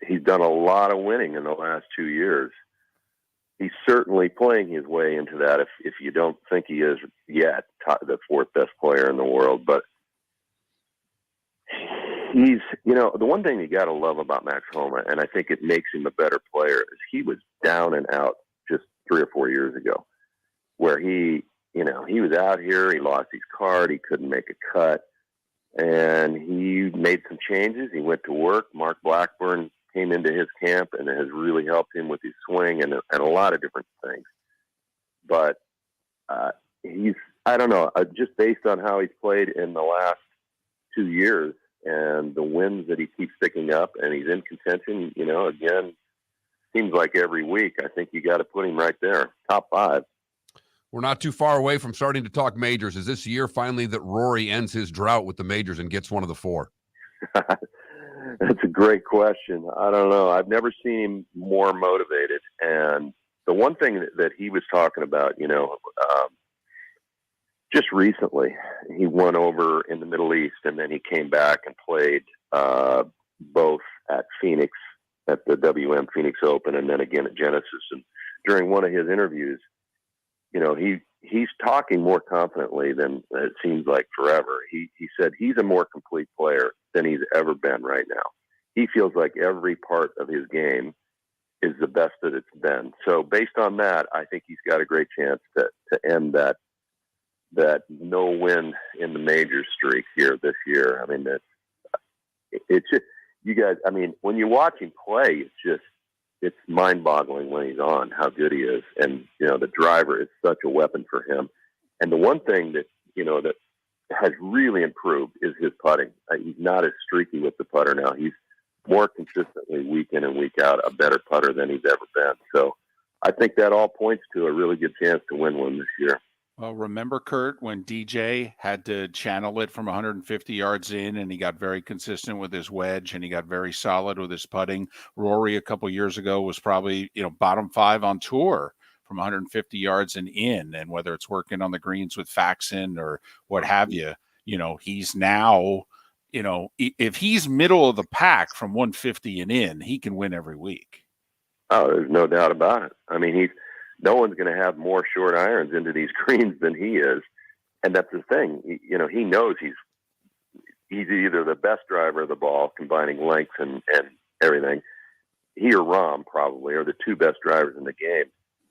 he's done a lot of winning in the last 2 years. He's certainly playing his way into that, if you don't think he is yet the 4th best player in the world. But he's, the one thing you got to love about Max Homa, and I think it makes him a better player, is he was down and out just 3 or 4 years ago, where he was out here, he lost his card, he couldn't make a cut. And he made some changes. He went to work. Mark Blackburn came into his camp and has really helped him with his swing and a lot of different things. But I don't know, just based on how he's played in the last 2 years and the wins that he keeps picking up, and he's in contention, again, seems like every week. I think you got to put him right there, top 5. We're not too far away from starting to talk majors. Is this year finally that Rory ends his drought with the majors and gets one of the 4? That's a great question. I don't know. I've never seen him more motivated. And the one thing that he was talking about, just recently, he won over in the Middle East, and then he came back and played both at Phoenix, at the WM Phoenix Open, and then again at Genesis. And during one of his interviews, he's talking more confidently than it seems like forever. He said he's a more complete player than he's ever been right now. He feels like every part of his game is the best that it's been. So based on that, I think he's got a great chance to end that no win in the major streak here this year. I mean, it's just, you guys, I mean, when you watch him play, it's mind-boggling when he's on, how good he is. And, the driver is such a weapon for him. And the one thing that has really improved is his putting. He's not as streaky with the putter now. He's more consistently, week in and week out, a better putter than he's ever been. So I think that all points to a really good chance to win one this year. Well, remember, Curt, when DJ had to channel it from 150 yards in, and he got very consistent with his wedge, and he got very solid with his putting. Rory a couple years ago was probably, bottom 5 on tour from 150 yards and in, and whether it's working on the greens with Faxon or what have you, he's now, if he's middle of the pack from 150 and in, he can win every week. Oh, there's no doubt about it. I mean, no one's going to have more short irons into these greens than he is. And that's the thing. He knows he's either the best driver of the ball, combining length and everything. He or Rahm probably are the 2 best drivers in the game.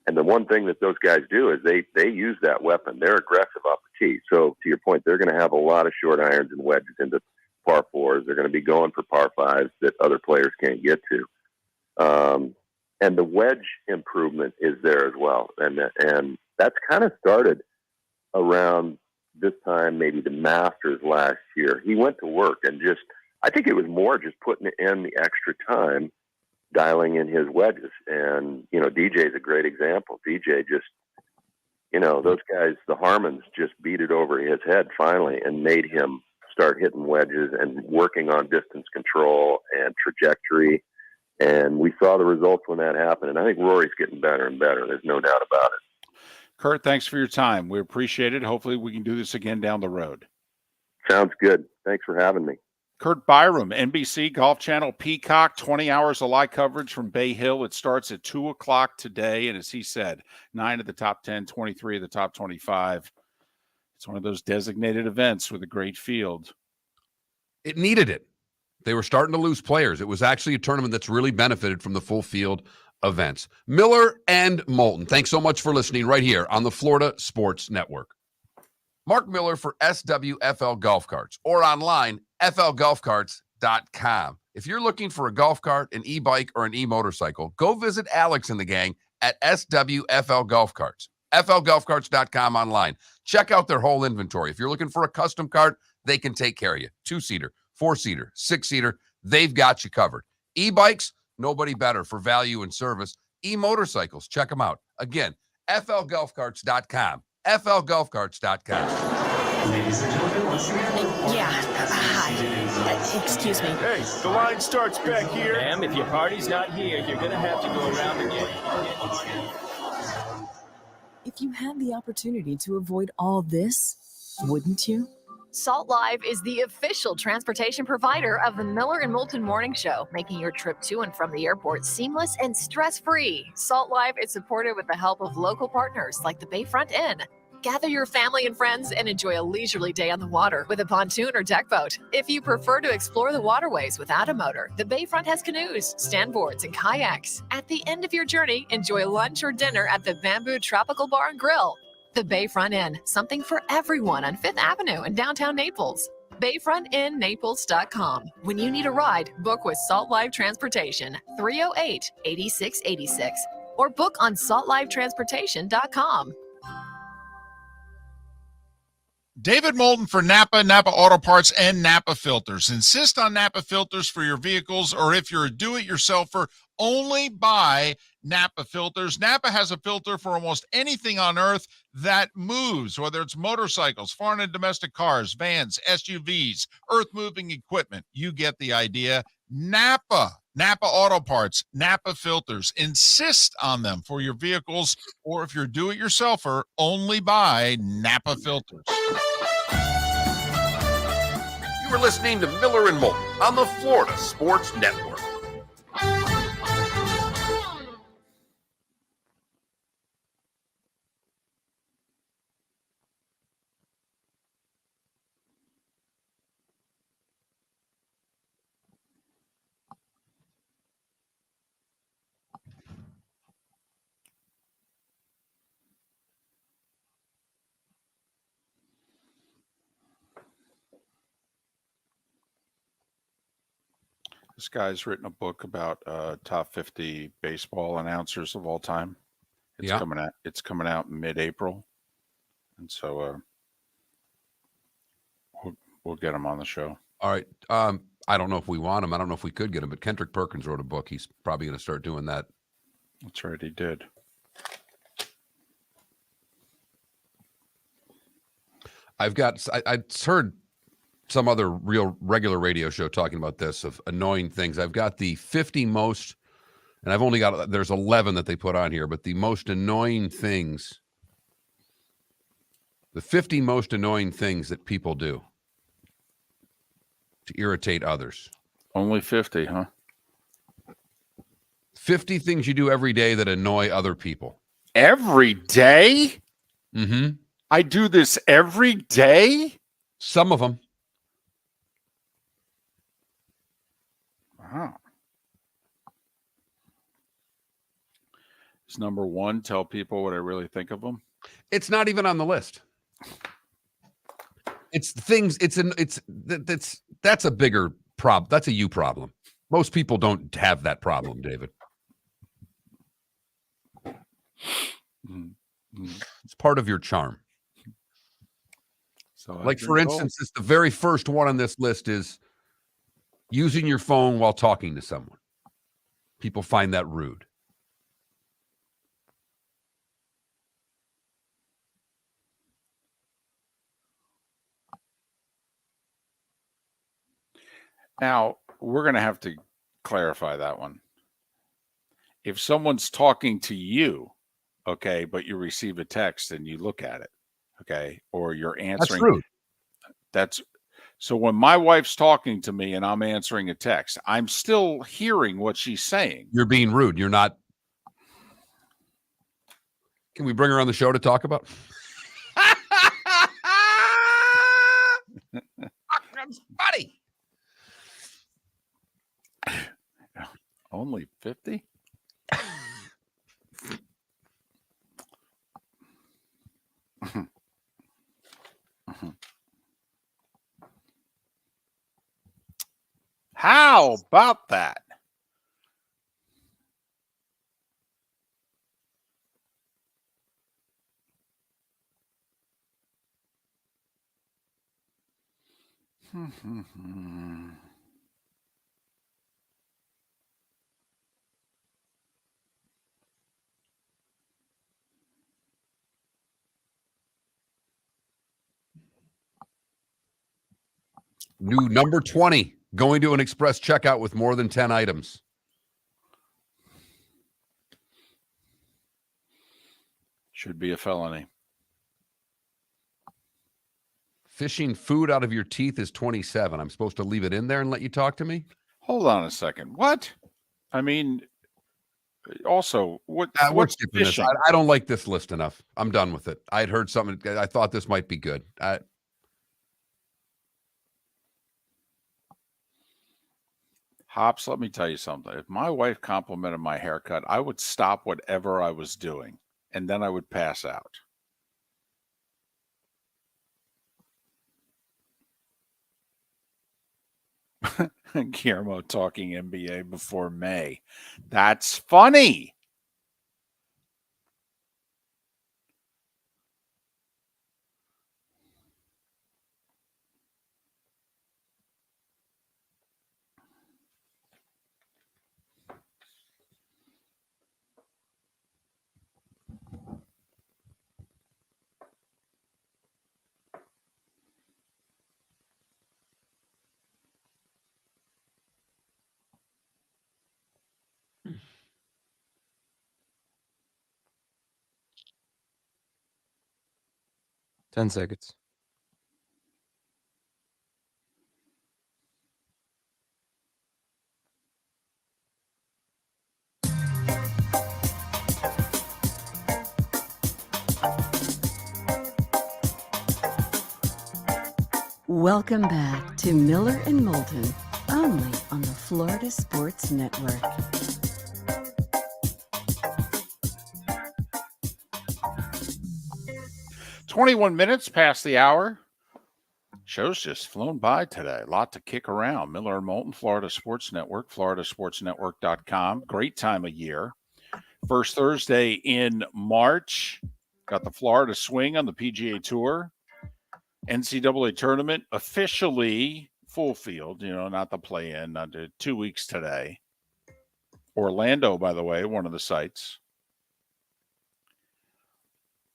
And the one thing that those guys do is they use that weapon. They're aggressive off the tee. So to your point, they're going to have a lot of short irons and wedges into par 4s. They're going to be going for par 5s that other players can't get to. And the wedge improvement is there as well. And that's kind of started around this time, maybe the Masters last year. He went to work and I think it was more just putting in the extra time, dialing in his wedges. And, DJ's a great example. DJ just, those guys, the Harmons, just beat it over his head finally and made him start hitting wedges and working on distance control and trajectory. And we saw the results when that happened. And I think Rory's getting better and better. There's no doubt about it. Curt, thanks for your time. We appreciate it. Hopefully we can do this again down the road. Sounds good. Thanks for having me. Curt Byrum, NBC, Golf Channel, Peacock, 20 hours of live coverage from Bay Hill. It starts at 2 o'clock today. And as he said, 9 of the top 10, 23 of the top 25. It's one of those designated events with a great field. It needed it. They were starting to lose players. It was actually a tournament that's really benefited from the full field events. Miller and Moulton, thanks so much for listening right here on the Florida Sports Network. Mark Miller for SWFL Golf Carts or online, flgolfcarts.com. If you're looking for a golf cart, an e-bike, or an e-motorcycle, go visit Alex and the gang at SWFL Golf Carts. flgolfcarts.com online. Check out their whole inventory. If you're looking for a custom cart, they can take care of you. 2-seater, 4-seater, 6-seater, they've got you covered. E-bikes, nobody better for value and service. E-motorcycles, check them out. Again, flgolfcarts.com. flgolfcarts.com. Ladies and gentlemen, hi. Excuse me. Hey, the line starts back here. Ma'am, if your party's not here, you're going to have to go around again. If you had the opportunity to avoid all this, wouldn't you? Salt Live is the official transportation provider of the Miller and Moulton Morning Show, making your trip to and from the airport seamless and stress-free. Salt Live is supported with the help of local partners like the Bayfront Inn. Gather your family and friends and enjoy a leisurely day on the water with a pontoon or deck boat. If you prefer to explore the waterways without a motor, the Bayfront has canoes, standboards, and kayaks. At the end of your journey, enjoy lunch or dinner at the Bamboo Tropical Bar and Grill. The Bayfront Inn, something for everyone on 5th Avenue in downtown Naples. BayfrontInNaples.com. When you need a ride, book with Salt Live Transportation, 308-8686, or book on saltlivetransportation.com. David Moulton for Napa Auto Parts, and Napa Filters. Insist on Napa filters for your vehicles, or if you're a do-it-yourselfer, only buy Napa filters. Napa has a filter for almost anything on earth that moves, whether it's motorcycles, foreign and domestic cars, vans, SUVs, earth-moving equipment. You get the idea. Napa Auto Parts, Napa filters. Insist on them for your vehicles, or if you're a do-it-yourselfer, only buy Napa filters. You were listening to Miller and Moulton on the Florida Sports Network. This guy's written a book about top 50 baseball announcers of all time. It's coming out mid-April, and so we'll get him on the show. All right. I don't know if we want him. I don't know if we could get him, but Kendrick Perkins wrote a book. He's probably going to start doing that. That's right, he did. I heard some other regular radio show talking about this, of annoying things. I've got the 50 most, and I've only got, there's 11 that they put on here, but the most annoying things, the 50 most annoying things that people do to irritate others. Only 50, huh? 50 things you do every day that annoy other people. Every day? Mm-hmm. I do this every day? Some of them. Wow. Is number one, tell people what I really think of them? It's not even on the list. It's things. That's a bigger problem. That's a you problem. Most people don't have that problem, David. Mm-hmm. It's part of your charm. So like, for instance, it's the very first one on this list is using your phone while talking to someone. People find that rude. Now, we're going to have to clarify that one. If someone's talking to you, okay, but you receive a text and you look at it, okay, or you're answering. That's rude. So when my wife's talking to me and I'm answering a text, I'm still hearing what she's saying. You're being rude. You're not. Can we bring her on the show to talk about? That's funny. Only 50? How about that? New number 20, going to an express checkout with more than 10 items. Should be a felony. Fishing food out of your teeth is 27. I'm supposed to leave it in there and let you talk to me? Hold on a second. What? I mean, also, we're what's skipping this. fishing? I don't like this list enough. I'm done with it. I had heard something. I thought this might be good. Hops, let me tell you something. If my wife complimented my haircut, I would stop whatever I was doing, and then I would pass out. Guillermo talking NBA before May. That's funny. Ten seconds. Welcome back to Miller and Moulton, only on the Florida Sports Network. $21 past the hour. Show's just flown by today. A lot to kick around. Miller and Moulton, Florida Sports Network, floridasportsnetwork.com. Great time of year. First Thursday in March. Got the Florida swing on the PGA Tour. NCAA tournament officially full field, not the play-in, 2 weeks today. Orlando, by the way, one of the sites.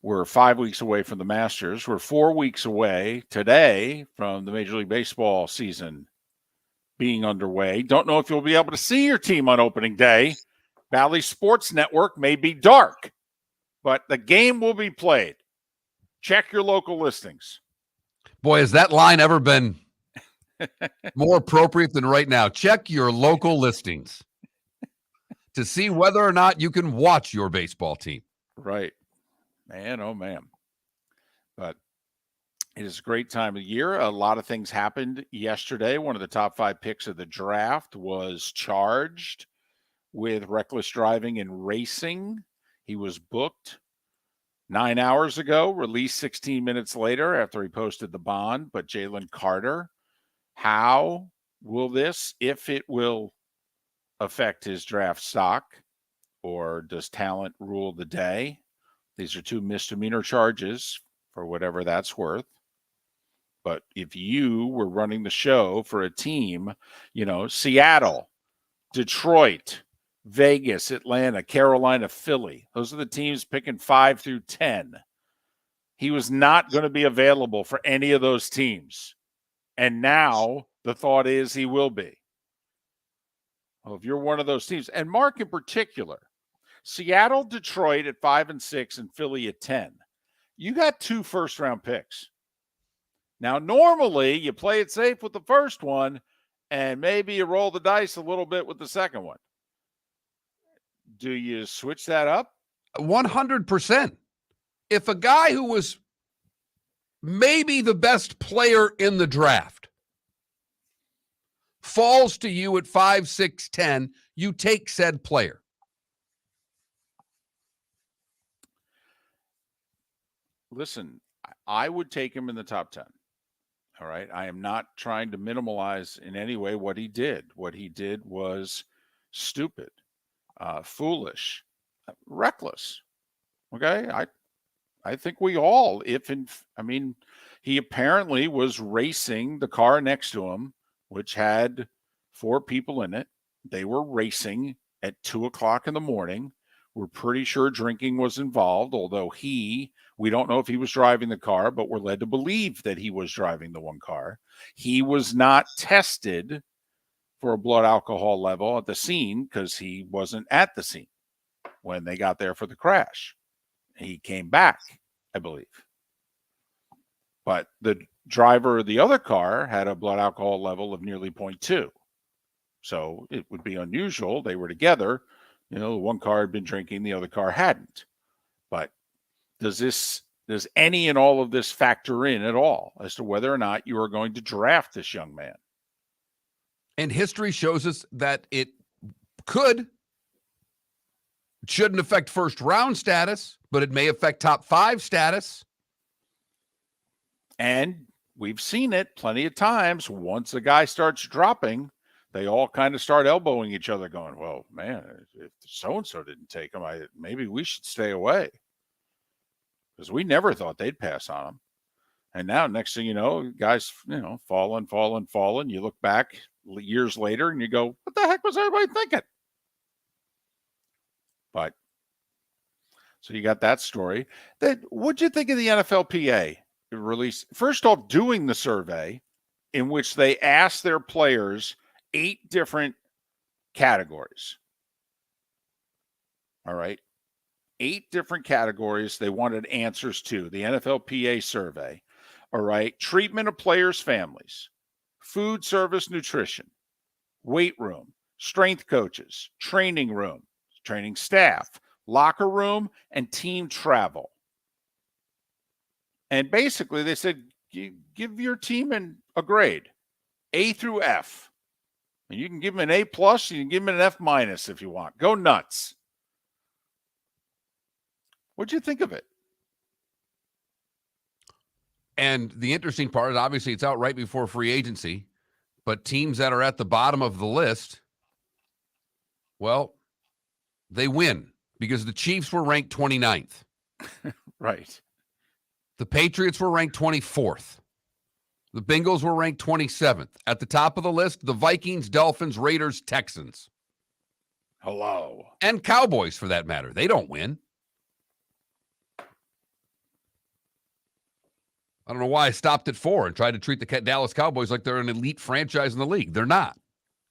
We're 5 weeks away from the Masters. We're 4 weeks away today from the Major League Baseball season being underway. Don't know if you'll be able to see your team on opening day. Valley Sports Network may be dark, but the game will be played. Check your local listings. Boy, has that line ever been more appropriate than right now? Check your local listings to see whether or not you can watch your baseball team. Right. Man, oh, man. But it is a great time of year. A lot of things happened yesterday. One of the top 5 picks of the draft was charged with reckless driving and racing. He was booked 9 hours ago, released 16 minutes later after he posted the bond. But Jalen Carter, how will this, if it will affect his draft stock, or does talent rule the day? These are 2 misdemeanor charges for whatever that's worth. But if you were running the show for a team, Seattle, Detroit, Vegas, Atlanta, Carolina, Philly, those are the teams picking 5 through 10. He was not going to be available for any of those teams. And now the thought is he will be. Well, if you're one of those teams, and Mark in particular, Seattle, Detroit at 5 and 6, and Philly at 10. You got 2 first-round picks. Now, normally you play it safe with the first one, and maybe you roll the dice a little bit with the second one. Do you switch that up? 100%. If a guy who was maybe the best player in the draft falls to you at 5, 6, 10, you take said player. Listen, I would take him in the top 10. All right. I am not trying to minimize in any way what he did. What he did was stupid, foolish, reckless. Okay. I think we all, he apparently was racing the car next to him, which had 4 people in it. They were racing at 2:00 in the morning. We're pretty sure drinking was involved, although we don't know if he was driving the car, but we're led to believe that he was driving the one car. He was not tested for a blood alcohol level at the scene because he wasn't at the scene when they got there for the crash. He came back, I believe. But the driver of the other car had a blood alcohol level of nearly 0.2. So it would be unusual. They were together. One car had been drinking, the other car hadn't. But does any and all of this factor in at all as to whether or not you are going to draft this young man? And history shows us that it could. It shouldn't affect first round status, but it may affect top 5 status. And we've seen it plenty of times. Once a guy starts dropping, they all kind of start elbowing each other going, well, man, if so-and-so didn't take him, maybe we should stay away. Because we never thought they'd pass on him. And now, next thing you know, guys, falling. You look back years later and you go, what the heck was everybody thinking? But, so you got that story. What'd you think of the NFLPA release? First off, doing the survey in which they asked their players 8 different categories. All right. 8 different categories they wanted answers to, the NFLPA survey. All right. Treatment of players' families, food service, nutrition, weight room, strength coaches, training room, training staff, locker room, and team travel. And basically they said, give your team a grade, A through F. And you can give them an A+, you can give them an F- if you want. Go nuts. What'd you think of it? And the interesting part is obviously it's out right before free agency, but teams that are at the bottom of the list, well, they win because the Chiefs were ranked 29th. Right. The Patriots were ranked 24th. The Bengals were ranked 27th. At the top of the list, the Vikings, Dolphins, Raiders, Texans. Hello. And Cowboys, for that matter. They don't win. I don't know why I stopped at 4 and tried to treat the Dallas Cowboys like they're an elite franchise in the league. They're not.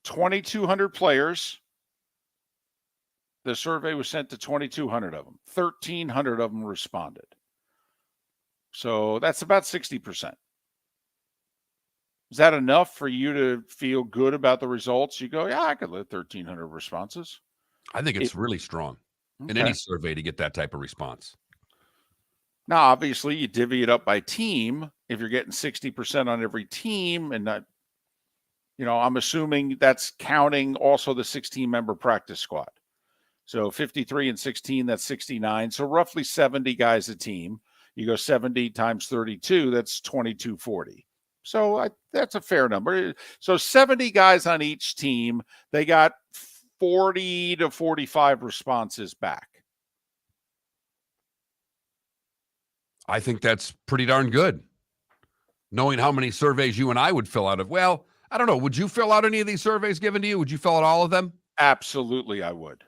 2,200 players. The survey was sent to 2,200 of them. 1,300 of them responded. So that's about 60%. Is that enough for you to feel good about the results? You go, yeah, I could live 1,300 responses. I think it's really strong in any survey to get that type of response. Now, obviously, you divvy it up by team. If you're getting 60% on every team, and not, I'm assuming that's counting also the 16-member practice squad. So 53 and 16, that's 69. So roughly 70 guys a team. You go 70 times 32, that's 2,240. So that's a fair number. So 70 guys on each team, they got 40 to 45 responses back. I think that's pretty darn good. Knowing how many surveys you and I would fill out of. Well, I don't know. Would you fill out any of these surveys given to you? Would you fill out all of them? Absolutely, I would.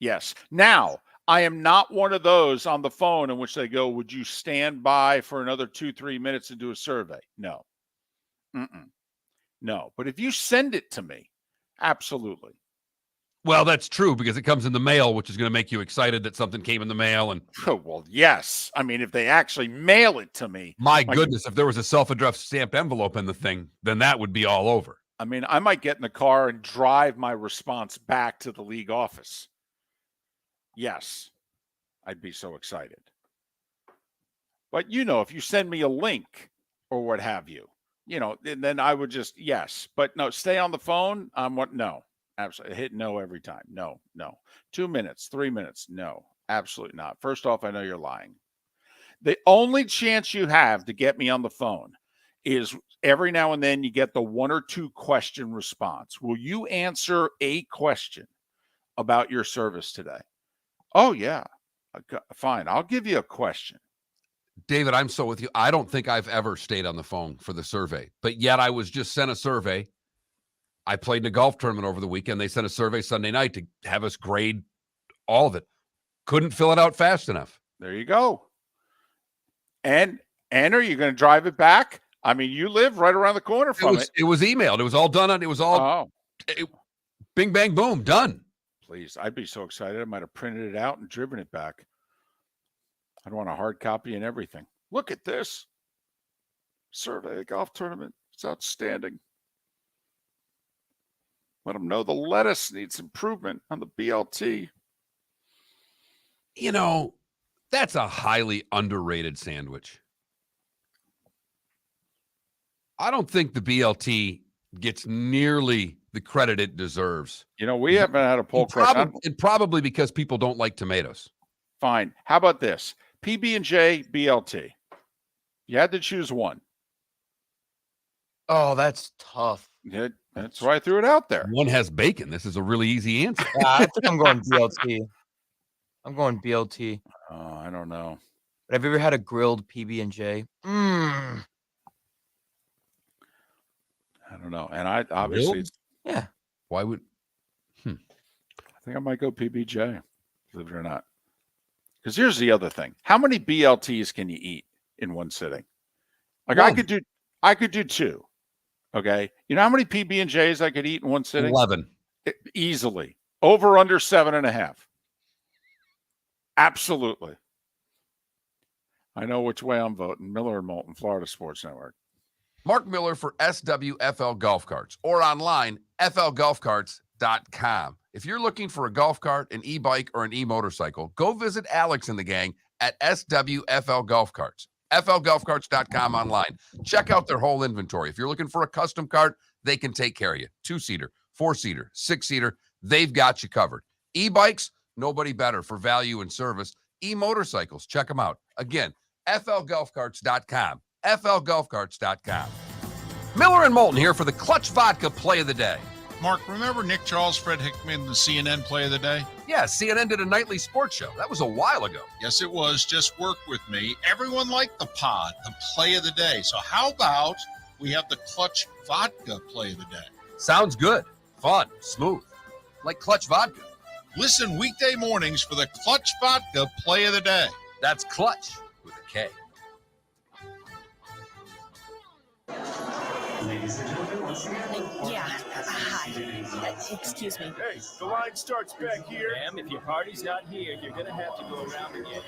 Yes. Now, I am not one of those on the phone in which they go, would you stand by for another 2-3 minutes and do a survey? No. No. But if you send it to me, absolutely. Well, that's true because it comes in the mail, which is going to make you excited that something came in the mail. And Oh, well, yes. I mean, if they actually mail it to me, my goodness, if there was a self-addressed stamped envelope in the thing, then that would be all over. I mean, I might get in the car and drive my response back to the league office. Yes, I'd be so excited. But, if you send me a link or what have you, then I would just, yes. But no, stay on the phone. No, absolutely. Hit no every time. No. 2 minutes, 3 minutes. No, absolutely not. First off, I know you're lying. The only chance you have to get me on the phone is every now and then you get the 1 or 2 question response. Will you answer a question about your service today? Oh, yeah. Fine. I'll give you a question. David, I'm so with you. I don't think I've ever stayed on the phone for the survey, but yet I was just sent a survey. I played in a golf tournament over the weekend. They sent a survey Sunday night to have us grade all of it. Couldn't fill it out fast enough. There you go. And are you going to drive it back? I mean, you live right around the corner from it. It was emailed. It was all done. It was all bing, bang, boom, done. Please, I'd be so excited. I might have printed it out and driven it back. I'd want a hard copy and everything. Look at this. Survey golf tournament. It's outstanding. Let them know the lettuce needs improvement on the BLT. That's a highly underrated sandwich. I don't think the BLT gets nearly the credit it deserves. We haven't had a poll question. Probably because people don't like tomatoes. Fine. How about this? PB&J, BLT. You had to choose one. Oh, that's tough. That's why I threw it out there. One has bacon. This is a really easy answer. I think I'm going BLT. I'm going BLT. Oh, I don't know. But have you ever had a grilled PB&J? I don't know. And I obviously, yeah. Why would? I think I might go PBJ, believe it or not. Because here's the other thing: how many BLTs can you eat in one sitting? Like I could do 2. Okay, you know how many PB&Js I could eat in one sitting? 11. Easily. Over under 7.5. Absolutely. I know which way I'm voting. Miller and Moulton, Florida Sports Network. Mark Miller for SWFL Golf Carts or online, flgolfcarts.com. If you're looking for a golf cart, an e-bike, or an e-motorcycle, go visit Alex and the gang at SWFL Golf Carts. flgolfcarts.com online. Check out their whole inventory. If you're looking for a custom cart, they can take care of you. 2-seater, 4-seater, 6-seater, they've got you covered. E-bikes, nobody better for value and service. E-motorcycles, check them out. Again, flgolfcarts.com. flgolfcarts.com. Miller and Moulton here for the Clutch Vodka Play of the Day. Mark, remember Nick Charles, Fred Hickman, the CNN Play of the Day? Yeah, CNN did a nightly sports show. That was a while ago. Yes, it was. Just work with me. Everyone liked the pod, the Play of the Day. So how about we have the Clutch Vodka Play of the Day? Sounds good. Fun. Smooth. Like Clutch Vodka. Listen weekday mornings for the Clutch Vodka Play of the Day. That's Clutch with a K. Ladies and gentlemen, once again. Hi. Excuse me. Hey, the line starts back here. Ma'am, if your party's not here, you're going to have to go around again.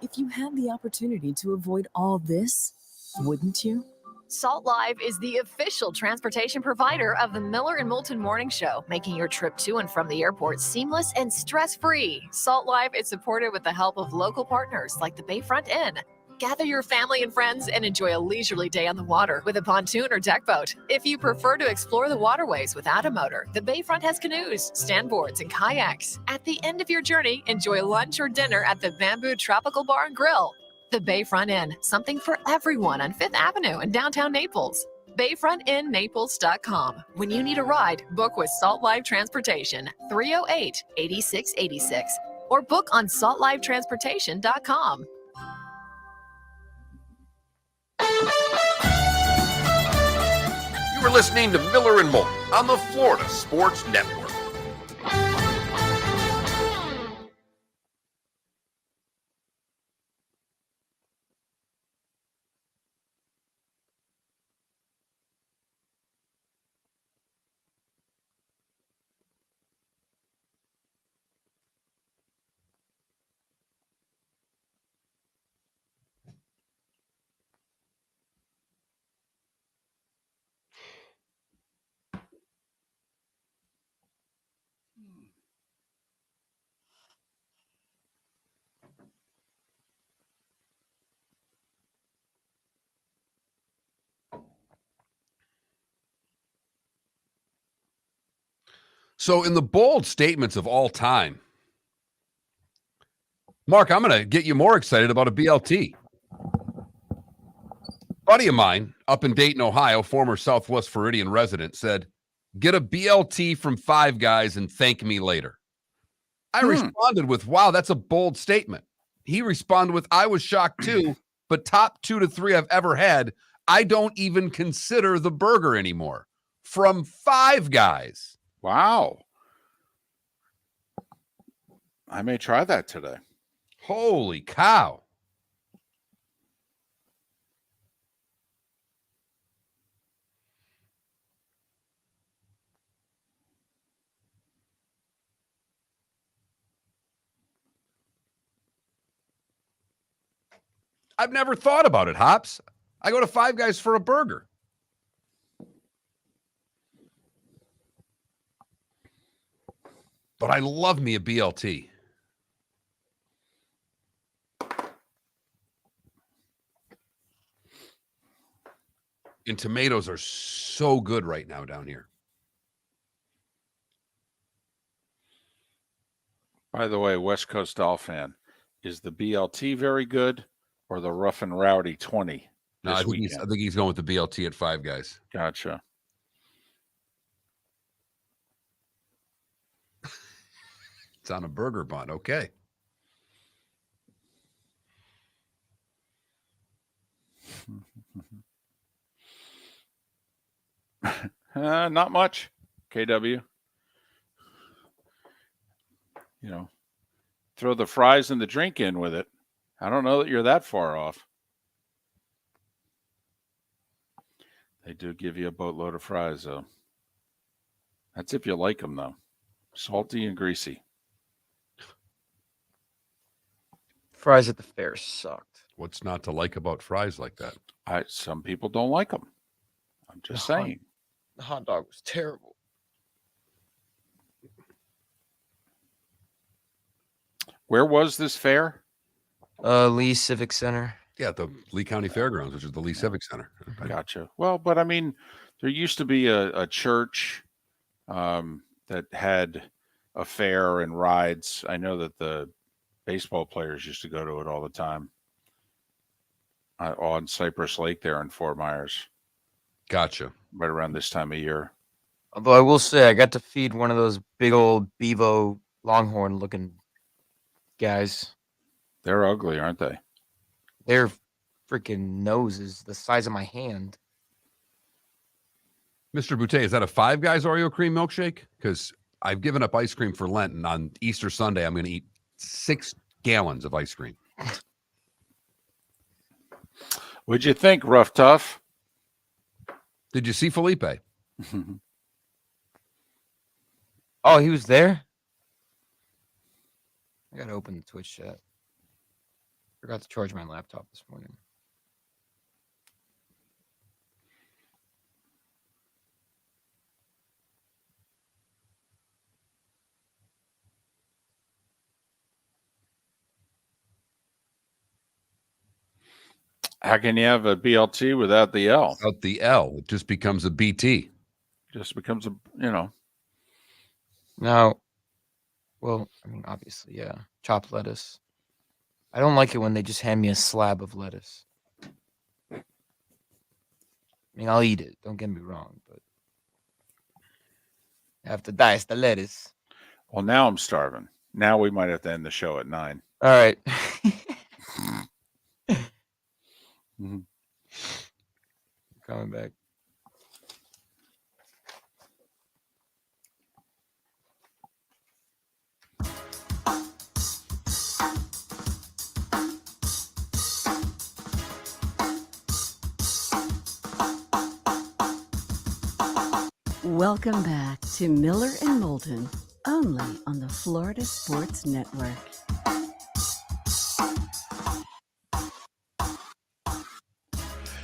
If you had the opportunity to avoid all this, wouldn't you? Salt Live is the official transportation provider of the Miller and Moulton Morning Show, making your trip to and from the airport seamless and stress-free. Salt Live is supported with the help of local partners like the Bayfront Inn. Gather your family and friends and enjoy a leisurely day on the water with a pontoon or deck boat. If you prefer to explore the waterways without a motor, the Bayfront has canoes, standboards, and kayaks. At the end of your journey, enjoy lunch or dinner at the Bamboo Tropical Bar and Grill. The Bayfront Inn, something for everyone on 5th Avenue in downtown Naples. BayfrontInNaples.com. When you need a ride, book with Salt Live Transportation, 308-8686, or book on saltlivetransportation.com. You were listening to Miller and Moulton on the Florida Sports Network. So in the bold statements of all time, Mark, I'm going to get you more excited about a BLT. Buddy of mine up in Dayton, Ohio, former Southwest Floridian resident, said, get a BLT from Five Guys and thank me later. I responded with, wow, that's a bold statement. He responded with, I was shocked too, but top 2 to 3 I've ever had, I don't even consider the burger anymore. From Five Guys. Wow. I may try that today. Holy cow. I've never thought about it, Hops. I go to Five Guys for a burger. But I love me a BLT. And tomatoes are so good right now down here. By the way, West Coast Doll fan, is the BLT very good or the Rough and Rowdy 20 No, this I think weekend? he's going with the BLT at Five Guys. Gotcha. It's on a burger bun. Okay. Not much, KW. You know, throw the fries and the drink in with it. I don't know that you're that far off. They do give you a boatload of fries, though. That's if you like them, though. Salty and greasy. Fries at the fair sucked. What's not to like about fries like that? Some people don't like them. I'm just saying. The hot dog was terrible. Where was this fair? Lee Civic Center. Yeah, the Lee County Fairgrounds, which is the Lee Civic Center. Gotcha. Well, but I mean, there used to be a church that had a fair and rides. I know that the baseball players used to go to it all the time on Cypress Lake there in Fort Myers. Gotcha. Right around this time of year. Although I will say I got to feed one of those big old Bevo Longhorn looking guys. They're ugly, aren't they? Their freaking nose is the size of my hand. Mr. Boutte, is that a Five Guys Oreo cream milkshake? Because I've given up ice cream for Lent, and on Easter Sunday, I'm going to eat 6 gallons of ice cream. What'd you think, Rough Tough? Did you see Felipe? Oh, he was there? I got to open the Twitch chat. Forgot to charge my laptop this morning. How can you have a BLT without the L? Without the L, it just becomes a BT. Just becomes a, you know. Now, well, I mean, obviously, yeah. Chopped lettuce. I don't like it when they just hand me a slab of lettuce. I mean, I'll eat it. Don't get me wrong, but I have to dice the lettuce. Well, now I'm starving. Now we might have to end the show at 9. All right. Coming back. Welcome back to Miller and Moulton, only on the Florida Sports Network.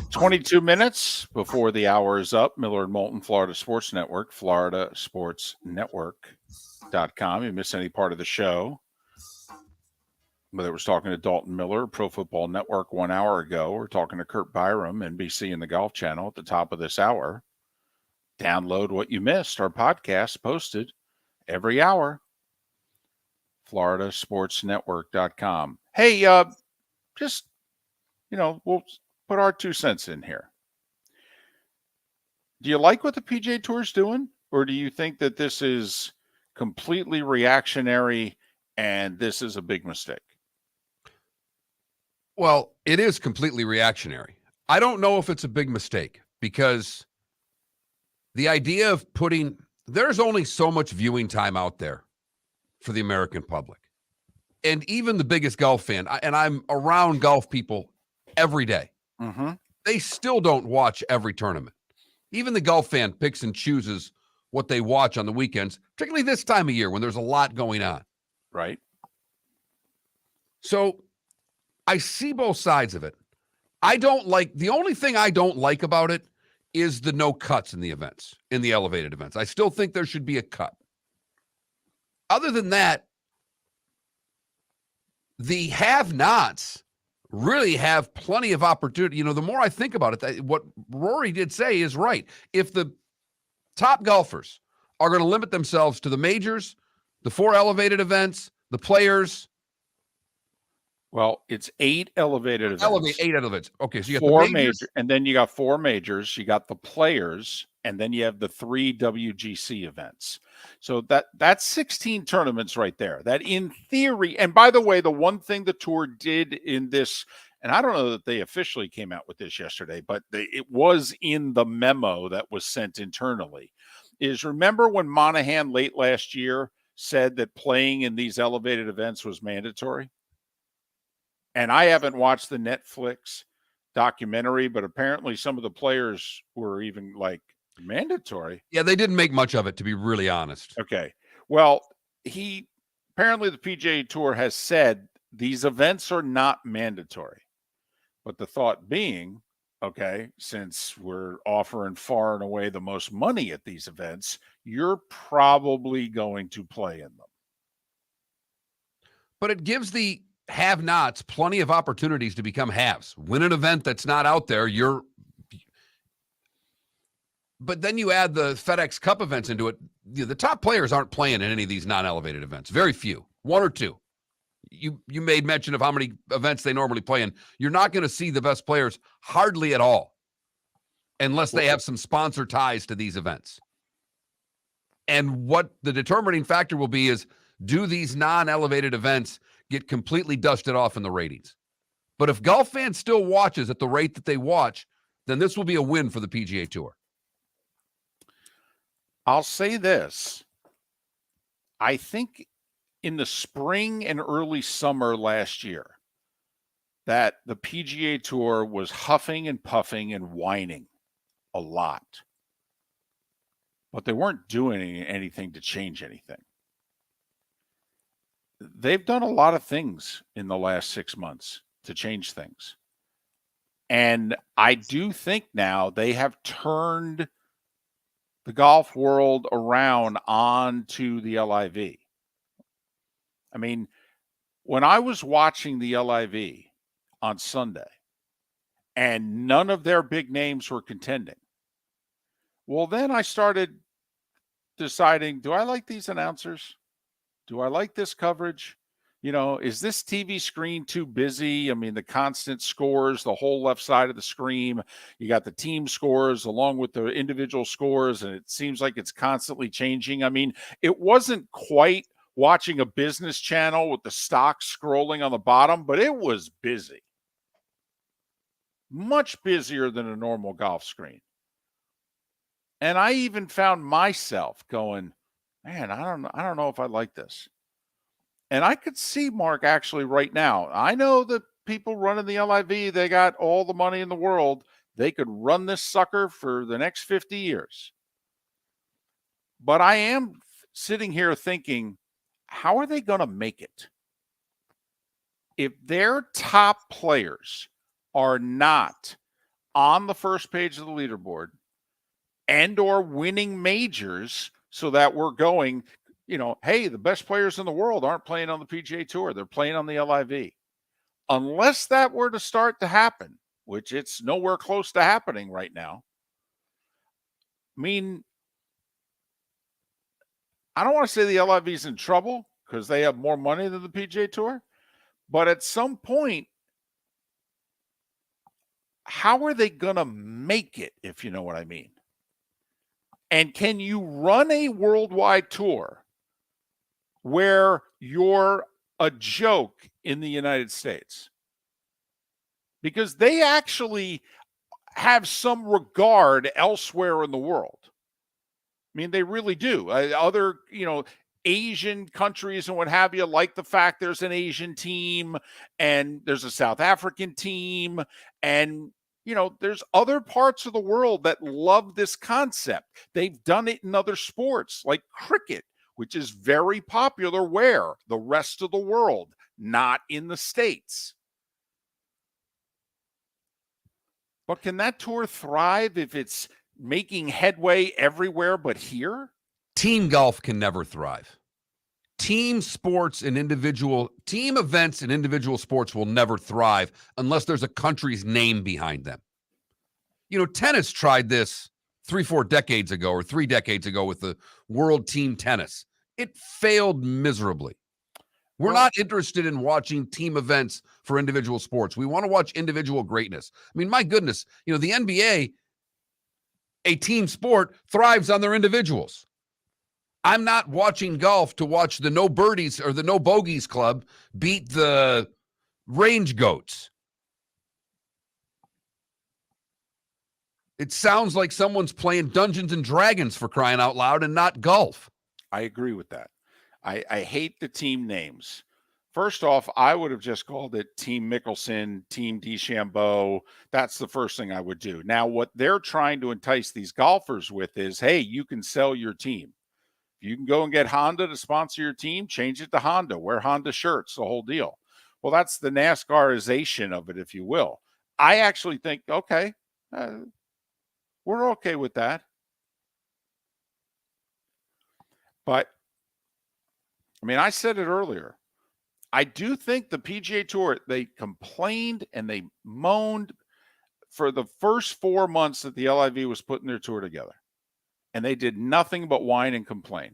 "22 minutes before the hour is up. Miller and Moulton, Florida Sports Network, floridasportsnetwork.com. You miss any part of the show, whether it was talking to Dalton Miller, Pro Football Network 1 hour ago, or talking to Curt Byrum, NBC and the Golf Channel at the top of this hour. Download what you missed. Our podcast posted every hour. FloridaSportsNetwork.com. Hey, just, we'll put our 2 cents in here. Do you like what the PGA Tour is doing? Or do you think that this is completely reactionary and this is a big mistake? Well, it is completely reactionary. I don't know if it's a big mistake because the idea of there's only so much viewing time out there for the American public. And even the biggest golf fan, and I'm around golf people every day, they still don't watch every tournament. Even the golf fan picks and chooses what they watch on the weekends, particularly this time of year when there's a lot going on. Right. So I see both sides of it. The only thing I don't like about it is the no cuts in the events, in the elevated events. I still think there should be a cut. Other than that, the have-nots really have plenty of opportunity. The more I think about it, what Rory did say is right. If the top golfers are going to limit themselves to the majors, the 4 elevated events, the players. Well, it's 8 elevated events. 8 events. Okay, so you got 4 the majors. and then you got 4 majors, you got the players, and then you have the 3 WGC events. So that's 16 tournaments right there. That in theory, and by the way, the one thing the tour did in this, and I don't know that they officially came out with this yesterday, but it was in the memo that was sent internally, is remember when Monahan late last year said that playing in these elevated events was mandatory? And I haven't watched the Netflix documentary, but apparently some of the players were even like mandatory. Yeah, they didn't make much of it, to be really honest. Okay. Well, apparently the PGA Tour has said these events are not mandatory. But the thought being, okay, since we're offering far and away the most money at these events, you're probably going to play in them. But it gives the have-nots plenty of opportunities to become haves. Win an event that's not out there, but then you add the FedEx Cup events into it. The top players aren't playing in any of these non-elevated events. Very few, 1 or 2. You made mention of how many events they normally play in. You're not going to see the best players hardly at all unless they have some sponsor ties to these events. And what the determining factor will be is, do these non-elevated events get completely dusted off in the ratings? But if golf fans still watches at the rate that they watch, then this will be a win for the PGA Tour. I'll say this. I think in the spring and early summer last year that the PGA Tour was huffing and puffing and whining a lot. But they weren't doing anything to change anything. They've done a lot of things in the last 6 months to change things. And I do think now they have turned the golf world around onto the LIV. I mean, when I was watching the LIV on Sunday and none of their big names were contending, well, then I started deciding, do I like these announcers? Do I like this coverage? Is this TV screen too busy? I mean, the constant scores, the whole left side of the screen, you got the team scores along with the individual scores, and it seems like it's constantly changing. I mean, it wasn't quite watching a business channel with the stocks scrolling on the bottom, but it was busy. Much busier than a normal golf screen. And I even found myself going, man, I don't know if I like this. And I could see Mark actually right now. I know that people running the LIV, they got all the money in the world. They could run this sucker for the next 50 years. But I am sitting here thinking, how are they going to make it? If their top players are not on the first page of the leaderboard and or winning majors so that we're going, hey, the best players in the world aren't playing on the PGA Tour. They're playing on the LIV. Unless that were to start to happen, which it's nowhere close to happening right now. I mean, I don't want to say the LIV is in trouble because they have more money than the PGA Tour, but at some point, how are they going to make it, if you know what I mean? And can you run a worldwide tour where you're a joke in the United States? Because they actually have some regard elsewhere in the world. I mean, they really do. Other, Asian countries and what have you like the fact there's an Asian team and there's a South African team and there's other parts of the world that love this concept. They've done it in other sports like cricket, which is very popular where? The rest of the world, not in the States. But can that tour thrive if it's making headway everywhere but here? Team golf can never thrive. Team sports and team events and individual sports will never thrive unless there's a country's name behind them. Tennis tried this 3 decades ago with the World Team Tennis. It failed miserably. We're not interested in watching team events for individual sports. We want to watch individual greatness. I mean, my goodness, the NBA, a team sport, thrives on their individuals. I'm not watching golf to watch the no birdies or the no bogeys club beat the range goats. It sounds like someone's playing Dungeons and Dragons, for crying out loud, and not golf. I agree with that. I hate the team names. First off, I would have just called it Team Mickelson, Team DeChambeau. That's the first thing I would do. Now, what they're trying to entice these golfers with is, hey, you can sell your team. You can go and get Honda to sponsor your team, change it to Honda, wear Honda shirts, the whole deal. Well, that's the NASCARization of it, if you will. I actually think, okay, we're okay with that. But, I mean, I said it earlier. I do think the PGA Tour, they complained and they moaned for the first 4 months that the LIV was putting their tour together. And they did nothing but whine and complain.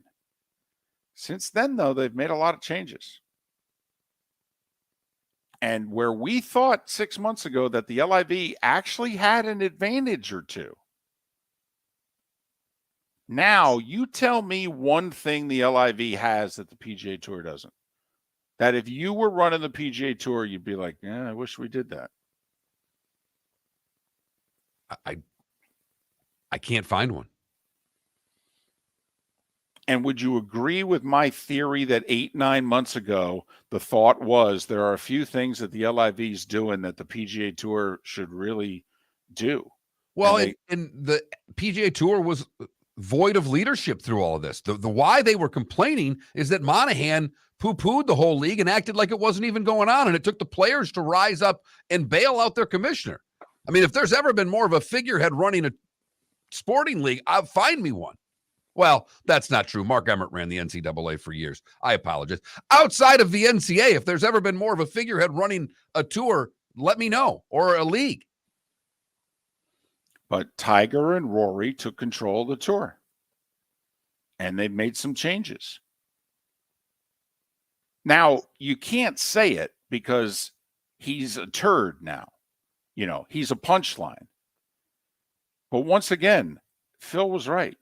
Since then, though, they've made a lot of changes. And where we thought 6 months ago that the LIV actually had an advantage or two, now you tell me one thing the LIV has that the PGA Tour doesn't. That if you were running the PGA Tour, you'd be like, I wish we did that. I can't find one. And would you agree with my theory that 8-9 months ago, the thought was there are a few things that the LIV is doing that the PGA Tour should really do? Well, and the PGA Tour was void of leadership through all of this. The why they were complaining is that Monahan poo-pooed the whole league and acted like it wasn't even going on, and it took the players to rise up and bail out their commissioner. I mean, if there's ever been more of a figurehead running a sporting league, find me one. Well, that's not true. Mark Emmert ran the NCAA for years. I apologize. Outside of the NCAA, if there's ever been more of a figurehead running a tour, let me know, or a league. But Tiger and Rory took control of the tour, and they've made some changes. Now, you can't say it because he's a turd now. He's a punchline. But once again, Phil was right.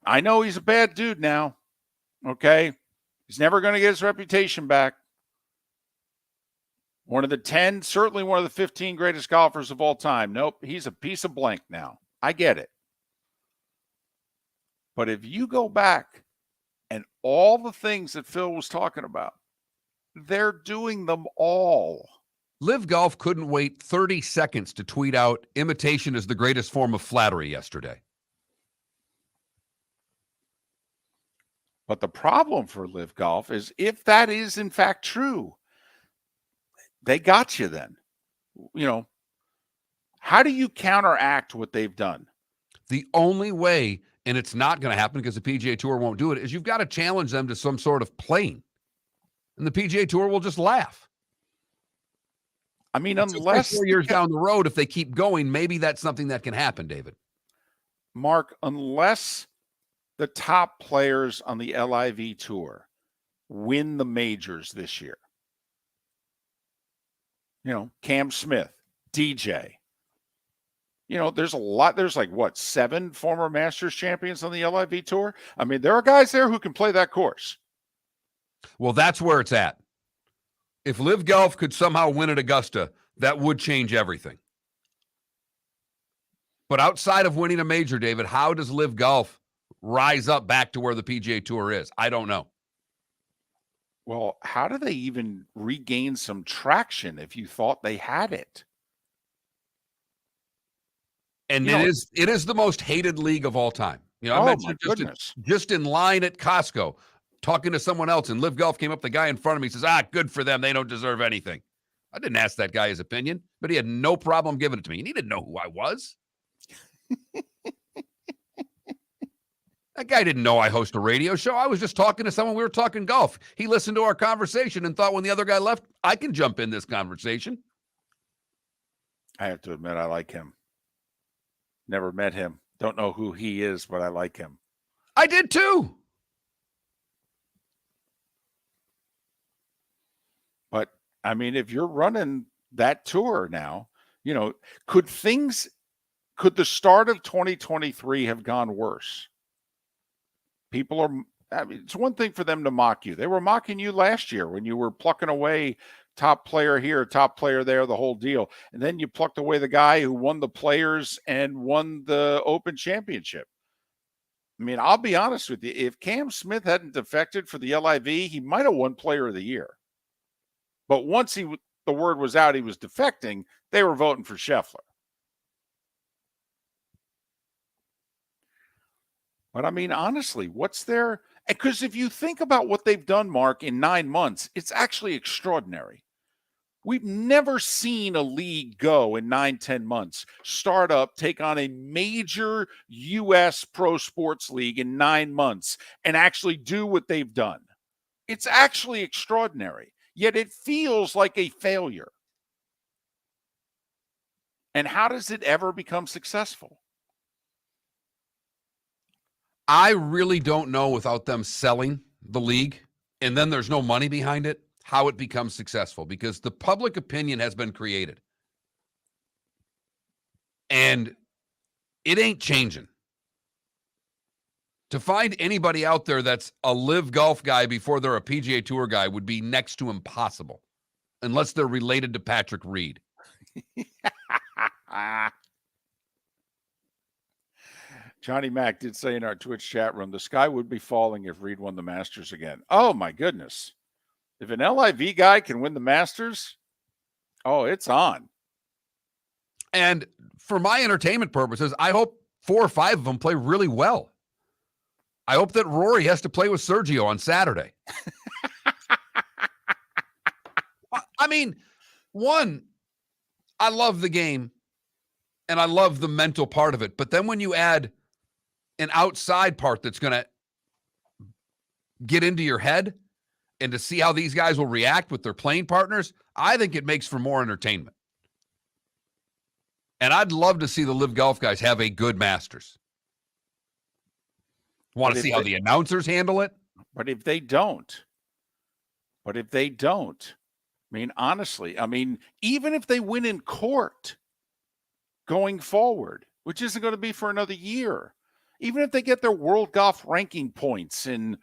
I know he's a bad dude now, okay? He's never going to get his reputation back. One of the 10, certainly one of the 15 greatest golfers of all time. Nope, he's a piece of blank now. I get it. But if you go back and all the things that Phil was talking about, they're doing them all. Live Golf couldn't wait 30 seconds to tweet out, imitation is the greatest form of flattery yesterday. But the problem for Live Golf is if that is in fact true, they got you then. How do you counteract what they've done? The only way, and it's not going to happen because the PGA Tour won't do it, is you've got to challenge them to some sort of playing. And the PGA Tour will just laugh. I mean, unless 4 years down the road, if they keep going, maybe that's something that can happen, David. Mark, unless the top players on the LIV tour win the majors this year? Cam Smith, DJ. There's a lot. There's like, 7 former Masters champions on the LIV tour? I mean, there are guys there who can play that course. Well, that's where it's at. If Live Golf could somehow win at Augusta, that would change everything. But outside of winning a major, David, how does Live Golf rise up back to where the PGA Tour is? I don't know. Well, how do they even regain some traction if you thought they had it? And it is the most hated league of all time. I mentioned just in line at Costco, talking to someone else, and Live Golf came up, the guy in front of me says, good for them. They don't deserve anything. I didn't ask that guy his opinion, but he had no problem giving it to me. And he didn't know who I was. That guy didn't know I host a radio show. I was just talking to someone. We were talking golf. He listened to our conversation and thought when the other guy left, I can jump in this conversation. I have to admit, I like him. Never met him. Don't know who he is, but I like him. I did too. But, I mean, if you're running that tour now, could the start of 2023 have gone worse? It's one thing for them to mock you. They were mocking you last year when you were plucking away top player here, top player there, the whole deal. And then you plucked away the guy who won the Players and won the Open Championship. I mean, I'll be honest with you. If Cam Smith hadn't defected for the LIV, he might have won Player of the Year. But once the word was out he was defecting, they were voting for Scheffler. But I mean, honestly, what's there? Because if you think about what they've done, Mark, in 9 months, it's actually extraordinary. We've never seen a league go in 9-10 months, start up, take on a major U.S. pro sports league in 9 months and actually do what they've done. It's actually extraordinary, yet it feels like a failure. And how does it ever become successful? I really don't know, without them selling the league and then there's no money behind it, how it becomes successful, because the public opinion has been created and it ain't changing. To find anybody out there that's a Live Golf guy before they're a PGA Tour guy would be next to impossible, unless they're related to Patrick Reed. Johnny Mack did say in our Twitch chat room, the sky would be falling if Reed won the Masters again. Oh, my goodness. If an LIV guy can win the Masters, it's on. And for my entertainment purposes, I hope 4 or 5 of them play really well. I hope that Rory has to play with Sergio on Saturday. I mean, one, I love the game and I love the mental part of it. But then when you add an outside part that's going to get into your head and to see how these guys will react with their playing partners, I think it makes for more entertainment. And I'd love to see the Live Golf guys have a good Masters. Want to see how the announcers handle it? But if they don't, I mean, honestly, even if they win in court going forward, which isn't going to be for another year, even if they get their World Golf ranking points and,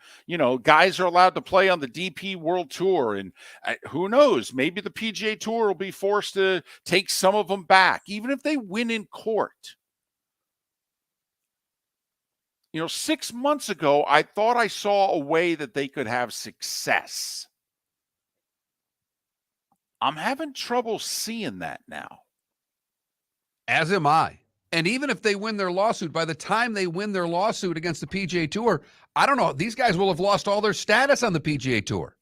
guys are allowed to play on the DP World Tour, and who knows, maybe the PGA Tour will be forced to take some of them back, even if they win in court. 6 months ago, I thought I saw a way that they could have success. I'm having trouble seeing that now. As am I. And even if they win their lawsuit, by the time they win their lawsuit against the PGA Tour, I don't know, these guys will have lost all their status on the PGA Tour.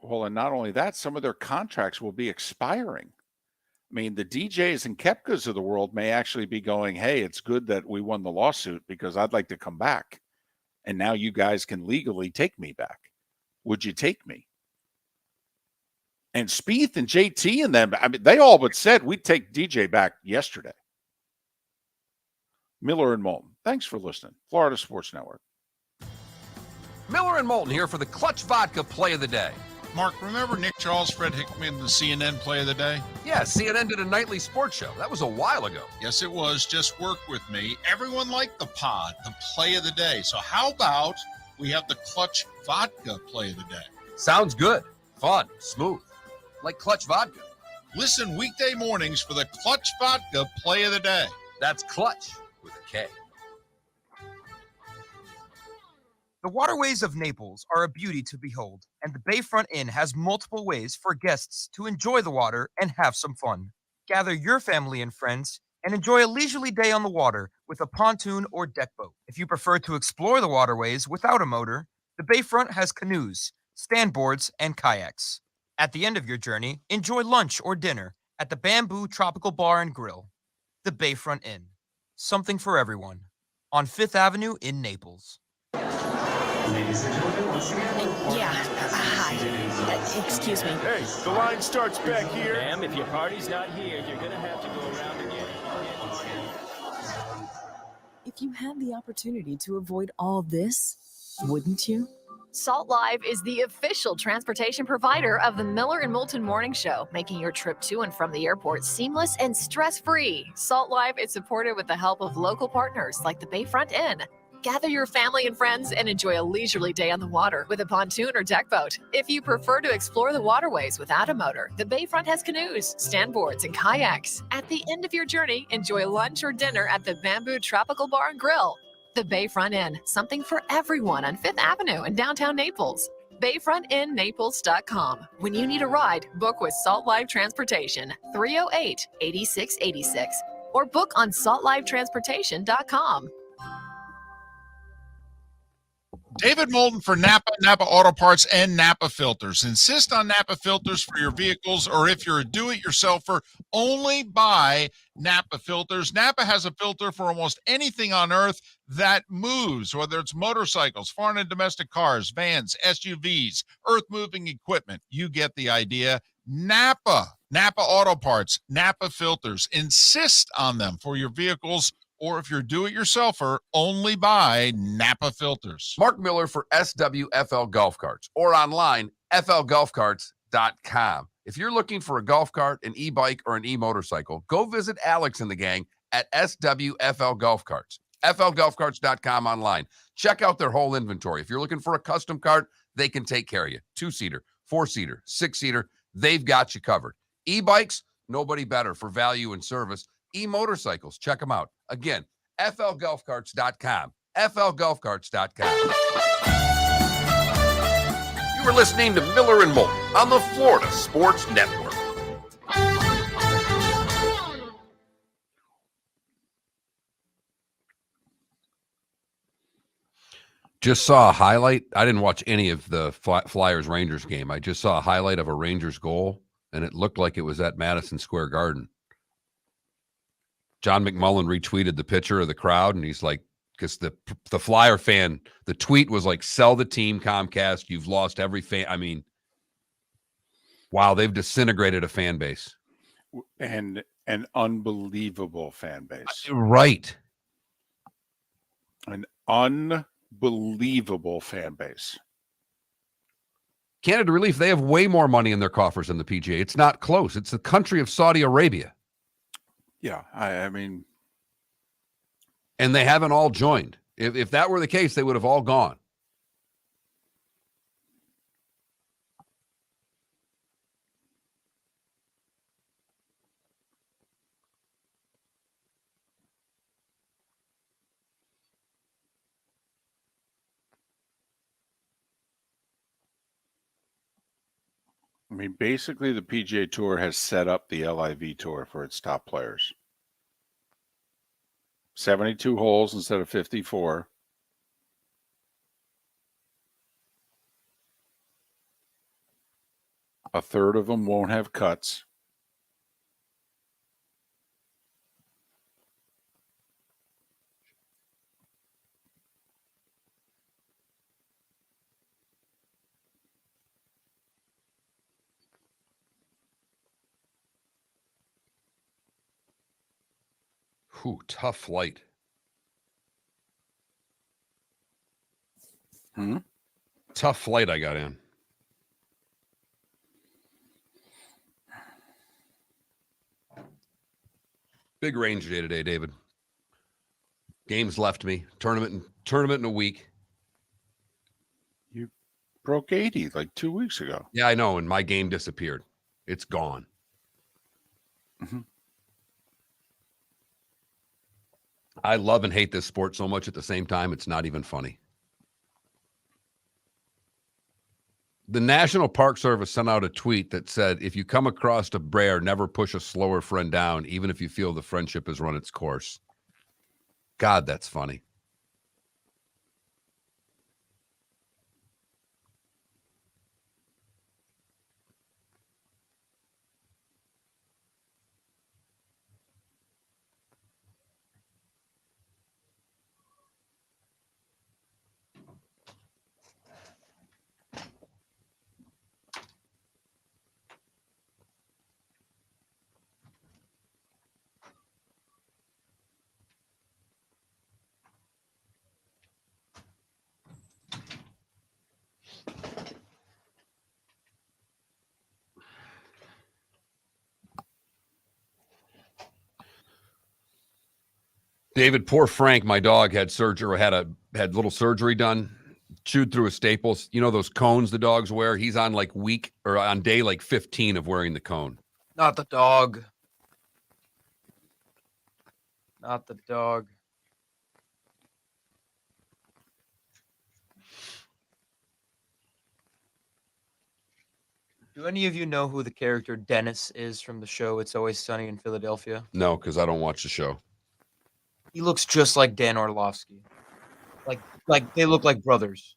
Well, and not only that, some of their contracts will be expiring. I mean, the DJs and Koepkas of the world may actually be going, hey, it's good that we won the lawsuit because I'd like to come back. And now you guys can legally take me back. Would you take me? And Spieth and JT and them, they all but said we'd take DJ back yesterday. Miller and Moulton, thanks for listening. Florida Sports Network. Miller and Moulton here for the Clutch Vodka Play of the Day. Mark, remember Nick Charles, Fred Hickman, the CNN Play of the Day? Yeah, CNN did a nightly sports show. That was a while ago. Yes, it was. Just work with me. Everyone liked the pod, the Play of the Day. So how about we have the Clutch Vodka Play of the Day? Sounds good. Fun. Smooth. Like Clutch Vodka. Listen weekday mornings for the Clutch Vodka Play of the Day. That's Clutch with a K. The waterways of Naples are a beauty to behold, and the Bayfront Inn has multiple ways for guests to enjoy the water and have some fun. Gather your family and friends and enjoy a leisurely day on the water with a pontoon or deck boat. If you prefer to explore the waterways without a motor, the Bayfront has canoes, standboards, and kayaks. At the end of your journey, enjoy lunch or dinner at the Bamboo Tropical Bar and Grill. The Bayfront Inn. Something for everyone. On 5th Avenue in Naples. Ladies and gentlemen, once again. Yeah. Hi. Excuse me. Hey, the line starts back here. Ma'am, if your party's not here, you're gonna have to go around again. If you had the opportunity to avoid all this, wouldn't you? Salt Live is the official transportation provider of the Miller and Moulton Morning Show, making your trip to and from the airport seamless and stress-free. Salt Live is supported with the help of local partners like the Bayfront Inn. Gather your family and friends and enjoy a leisurely day on the water with a pontoon or deck boat. If you prefer to explore the waterways without a motor, the Bayfront has canoes, standboards, and kayaks. At the end of your journey, enjoy lunch or dinner at the Bamboo Tropical Bar and Grill. The Bayfront Inn, something for everyone on 5th Avenue in downtown Naples. BayfrontInNaples.com. When you need a ride, book with Salt Live Transportation, 308-8686, or book on saltlivetransportation.com. David Moulton for Napa, Napa Auto Parts, and Napa Filters. Insist on Napa filters for your vehicles, or if you're a do-it-yourselfer, only buy Napa filters. Napa has a filter for almost anything on earth that moves, whether it's motorcycles, foreign and domestic cars, vans, SUVs, earth-moving equipment. You get the idea. Napa Auto Parts, Napa filters. Insist on them for your vehicles, or if you're a do-it-yourselfer, only buy Napa filters. Mark Miller for SWFL Golf Carts, or online, flgolfcarts.com. If you're looking for a golf cart, an e-bike, or an e-motorcycle, go visit Alex and the gang at SWFL Golf Carts. flgolfcarts.com online. Check out their whole inventory. If you're looking for a custom cart, they can take care of you. 2-seater, 4-seater, 6-seater, they've got you covered. E-bikes, nobody better for value and service. E-motorcycles, check them out. Again, flgolfcarts.com. flgolfcarts.com. You are listening to Miller and Moulton on the Florida Sports Network. Just saw a highlight. I didn't watch any of the Flyers-Rangers game. I just saw a highlight of a Rangers goal, and it looked like it was at Madison Square Garden. John McMullen retweeted the picture of the crowd, and he's like, because the Flyer fan, the tweet was like, sell the team, Comcast. You've lost every fan. I mean, wow, they've disintegrated a fan base. And an unbelievable fan base. Right. An unbelievable fan base. Canada Relief, they have way more money in their coffers than the PGA. It's not close. It's the country of Saudi Arabia. Yeah, I mean. And they haven't all joined. If that were the case, they would have all gone. I mean, basically, the PGA Tour has set up the LIV Tour for its top players. 72 holes instead of 54. A third of them won't have cuts. Whew, tough flight. Tough flight I got in. Big range day today, David. Games left me. Tournament in a week. You broke 80 like 2 weeks ago. Yeah, I know, and my game disappeared. It's gone. Mm-hmm. I love and hate this sport so much at the same time, it's not even funny. The National Park Service sent out a tweet that said, if you come across a bear, never push a slower friend down, even if you feel the friendship has run its course. God, that's funny. David, poor Frank, my dog, had surgery, had little surgery done, chewed through his staples. You know those cones the dogs wear? He's on on day like 15 of wearing the cone. Not the dog. Not the dog. Do any of you know who the character Dennis is from the show It's Always Sunny in Philadelphia? No, because I don't watch the show. He looks just like Dan Orlovsky. Like they look like brothers.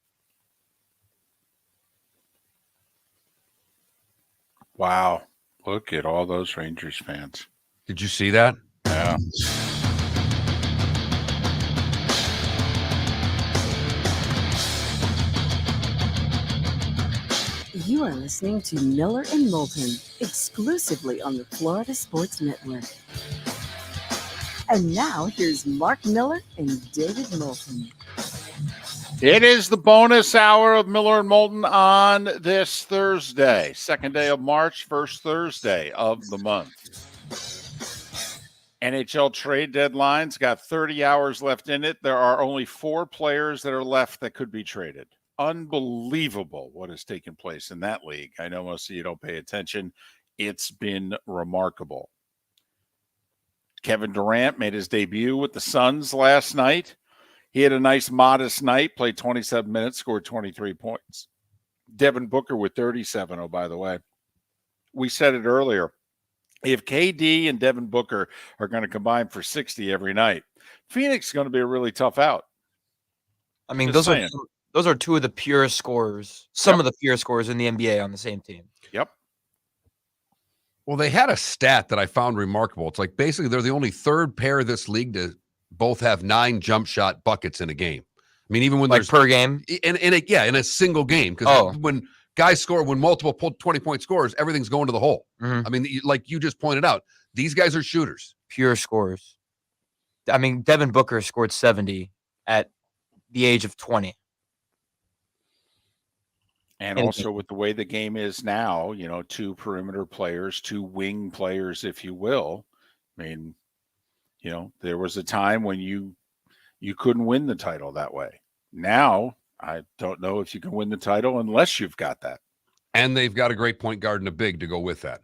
Wow. Look at all those Rangers fans. Did you see that? Yeah. You are listening to Miller and Moulton, exclusively on the Florida Sports Network. And now, here's Mark Miller and David Moulton. It is the bonus hour of Miller and Moulton on this Thursday, second day of March, first Thursday of the month. NHL trade deadline's got 30 hours left in it. There are only 4 players that are left that could be traded. Unbelievable what has taken place in that league. I know most of you don't pay attention. It's been remarkable. Kevin Durant made his debut with the Suns last night. He had a nice, modest night, played 27 minutes, scored 23 points. Devin Booker with 37, oh, by the way. We said it earlier. If KD and Devin Booker are going to combine for 60 every night, Phoenix is going to be a really tough out. I mean, Just those are two of the purest scorers, some of the purest scorers in the NBA on the same team. Yep. Well, they had a stat that I found remarkable. It's like basically they're the only third pair of this league to both have 9 jump shot buckets in a game. I mean, even when Like there's per game? in a single game. Because when guys score, when multiple 20-point scores, everything's going to the hole. Mhm. I mean, like you just pointed out, these guys are shooters. Pure scorers. I mean, Devin Booker scored 70 at the age of 20. And also with the way the game is now, 2 perimeter players, 2 wing players, if you will. I mean, there was a time when you couldn't win the title that way. Now, I don't know if you can win the title unless you've got that. And they've got a great point guard and a big to go with that.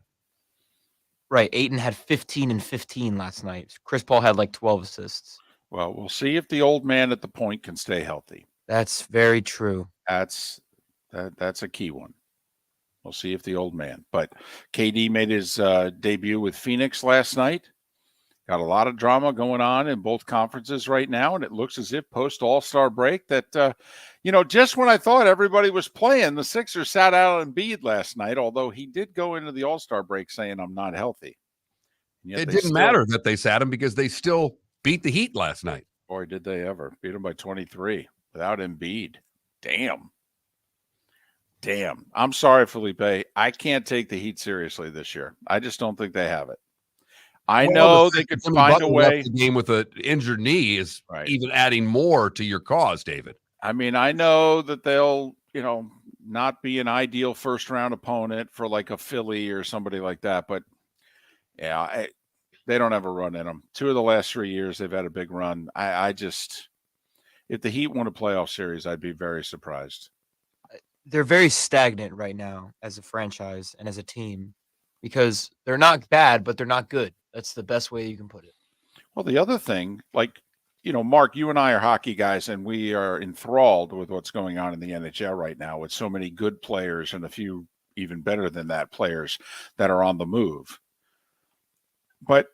Right. Ayton had 15 and 15 last night. Chris Paul had like 12 assists. Well, we'll see if the old man at the point can stay healthy. That's very true. That's a key one. We'll see if the old man. But KD made his debut with Phoenix last night. Got a lot of drama going on in both conferences right now, and it looks as if post All-Star break that, just when I thought everybody was playing, the Sixers sat out Embiid last night, although he did go into the All-Star break saying, I'm not healthy. It didn't matter that they sat him because they still beat the Heat last night. Boy, did they ever. Beat him by 23 without Embiid. Damn. I'm sorry, Felipe. I can't take the Heat seriously this year. I just don't think they have it. I know they could find a way. The game with an injured knee is even adding more to your cause, David. I mean, I know that they'll not be an ideal first round opponent for like a Philly or somebody like that. But yeah, they don't have a run in them. 2 of the last 3 years, they've had a big run. I just, if the Heat won a playoff series, I'd be very surprised. They're very stagnant right now as a franchise and as a team because they're not bad, but they're not good. That's the best way you can put it. Well, the other thing, like, Mark, you and I are hockey guys, and we are enthralled with what's going on in the NHL right now with so many good players and a few even better than that players that are on the move. But,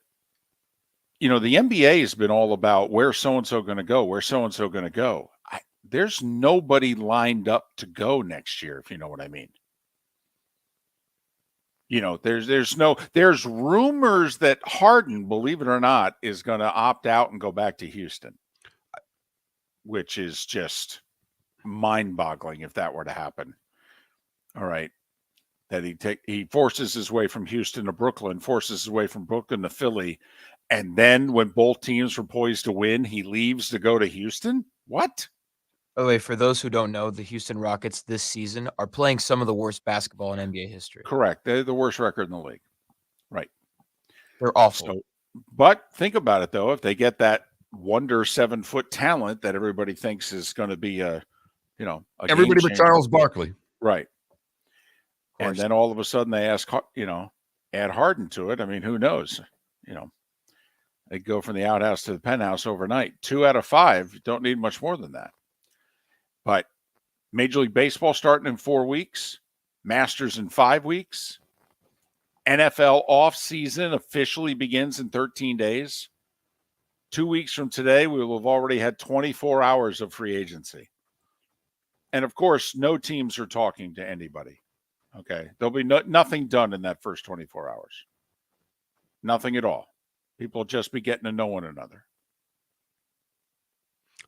the NBA has been all about where's so-and-so going to go, where's so-and-so going to go. There's nobody lined up to go next year, if you know what I mean. There's rumors that Harden, believe it or not, is going to opt out and go back to Houston, which is just mind-boggling if that were to happen. All right. That he forces his way from Houston to Brooklyn, forces his way from Brooklyn to Philly, and then when both teams were poised to win, he leaves to go to Houston? What? By the way, for those who don't know, the Houston Rockets this season are playing some of the worst basketball in NBA history. Correct. They're the worst record in the league. Right. They're awful. So, but think about it, though. If they get that wonder 7-foot talent that everybody thinks is going to be everybody but Charles Barkley. Right. And then all of a sudden they ask, add Harden to it. I mean, who knows? They go from the outhouse to the penthouse overnight. 2 out of 5. You don't need much more than that. But Major League Baseball starting in 4 weeks, Masters in 5 weeks, NFL off season officially begins in 13 days. 2 weeks from today, we will have already had 24 hours of free agency. And of course, no teams are talking to anybody. Okay. There'll be nothing done in that first 24 hours. Nothing at all. People will just be getting to know one another.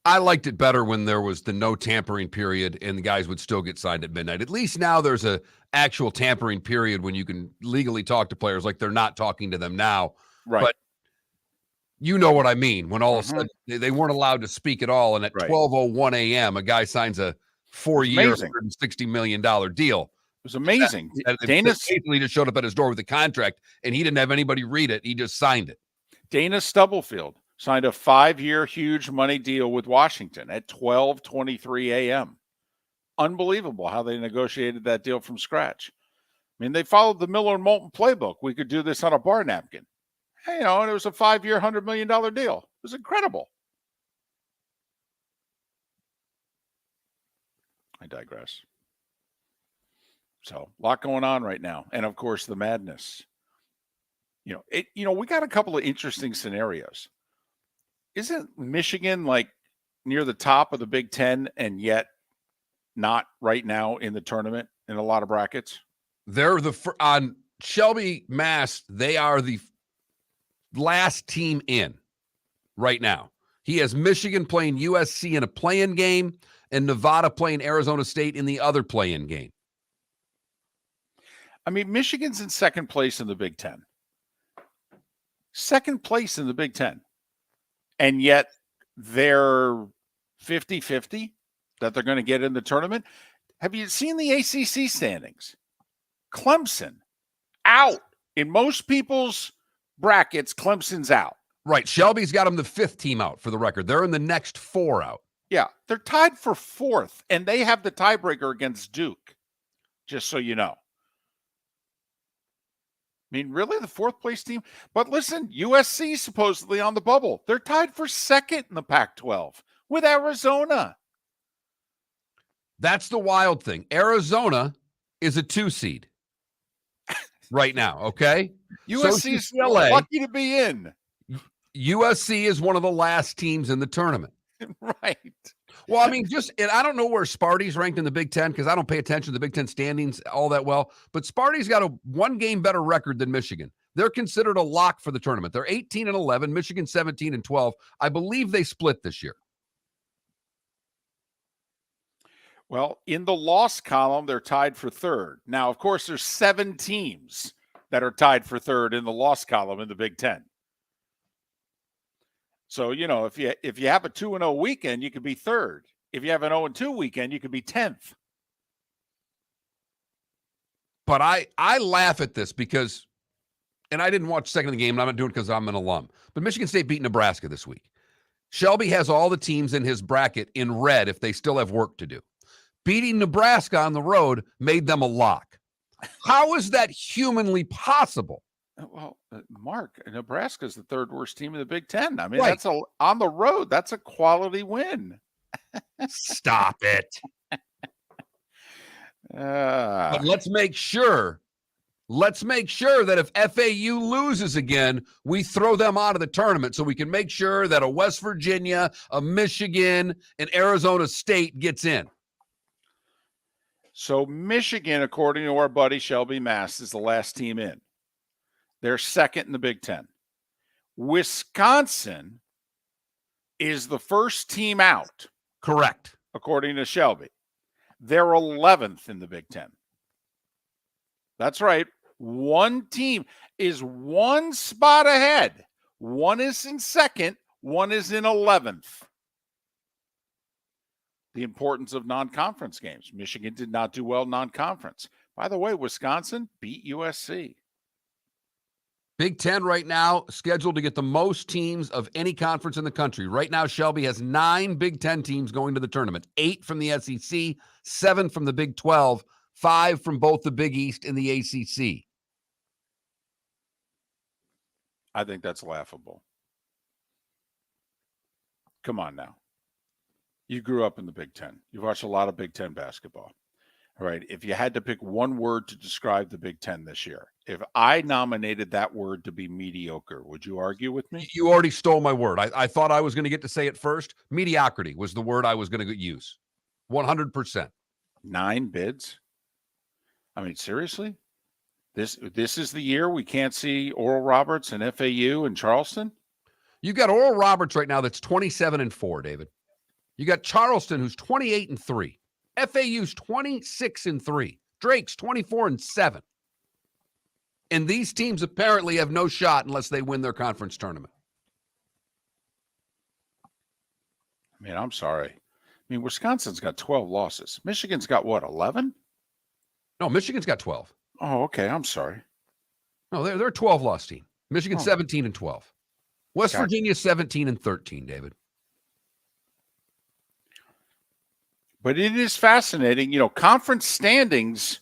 I liked it better when there was the no tampering period and the guys would still get signed at midnight. At least now there's a actual tampering period when you can legally talk to players like they're not talking to them now. Right. But you know what I mean, when all of a sudden they weren't allowed to speak at all. And at 12:01 a.m., a guy signs a 4-year, $160 million deal. It was amazing. Dana basically just showed up at his door with a contract, and he didn't have anybody read it. He just signed it. Dana Stubblefield signed a 5-year huge money deal with Washington at 12:23 a.m. Unbelievable how they negotiated that deal from scratch. I mean, they followed the Miller and Moulton playbook. We could do this on a bar napkin. And it was a 5-year, $100 million deal. It was incredible. I digress. So, a lot going on right now. And, of course, the madness. We got a couple of interesting scenarios. Isn't Michigan, near the top of the Big Ten and yet not right now in the tournament in a lot of brackets? They're on Shelby Mass, they are the last team in right now. He has Michigan playing USC in a play-in game and Nevada playing Arizona State in the other play-in game. I mean, Michigan's in second place in the Big Ten. Second place in the Big Ten. And yet they're 50-50 that they're going to get in the tournament. Have you seen the ACC standings? Clemson out. In most people's brackets, Clemson's out. Right. Shelby's got them the 5th team out for the record. They're in the next 4 out. Yeah. They're tied for 4th, and they have the tiebreaker against Duke, just so you know. I mean, really, the 4th place team? But listen, USC supposedly on the bubble. They're tied for 2nd in the Pac-12 with Arizona. That's the wild thing. Arizona is a 2 seed right now, okay? USC's lucky to be in. USC is one of the last teams in the tournament. Right. Well, I mean, and I don't know where Sparty's ranked in the Big Ten because I don't pay attention to the Big Ten standings all that well, but Sparty's got a 1-game better record than Michigan. They're considered a lock for the tournament. They're 18-11, Michigan 17-12. I believe they split this year. Well, in the loss column, they're tied for 3rd. Now, of course, there's 7 teams that are tied for 3rd in the loss column in the Big Ten. So, if you have a 2-0 weekend, you could be 3rd. If you have an 0-2 weekend, you could be 10th. But I laugh at this because, and I didn't watch the second of the game, and I'm not doing it because I'm an alum, but Michigan State beat Nebraska this week. Shelby has all the teams in his bracket in red if they still have work to do. Beating Nebraska on the road made them a lock. How is that humanly possible? Well, Mark, Nebraska's the third worst team in the Big Ten. I mean, Right. that's on the road. That's a quality win. Stop it. But let's make sure that if FAU loses again, we throw them out of the tournament so we can make sure that a West Virginia, a Michigan, and Arizona State gets in. So Michigan, according to our buddy Shelby Mast, is the last team in. They're second in the Big Ten. Wisconsin is the first team out. Correct. According to Shelby. They're 11th in the Big Ten. That's right. One team is one spot ahead. One is in second. One is in 11th. The importance of non-conference games. Michigan did not do well non-conference. By the way, Wisconsin beat USC. Big Ten right now scheduled to get the most teams of any conference in the country. Right now, Shelby has 9 Big Ten teams going to the tournament. 8 from the SEC, 7 from the Big 12, 5 from both the Big East and the ACC. I think that's laughable. Come on now. You grew up in the Big Ten. You've watched a lot of Big Ten basketball. All right. If you had to pick one word to describe the Big Ten this year, if I nominated that word to be mediocre, would you argue with me? You already stole my word. I thought I was going to get to say it first. Mediocrity was the word I was going to use. 100%. 9 bids? I mean, seriously? This is the year we can't see Oral Roberts and FAU and Charleston? You got Oral Roberts right now that's 27-4, David. You got Charleston, who's 28-3. FAU's 26-3. Drake's 24-7. And these teams apparently have no shot unless they win their conference tournament. I mean, I'm sorry. I mean, Wisconsin's got 12 losses. Michigan's got what, 11? No, Michigan's got 12. Oh, okay. I'm sorry. No, they're a 12-loss team. Michigan 17-12. West Gotcha. Virginia 17-13, David. But it is fascinating. You know, conference standings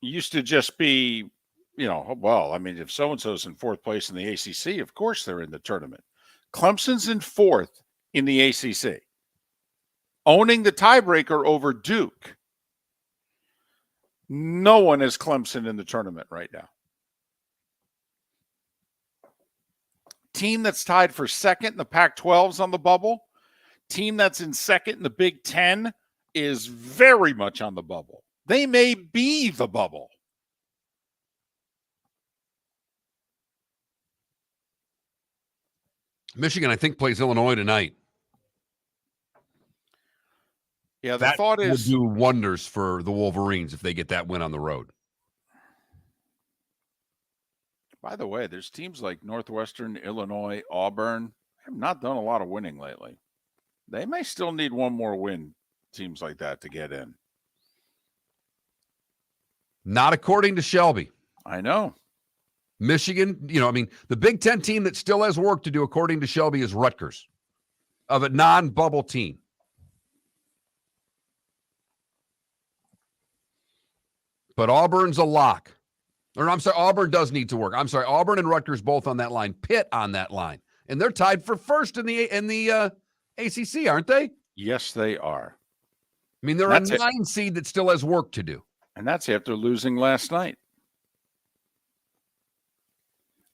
used to just be, you know, well, I mean, if so-and-so's in 4th place in the ACC, of course they're in the tournament. Clemson's in 4th in the ACC, owning the tiebreaker over Duke. No one is Clemson in the tournament right now. Team that's tied for second in the Pac-12's on the bubble. Team that's in second in the Big Ten is very much on the bubble. They may be the bubble. Michigan, I think, plays Illinois tonight. Yeah, the thought is would do wonders for the Wolverines if they get that win on the road. By the way, there's teams like Northwestern, Illinois, Auburn have not done a lot of winning lately. They may still need one more win, teams like that, to get in. Not according to Shelby. I know. Michigan, the Big Ten team that still has work to do, according to Shelby, is Rutgers, of a non-bubble team. But Auburn's a lock. Or I'm sorry, Auburn does need to work. I'm sorry, Auburn and Rutgers both on that line. Pitt on that line. And they're tied for first in the ACC, aren't they? Yes, they are. I mean, they're a 9 seed that still has work to do. And that's after losing last night.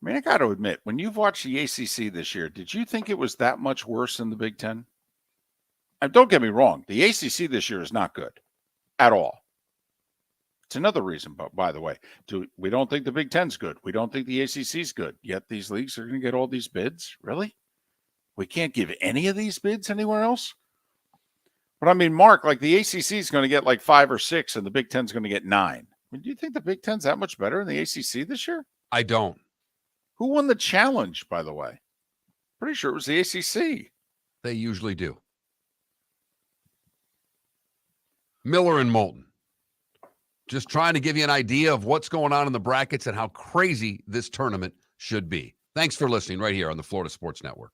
I mean, I got to admit, when you've watched the ACC this year, did you think it was that much worse than the Big Ten? And don't get me wrong. The ACC this year is not good at all. It's another reason, but by the way, we don't think the Big Ten's good. We don't think the ACC's good. Yet these leagues are going to get all these bids? Really? We can't give any of these bids anywhere else? But I mean, Mark, like the ACC is going to get like 5 or 6 and the Big Ten's going to get 9. I mean, do you think the Big Ten's that much better than the ACC this year? I don't. Who won the challenge, by the way? Pretty sure it was the ACC. They usually do. Miller and Moulton. Just trying to give you an idea of what's going on in the brackets and how crazy this tournament should be. Thanks for listening right here on the Florida Sports Network.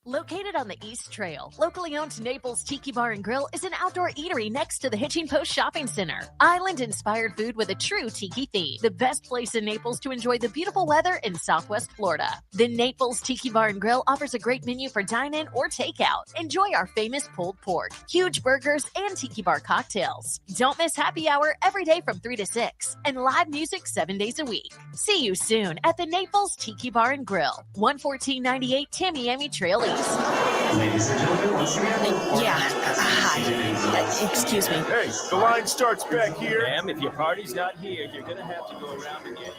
Located on the East Trail, locally owned Naples Tiki Bar and Grill is an outdoor eatery next to the Hitching Post Shopping Center. Island-inspired food with a true tiki theme. The best place in Naples to enjoy the beautiful weather in Southwest Florida. The Naples Tiki Bar and Grill offers a great menu for dine-in or takeout. Enjoy our famous pulled pork, huge burgers, and tiki bar cocktails. Don't miss happy hour every day from 3 to 6 and live music 7 days a week. See you soon at the Naples Tiki Bar and Grill, 11498 Tamiami Trail East. Ladies and gentlemen, once again. Yeah. Hi. Excuse me. Hey, the line starts back here. Ma'am, if your party's not here, you're gonna have to go around again.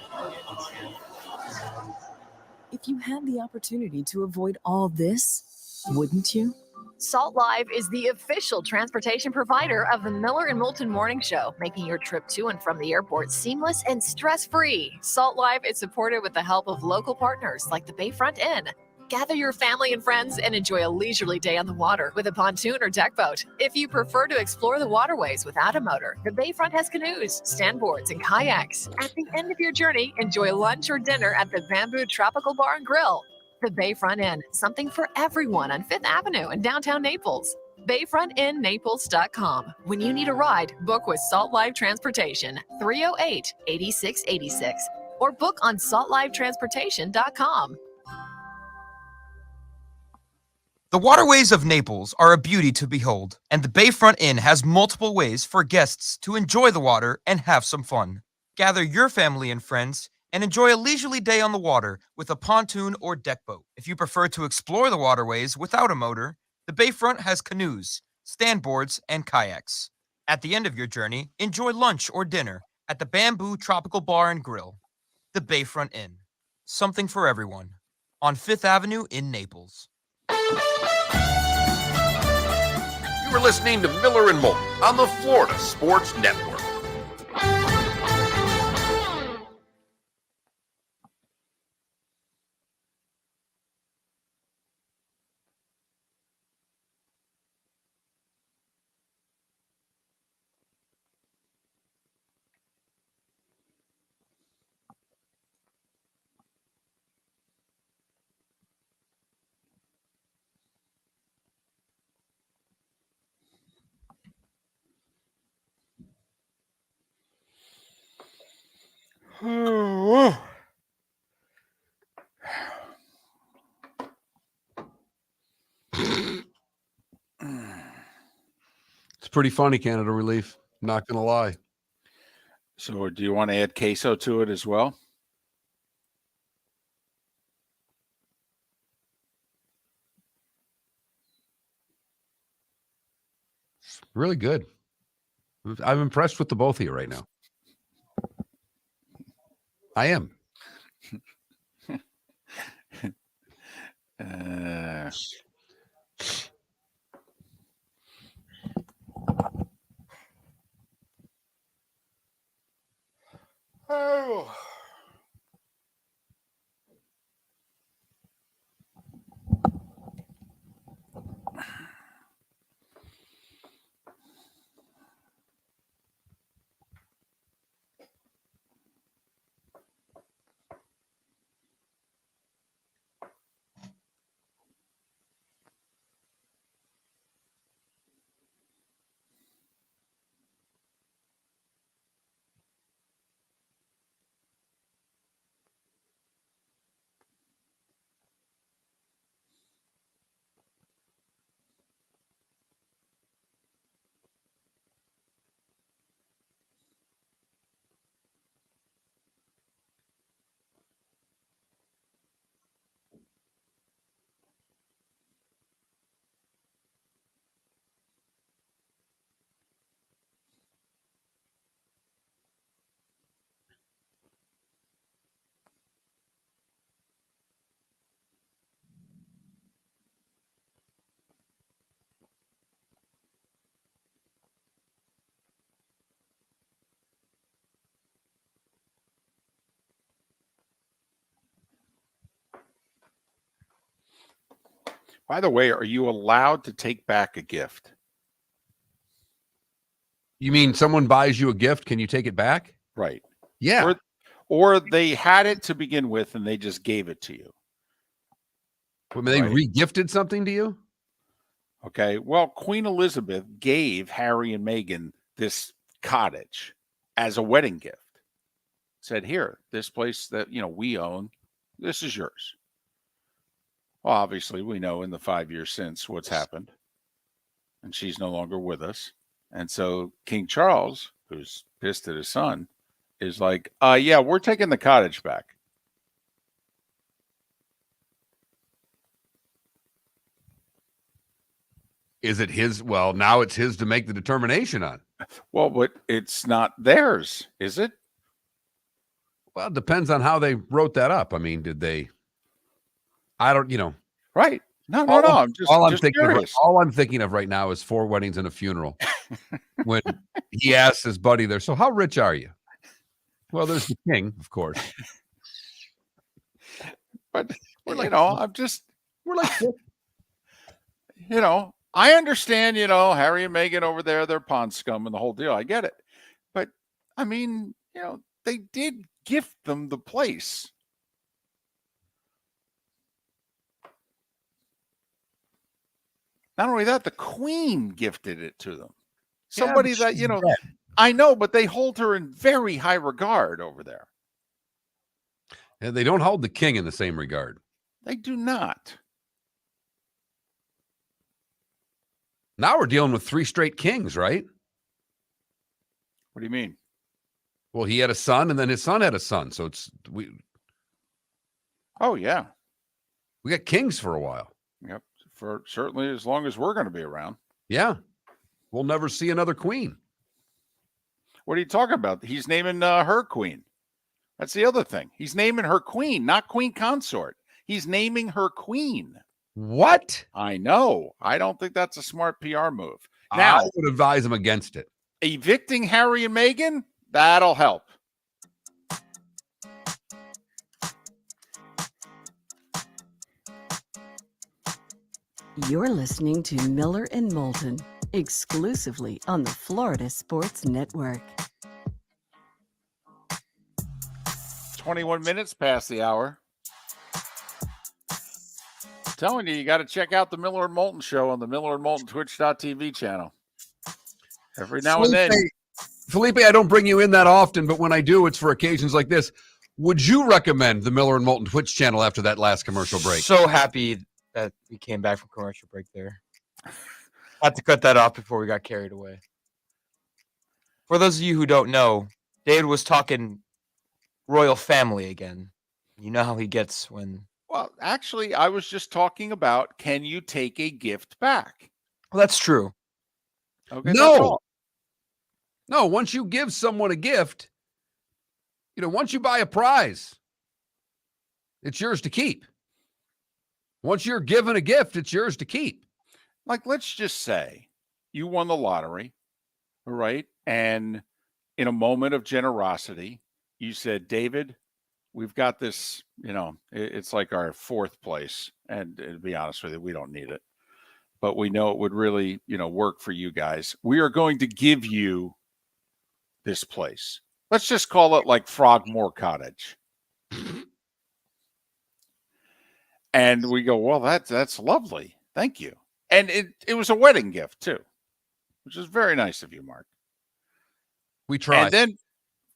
If you had the opportunity to avoid all this, wouldn't you? Salt Live is the official transportation provider of the Miller and Moulton Morning Show, making your trip to and from the airport seamless and stress-free. Salt Live is supported with the help of local partners like the Bayfront Inn. Gather your family and friends and enjoy a leisurely day on the water with a pontoon or deck boat. If you prefer to explore the waterways without a motor, the Bayfront has canoes, standboards, and kayaks. At the end of your journey, enjoy lunch or dinner at the Bamboo Tropical Bar and Grill. The Bayfront Inn, something for everyone on 5th Avenue in downtown Naples. BayfrontInNaples.com. When you need a ride, book with Salt Live Transportation, 308-8686, or book on saltlivetransportation.com. The waterways of Naples are a beauty to behold, and the Bayfront Inn has multiple ways for guests to enjoy the water and have some fun. Gather your family and friends and enjoy a leisurely day on the water with a pontoon or deck boat. If you prefer to explore the waterways without a motor, the Bayfront has canoes, standboards, and kayaks. At the end of your journey, enjoy lunch or dinner at the Bamboo Tropical Bar and Grill. The Bayfront Inn, something for everyone, on 5th Avenue in Naples. You were listening to Miller and Moulton on the Florida Sports Network. It's pretty funny, Canada Relief. Not going to lie. So do you want to add queso to it as well? Really good. I'm impressed with the both of you right now. I am. Oh. By the way, are you allowed to take back a gift? You mean someone buys you a gift? Can you take it back? Right. Yeah. Or they had it to begin with and they just gave it to you. I mean, they re-gifted something to you? Okay. Well, Queen Elizabeth gave Harry and Meghan this cottage as a wedding gift. Said, here, this place that, we own, this is yours. Well, obviously, we know in the 5 years since what's happened. And she's no longer with us. And so King Charles, who's pissed at his son, is like, yeah, we're taking the cottage back. Is it his? Well, now it's his to make the determination on. Well, but it's not theirs, is it? Well, it depends on how they wrote that up. I mean, did they? I don't, Right. No. I'm just curious. All I'm thinking of right now is 4 weddings and a funeral. When he asks his buddy there, so how rich are you? Well, there's the king, of course. But, we're like, we're like, I understand, Harry and Meghan over there, they're pond scum and the whole deal. I get it. But, I mean, they did gift them the place. Not only that, the Queen gifted it to them. Somebody that, dead. I know, but they hold her in very high regard over there. And they don't hold the king in the same regard. They do not. Now we're dealing with 3 straight kings, right? What do you mean? Well, he had a son, and then his son had a son. So Oh, yeah. We got kings for a while. Yep. For certainly as long as we're going to be around. Yeah. We'll never see another queen. What are you talking about? He's naming her queen. That's the other thing. He's naming her queen, not queen consort. He's naming her queen. What? I know. I don't think that's a smart PR move. Now, I would advise him against it. Evicting Harry and Meghan, that'll help. You're listening to Miller and Moulton, exclusively on the Florida Sports Network. 21 minutes past the hour. I'm telling you, you got to check out the Miller and Moulton show on the Miller and Moulton Twitch.tv channel. Every now and then. Felipe, I don't bring you in that often, but when I do, it's for occasions like this. Would you recommend the Miller and Moulton Twitch channel after that last commercial break? So happy that we came back from commercial break there. Had to cut that off before we got carried away. For those of you who don't know, David was talking royal family again. You know how he gets when... Well, actually, I was just talking about, can you take a gift back? Well, that's true. Okay, no. No, once you give someone a gift, once you buy a prize, it's yours to keep. Once you're given a gift, it's yours to keep. Like, let's just say you won the lottery, all right? And in a moment of generosity, you said, David, we've got this, it's like our 4th place. And to be honest with you, we don't need it. But we know it would really, work for you guys. We are going to give you this place. Let's just call it like Frogmore Cottage. And we go, well, that's lovely. Thank you. And it was a wedding gift too, which is very nice of you, Mark. We tried. And then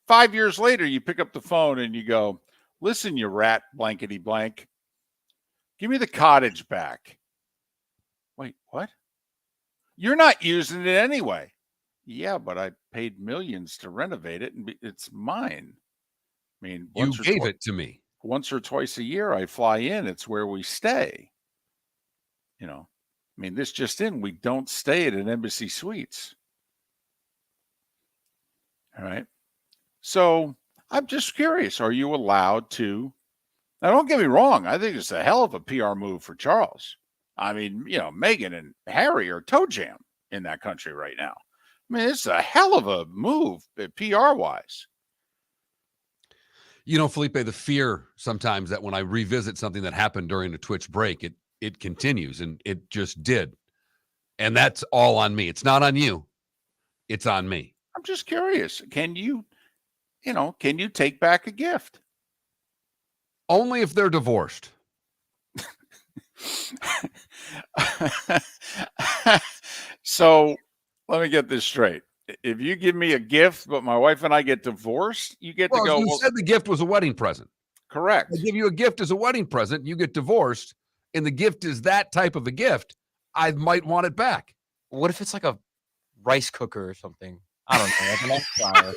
5 years later, you pick up the phone and you go, listen, you rat blankety blank, give me the cottage back. Wait, what? You're not using it anyway. Yeah, but I paid millions to renovate it and it's mine. I mean, you gave it to me. Once or twice a year, I fly in. It's where we stay. This just in, we don't stay at an Embassy Suites. All right. So I'm just curious. Are you allowed to? Now, don't get me wrong. I think it's a hell of a PR move for Charles. I mean, Meghan and Harry are toe jam in that country right now. I mean, it's a hell of a move PR-wise. Felipe, the fear sometimes that when I revisit something that happened during a Twitch break, it continues, and it just did. And that's all on me. It's not on you. It's on me. just curious. Can you take back a gift? Only if they're divorced. So let me get this straight. If you give me a gift, but my wife and I get divorced, you get to go. You said the gift was a wedding present. Correct. I give you a gift as a wedding present, you get divorced, and the gift is that type of a gift, I might want it back. What if it's like a rice cooker or something? I don't know, like an air fryer.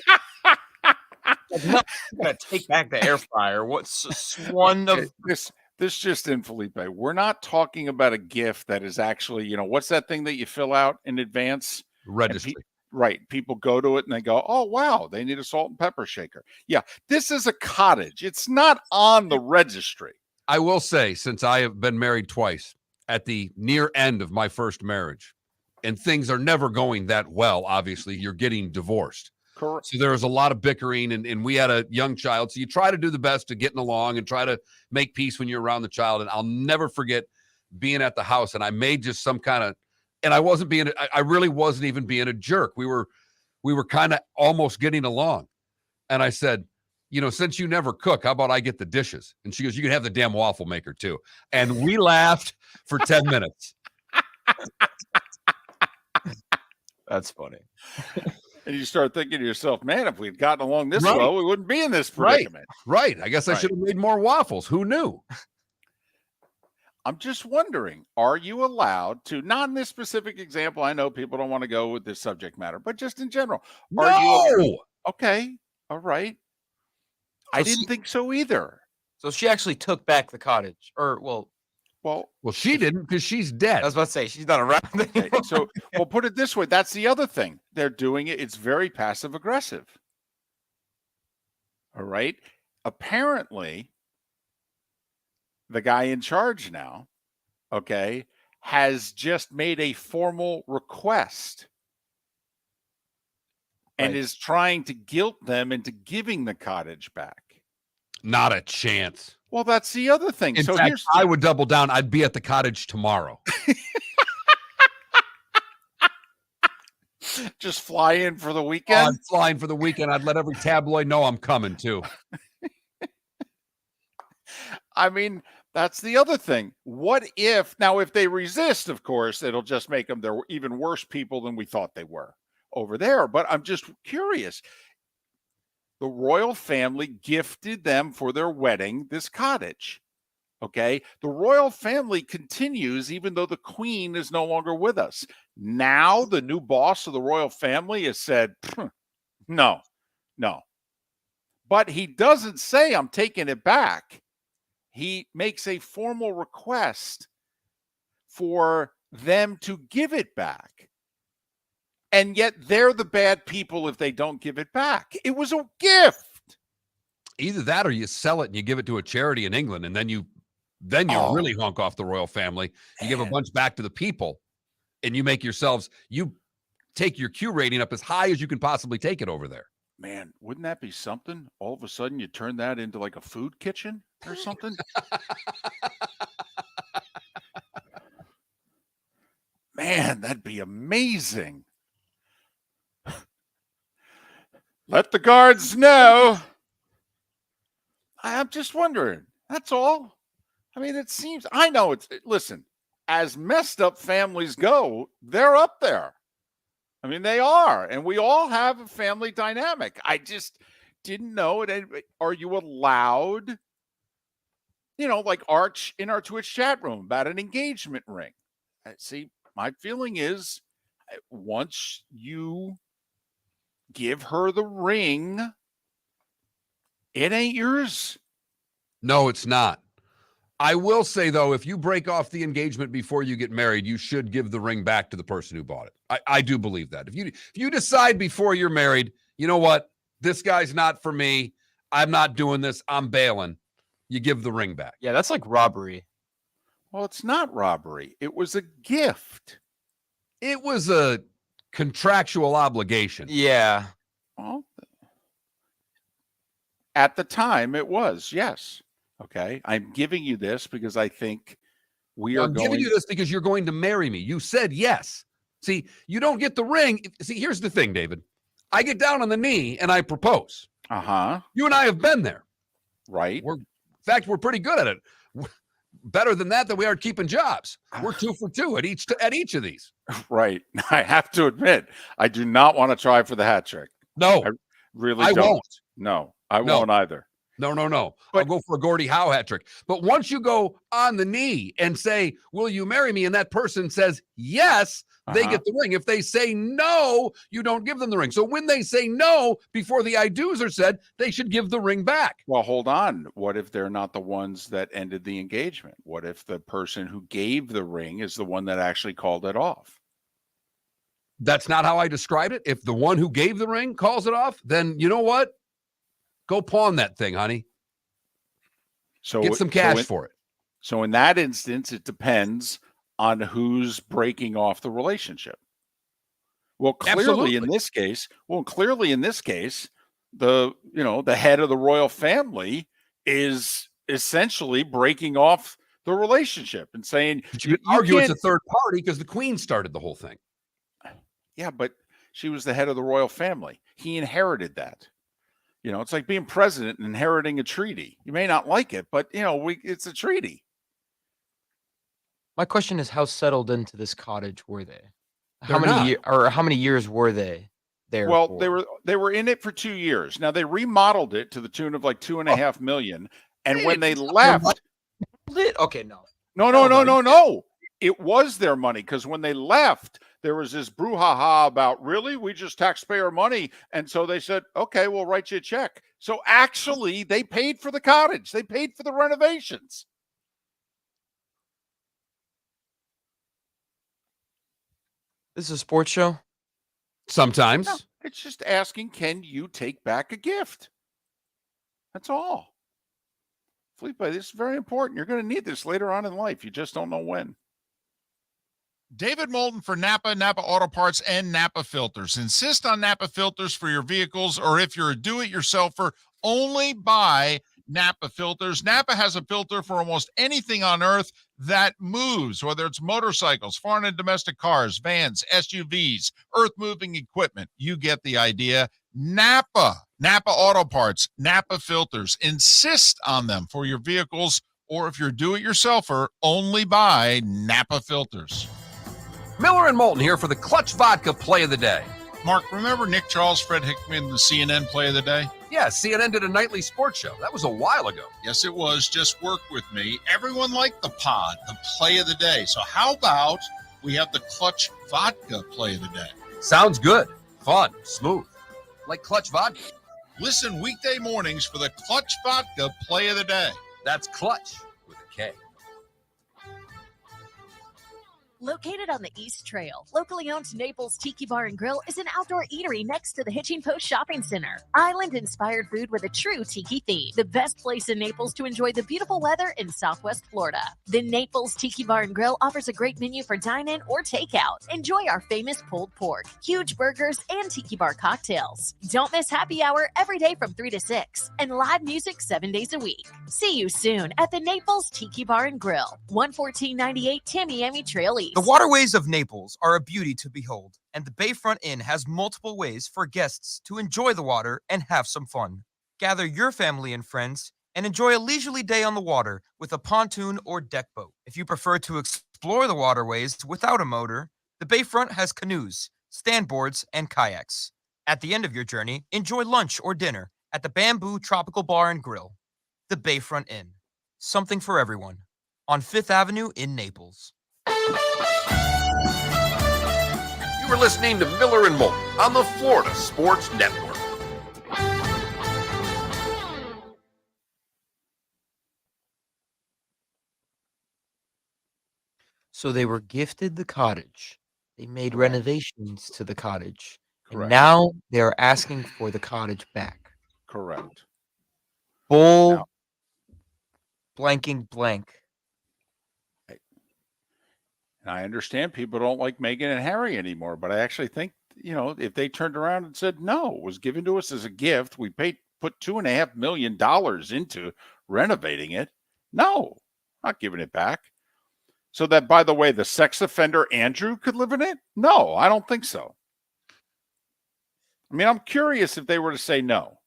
Like, no, I'm gonna take back the air fryer. What's one of this just in, Felipe? We're not talking about a gift that is actually, what's that thing that you fill out in advance? Registry. Right. People go to it and they go, oh, wow, they need a salt and pepper shaker. Yeah. This is a cottage. It's not on the registry. I will say, since I have been married twice, at the near end of my first marriage, and things are never going that well, obviously, you're getting divorced. Correct. So there was a lot of bickering, and we had a young child. So you try to do the best to getting along and try to make peace when you're around the child. And I'll never forget being at the house, and I made just some kind of, and I really wasn't even being a jerk. We were kind of almost getting along. And I said, since you never cook, how about I get the dishes? And she goes, you can have the damn waffle maker too. And we laughed for 10 minutes. That's funny. And you start thinking to yourself, man, if we'd gotten along this well, we wouldn't be in this predicament. Right. I guess I should have made more waffles. Who knew? I'm just wondering, are you allowed to, not in this specific example, I know people don't want to go with this subject matter, but just in general. Okay. All right. I didn't think so either. So she actually took back the cottage, well, she didn't, because she's dead. I was about to say, she's not around anymore. Okay, so, well, put it this way. That's the other thing. They're doing it. It's very passive aggressive. All right. Apparently, the guy in charge now, okay, has just made a formal request and is trying to guilt them into giving the cottage back. Not a chance. Well, that's the other thing. In fact, I would double down. I'd be at the cottage tomorrow. Just fly in for the weekend? I'm flying for the weekend. I'd let every tabloid know I'm coming too. I mean, that's the other thing. What if they resist, of course, it'll just make them they're even worse people than we thought they were over there. But I'm just curious. The royal family gifted them for their wedding this cottage. Okay. The royal family continues even though the queen is no longer with us. Now the new boss of the royal family has said, no. But he doesn't say I'm taking it back. He makes a formal request for them to give it back. And yet they're the bad people if they don't give it back. It was a gift. Either that or you sell it and you give it to a charity in England, and then you really honk off the royal family. You give a bunch back to the people, and you take your Q rating up as high as you can possibly take it over there. Man, wouldn't that be something? All of a sudden you turn that into like a food kitchen or something? Man, that'd be amazing. Let the guards know. I'm just wondering. That's all. I mean, it seems, I know listen, as messed up families go, they're up there. I mean, they are. And we all have a family dynamic. I just didn't know it. Are you allowed, like Arch in our Twitch chat room about an engagement ring? See, my feeling is once you give her the ring, it ain't yours. No, it's not. I will say, though, if you break off the engagement before you get married, you should give the ring back to the person who bought it. I do believe that. If you decide before you're married, you know what? This guy's not for me. I'm not doing this. I'm bailing. You give the ring back. Yeah, that's like robbery. Well, it's not robbery. It was a gift. It was a contractual obligation. Yeah. Well, at the time it was, yes. Okay. I'm giving you this because I think I'm giving you this because you're going to marry me. You said yes. See, you don't get the ring. See, here's the thing, David. I get down on the knee and I propose. Uh-huh. You and I have been there. Right. In fact, we're pretty good at it. Better than that we are at keeping jobs. We're 2 for 2 at each of these. Right. I have to admit, I do not want to try for the hat trick. No. I really I don't. won't. No, I won't either. No. I'll go for a Gordie Howe hat trick. But once you go on the knee and say, will you marry me? And that person says yes, they get the ring. If they say no, you don't give them the ring. So when they say no, before the I do's are said, they should give the ring back. Well, hold on. What if they're not the ones that ended the engagement? What if the person who gave the ring is the one that actually called it off? That's not how I described it. If the one who gave the ring calls it off, then you know what? Go pawn that thing, honey. So get some cash for it. So in that instance, it depends on who's breaking off the relationship. Well, clearly in this case, the head of the royal family is essentially breaking off the relationship and saying, but you can argue it's a third party because the queen started the whole thing. Yeah, but she was the head of the royal family. He inherited that. It's like being president and inheriting a treaty. You may not like it, but it's a treaty. My question is, how settled into this cottage were they? How many years were they there? Well, for? they were in it for 2 years. Now they remodeled it to the tune of like $2.5 million. And when they left, okay, no. No. It was their money, because when they left, there was this brouhaha about, really, we just taxpayer money. And so they said, okay, we'll write you a check. So actually, they paid for the cottage. They paid for the renovations. This is a sports show? Sometimes. No, it's just asking, can you take back a gift? That's all. Felipe, this is very important. You're going to need this later on in life. You just don't know when. David Moulton for Napa Auto Parts, and Napa Filters. Insist on Napa filters for your vehicles, or if you're a do-it-yourselfer, only buy Napa filters. Napa has a filter for almost anything on earth that moves, whether it's motorcycles, foreign and domestic cars, vans, SUVs, earth-moving equipment. You get the idea. Napa Auto Parts, Napa filters. Insist on them for your vehicles, or if you're a do-it-yourselfer, only buy Napa filters. Miller and Moulton here for the Clutch Vodka Play of the Day. Mark, remember Nick Charles, Fred Hickman, the CNN Play of the Day? Yeah, CNN did a nightly sports show. That was a while ago. Yes, it was. Just work with me. Everyone liked the pod, the Play of the Day. So how about we have the Clutch Vodka Play of the Day? Sounds good. Fun. Smooth. Like Clutch Vodka. Listen weekday mornings for the Clutch Vodka Play of the Day. That's Clutch with a K. Located on the East Trail, locally owned Naples Tiki Bar and Grill is an outdoor eatery next to the Hitching Post Shopping Center. Island-inspired food with a true tiki theme. The best place in Naples to enjoy the beautiful weather in Southwest Florida. The Naples Tiki Bar and Grill offers a great menu for dine-in or takeout. Enjoy our famous pulled pork, huge burgers, and tiki bar cocktails. Don't miss happy hour every day from 3 to 6, and live music 7 days a week. See you soon at the Naples Tiki Bar and Grill, 11498 Tamiami Trail East. The waterways of Naples are a beauty to behold, and the Bayfront Inn has multiple ways for guests to enjoy the water and have some fun. Gather your family and friends and enjoy a leisurely day on the water with a pontoon or deck boat. If you prefer to explore the waterways without a motor, the Bayfront has canoes, standboards, and kayaks. At the end of your journey, enjoy lunch or dinner at the Bamboo Tropical Bar and Grill. The Bayfront Inn. Something for everyone. On 5th Avenue in Naples. You were listening to Miller and Moulton on the Florida Sports Network. So they were gifted the cottage. They made renovations to the cottage. Correct. And now they are asking for the cottage back. Correct. Bull blanking blank. And I understand people don't like Meghan and Harry anymore, but I actually think, if they turned around and said, no, it was given to us as a gift, we put $2.5 million into renovating it. No, not giving it back. So that, by the way, the sex offender Andrew could live in it? No, I don't think so. I mean, I'm curious if they were to say no.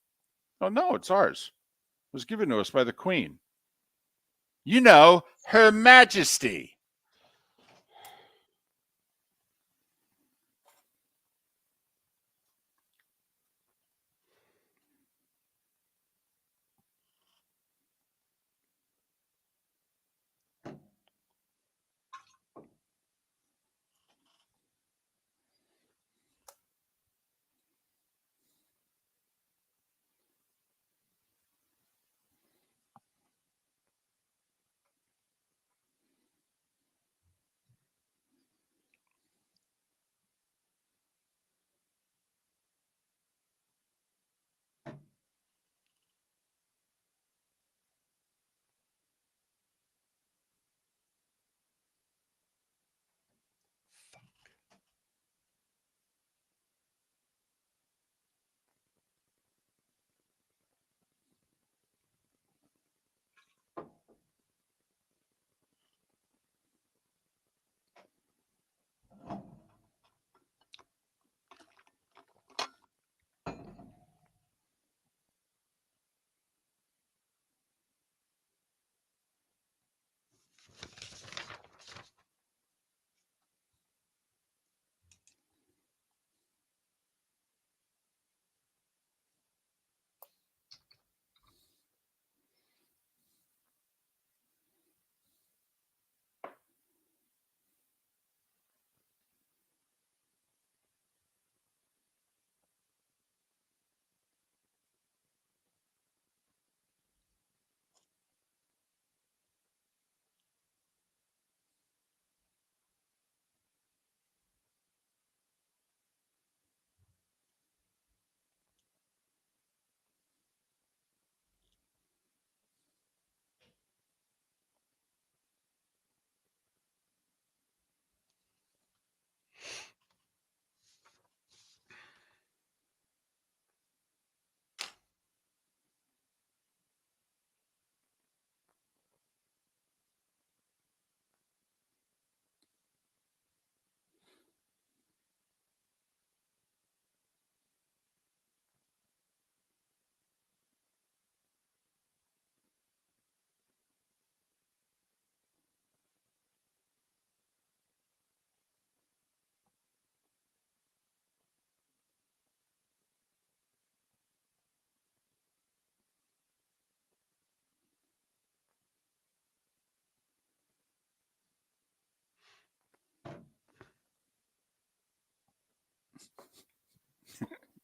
Oh, no, it's ours. It was given to us by the Queen. You know, Her Majesty.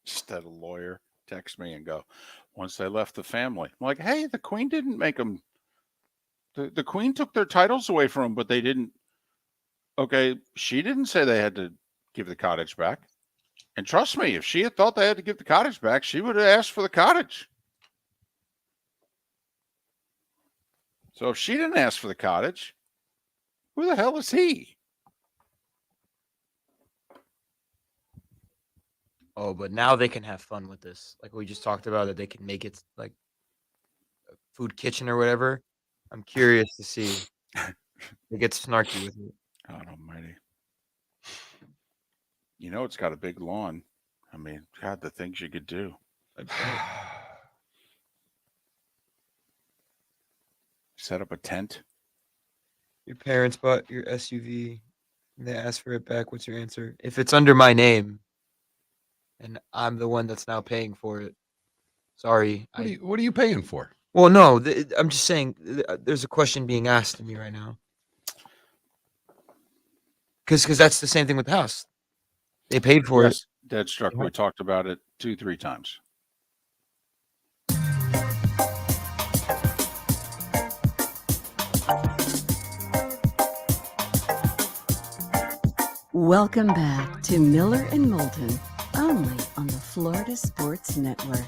Just had a lawyer text me and go, once they left the family. I'm like, hey, the Queen didn't make them. The Queen took their titles away from them, but they didn't. Okay, she didn't say they had to give the cottage back. And trust me, if she had thought they had to give the cottage back, she would have asked for the cottage. So if she didn't ask for the cottage, who the hell is he? Oh, but now they can have fun with this. Like we just talked about, that they can make it like a food kitchen or whatever. I'm curious to see. They get snarky with it. God almighty. You know, it's got a big lawn. I mean, God, the things you could do. Set up a tent. Your parents bought your SUV. And they asked for it back. What's your answer? If it's under my name, and I'm the one that's now paying for it, sorry. What are you paying for? Well, no, I'm just saying. There's a question being asked to me right now. Because that's the same thing with the house. They paid for it. Dead struck. We talked about it 2-3 times. Welcome back to Miller and Moulton, only on the Florida Sports Network.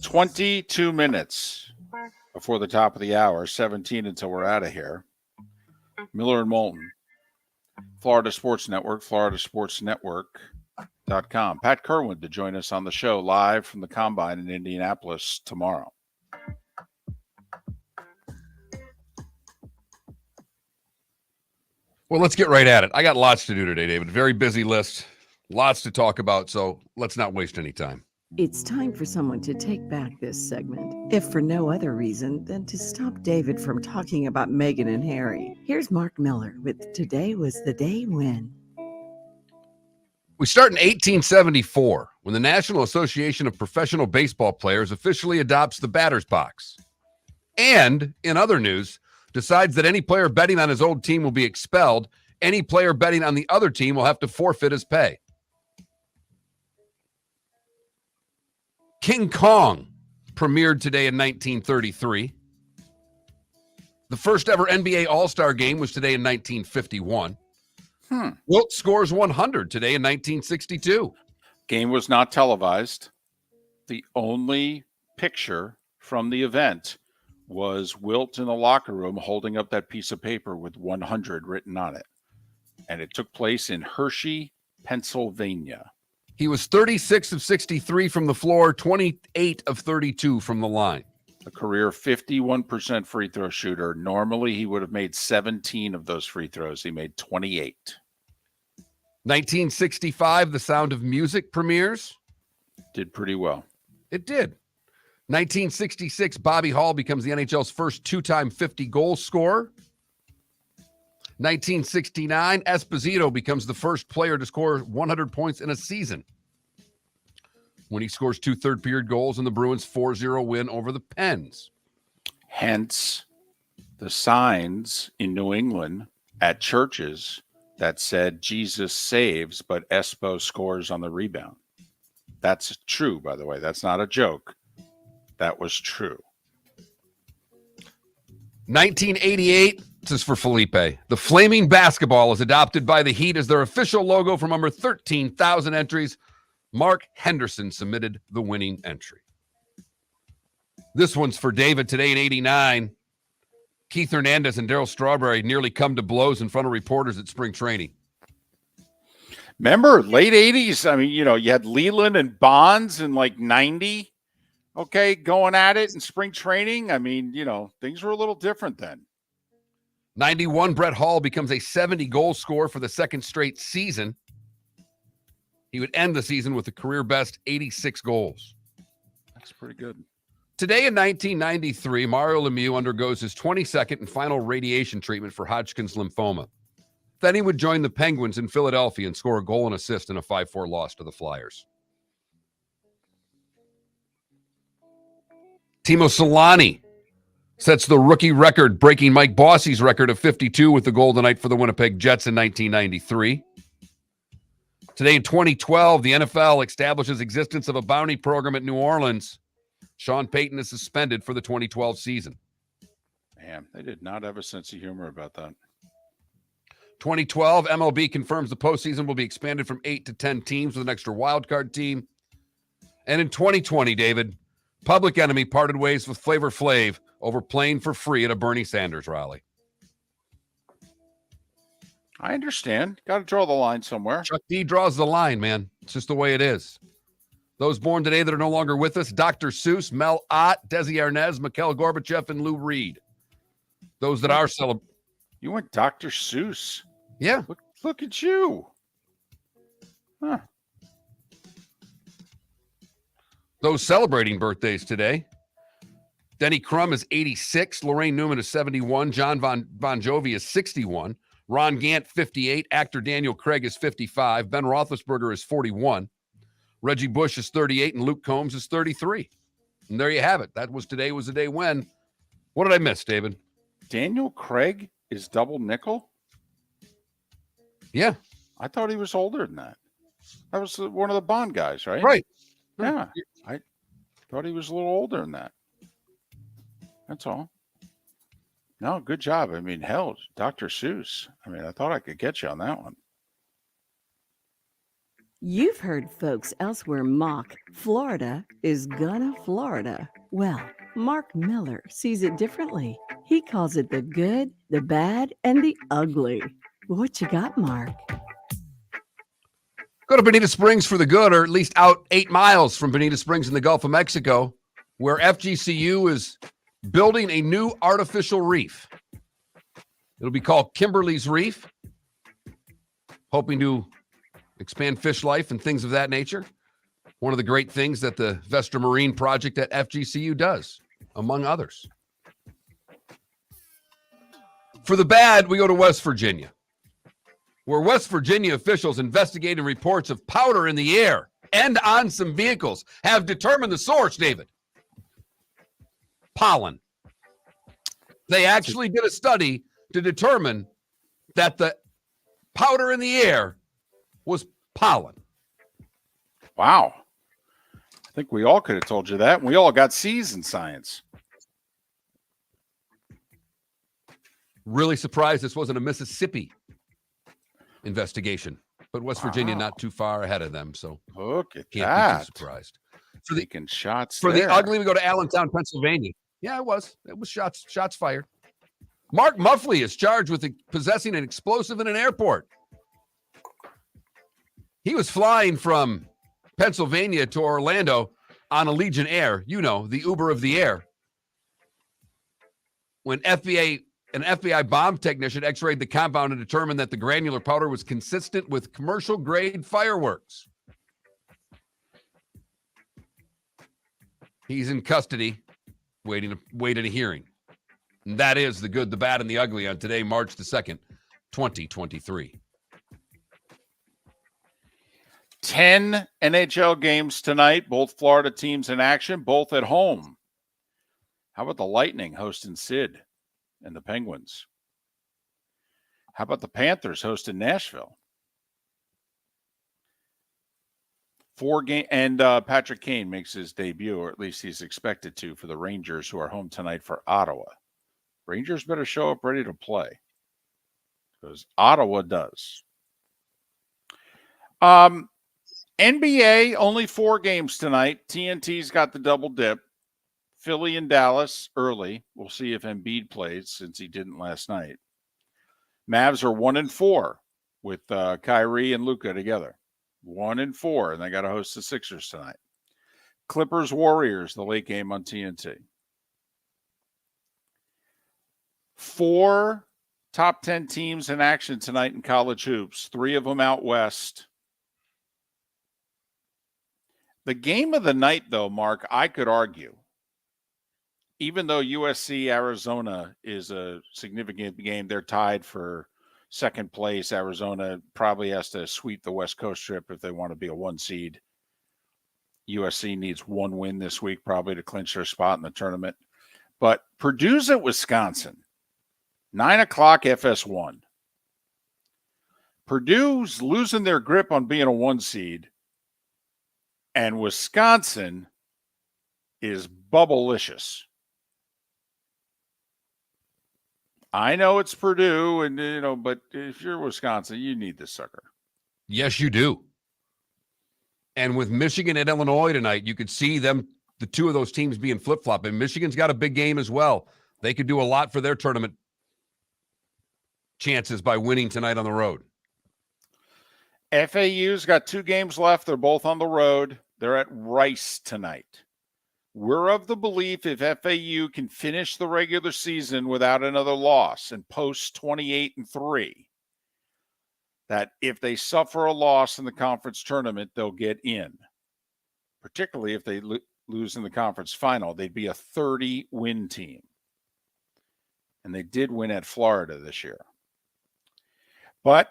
"22 minutes before the top of the hour, 17 until we're out of here. Miller and Moulton, Florida Sports Network, floridasportsnetwork.com. Pat Kerwin to join us on the show live from the Combine in Indianapolis tomorrow. Well, let's get right at it. I got lots to do today, David. Very busy list. Lots to talk about, so let's not waste any time. It's time for someone to take back this segment, if for no other reason than to stop David from talking about Meghan and Harry. Here's Mark Miller with Today Was the Day When. We start in 1874, when the National Association of Professional Baseball Players officially adopts the batter's box. And, in other news, decides that any player betting on his old team will be expelled. Any player betting on the other team will have to forfeit his pay. King Kong premiered today in 1933. The first ever NBA All-Star game was today in 1951. Wilt scores 100 today in 1962. Game was not televised. The only picture from the event was Wilt in the locker room holding up that piece of paper with 100 written on it. And it took place in Hershey, Pennsylvania. He was 36 of 63 from the floor, 28 of 32 from the line. A career 51% free throw shooter. Normally, he would have made 17 of those free throws. He made 28. 1965, The Sound of Music premieres. Did pretty well. It did. 1966, Bobby Hall becomes the NHL's first two-time 50-goal scorer. 1969, Esposito becomes the first player to score 100 points in a season when he scores 2 third-period goals in the Bruins' 4-0 win over the Pens. Hence, the signs in New England at churches that said Jesus saves, but Espo scores on the rebound. That's true, by the way. That's not a joke. That was true. 1988, this is for Felipe. The flaming basketball is adopted by the Heat as their official logo from over 13,000 entries. Mark Henderson submitted the winning entry. This one's for David. Today in 89, Keith Hernandez and Darryl Strawberry nearly come to blows in front of reporters at spring training. Remember, late 80s? I mean, you had Leland and Bonds in like 90, okay, going at it in spring training. I mean, things were a little different then. 91, Brett Hall becomes a 70-goal scorer for the second straight season. He would end the season with a career-best 86 goals. That's pretty good. Today in 1993, Mario Lemieux undergoes his 22nd and final radiation treatment for Hodgkin's lymphoma. Then he would join the Penguins in Philadelphia and score a goal and assist in a 5-4 loss to the Flyers. Timo Solani sets the rookie record, breaking Mike Bossy's record of 52 with the Golden Knight for the Winnipeg Jets in 1993. Today in 2012, the NFL establishes existence of a bounty program at New Orleans. Sean Payton is suspended for the 2012 season. Man, they did not have a sense of humor about that. 2012, MLB confirms the postseason will be expanded from 8 to 10 teams with an extra wildcard team. And in 2020, David, Public Enemy parted ways with Flavor Flav over playing for free at a Bernie Sanders rally. I understand. Got to draw the line somewhere. Chuck D draws the line, man. It's just the way it is. Those born today that are no longer with us, Dr. Seuss, Mel Ott, Desi Arnaz, Mikhail Gorbachev, and Lou Reed. Those that are celebrating. You went Dr. Seuss. Yeah. Look at you. Huh. Those celebrating birthdays today. Denny Crum is 86. Lorraine Newman is 71. John Bon Jovi is 61. Ron Gant, 58. Actor Daniel Craig is 55. Ben Roethlisberger is 41. Reggie Bush is 38. And Luke Combs is 33. And there you have it. Today was the day when. What did I miss, David? Daniel Craig is double nickel? Yeah. I thought he was older than that. That was one of the Bond guys, right? Right. Yeah. I thought he was a little older than that. That's all. No, good job. I mean, hell, Dr. Seuss. I mean, I thought I could get you on that one. You've heard folks elsewhere mock Florida is gonna Florida. Well, Mark Miller sees it differently. He calls it the good, the bad, and the ugly. What you got, Mark? Go to Bonita Springs for the good, or at least out 8 miles from Bonita Springs in the Gulf of Mexico, where FGCU is building a new artificial reef. It'll be called Kimberly's Reef. hoping to expand fish life and things of that nature. One of the great things that the Vestra Marine Project at FGCU does, among others. For the bad, we go to West Virginia, where West Virginia officials investigating reports of powder in the air and on some vehicles have determined the source, David. Pollen. They actually did a study to determine that the powder in the air was pollen. Wow. I think we all could have told you that. We all got C's in science. Really surprised this wasn't a Mississippi investigation, but West Virginia not too far ahead of them, so look at can't that. be too surprised. Taking shots for there. the ugly, we go to Allentown, Pennsylvania. Yeah, it was shots fired. Mark Muffley is charged with possessing an explosive in an airport. He was flying from Pennsylvania to Orlando on Allegiant Air, you know, the Uber of the air, when an FBI bomb technician x-rayed the compound and determined that the granular powder was consistent with commercial-grade fireworks. He's in custody, waiting a hearing. And that is the good, the bad, and the ugly on today, March the 2nd, 2023. 10 NHL games tonight, both Florida teams in action, both at home. How about the Lightning hosting Sid and the Penguins? How about the Panthers hosting Nashville? 4 game, and Patrick Kane makes his debut, or at least he's expected to, for the Rangers, who are home tonight for Ottawa. Rangers better show up ready to play, because Ottawa does. NBA, only 4 games tonight. TNT's got the double dip. Philly and Dallas early. We'll see if Embiid plays, since he didn't last night. Mavs are 1-4 with Kyrie and Luka together. 1-4, and they got to host the Sixers tonight. Clippers, Warriors, the late game on TNT. 4 top 10 teams in action tonight in college hoops. 3 of them out west. The game of the night, though, Mark, I could argue, even though USC Arizona is a significant game, they're tied for second place. Arizona probably has to sweep the West Coast trip if they want to be a 1 seed. USC needs 1 win this week probably to clinch their spot in the tournament. But Purdue's at Wisconsin, 9 o'clock FS1. Purdue's losing their grip on being a 1 seed, and Wisconsin is bubblicious. I know it's Purdue, and but if you're Wisconsin, you need this sucker. Yes, you do. And with Michigan and Illinois tonight, you could see them, the 2 of those teams being flip-flop. And Michigan's got a big game as well. They could do a lot for their tournament chances by winning tonight on the road. FAU's got 2 games left. They're both on the road. They're at Rice tonight. We're of the belief if FAU can finish the regular season without another loss and post 28-3, that if they suffer a loss in the conference tournament, they'll get in. Particularly if they lose in the conference final, they'd be a 30-win team. And they did win at Florida this year. But,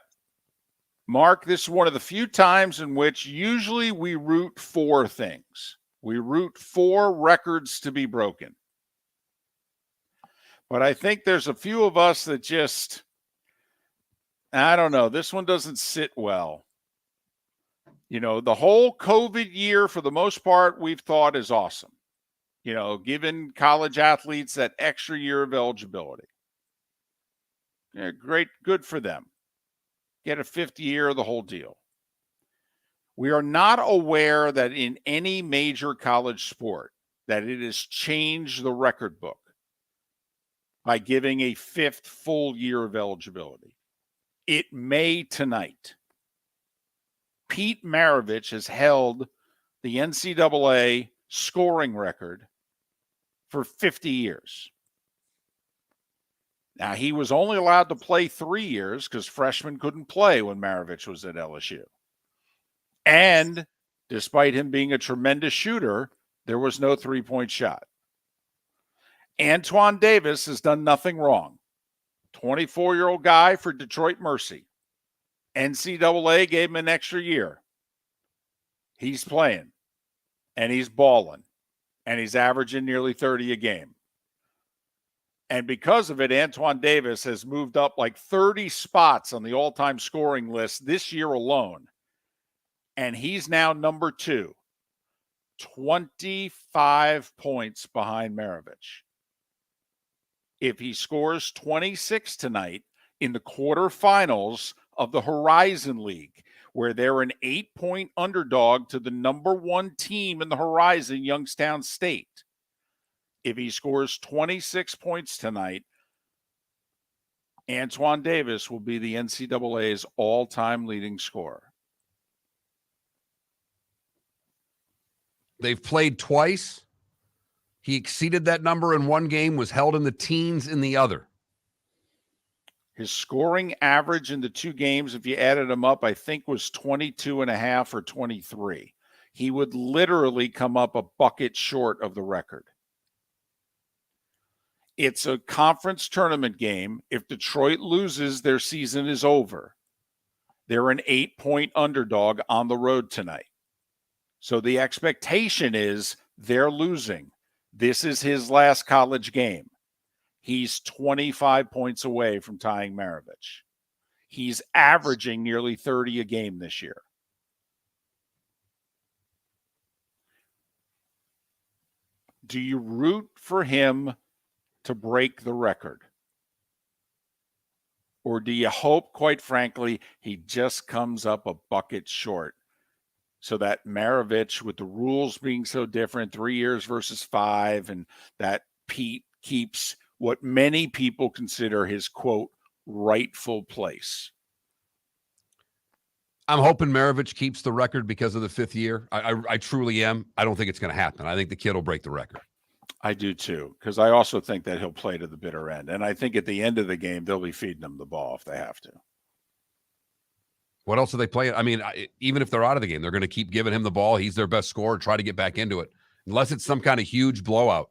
Mark, this is one of the few times in which usually we root for things. We root for records to be broken. But I think there's a few of us that just, I don't know, this one doesn't sit well. The whole COVID year, for the most part, we've thought is awesome. Giving college athletes that extra year of eligibility. Yeah, great, good for them. Get a 5th year, the whole deal. We are not aware that in any major college sport that it has changed the record book by giving a 5th full year of eligibility. It may tonight. Pete Maravich has held the NCAA scoring record for 50 years. Now, he was only allowed to play 3 years because freshmen couldn't play when Maravich was at LSU. And despite him being a tremendous shooter, there was no three-point shot. Antoine Davis has done nothing wrong. 24-year-old guy for Detroit Mercy. NCAA gave him an extra year. He's playing, and he's balling, and he's averaging nearly 30 a game. And because of it, Antoine Davis has moved up like 30 spots on the all-time scoring list this year alone. And he's now number 2, 25 points behind Maravich. If he scores 26 tonight in the quarterfinals of the Horizon League, where they're an 8-point underdog to the number 1 team in the Horizon, Youngstown State, if he scores 26 points tonight, Antoine Davis will be the NCAA's all-time leading scorer. They've played twice. He exceeded that number in one game, was held in the teens in the other. His scoring average in the 2 games, if you added them up, I think was 22.5 or 23. He would literally come up a bucket short of the record. It's a conference tournament game. If Detroit loses, their season is over. They're an 8-point underdog on the road tonight. So the expectation is they're losing. This is his last college game. He's 25 points away from tying Maravich. He's averaging nearly 30 a game this year. Do you root for him to break the record? Or do you hope, quite frankly, he just comes up a bucket short so that Maravich, with the rules being so different, 3 years versus 5, and that Pete keeps what many people consider his, quote, rightful place? I'm hoping Maravich keeps the record because of the 5th year. I truly am. I don't think it's going to happen. I think the kid will break the record. I do too, because I also think that he'll play to the bitter end. And I think at the end of the game, they'll be feeding him the ball if they have to. What else are they playing? I mean, even if they're out of the game, they're going to keep giving him the ball. He's their best scorer. Try to get back into it, unless it's some kind of huge blowout.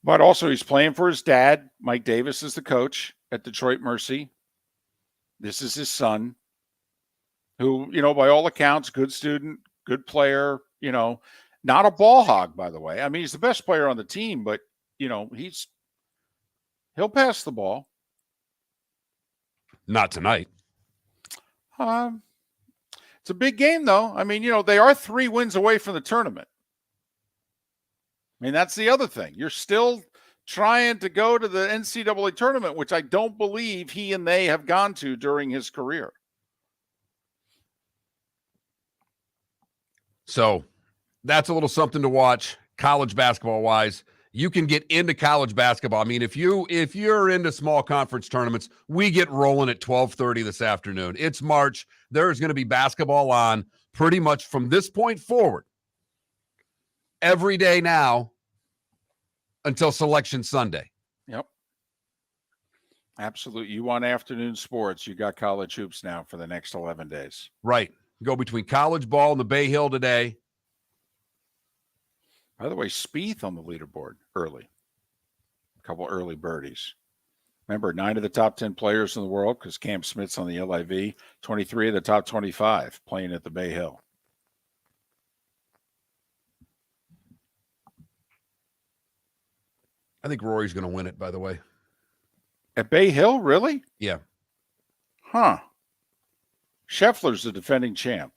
But also, he's playing for his dad. Mike Davis is the coach at Detroit Mercy. This is his son, who, by all accounts, good student, good player, not a ball hog, by the way. I mean, he's the best player on the team, but, he'll pass the ball. Not tonight. It's a big game, though. I mean, they are 3 wins away from the tournament. I mean, that's the other thing. You're still trying to go to the NCAA tournament, which I don't believe he and they have gone to during his career. So that's a little something to watch college basketball wise. You can get into college basketball. I mean, if you're into small conference tournaments, we get rolling at 12:30 this afternoon. It's March. There's going to be basketball on pretty much from this point forward every day now until Selection Sunday. Yep. Absolutely. You want afternoon sports, you got college hoops now for the next 11 days. Right. Go between college ball and the Bay Hill today. By the way, Spieth on the leaderboard early. A couple early birdies. Remember, 9 of the top 10 players in the world, because Cam Smith's on the LIV, 23 of the top 25 playing at the Bay Hill. I think Rory's going to win it, by the way. At Bay Hill, really? Yeah. Huh. Scheffler's the defending champ.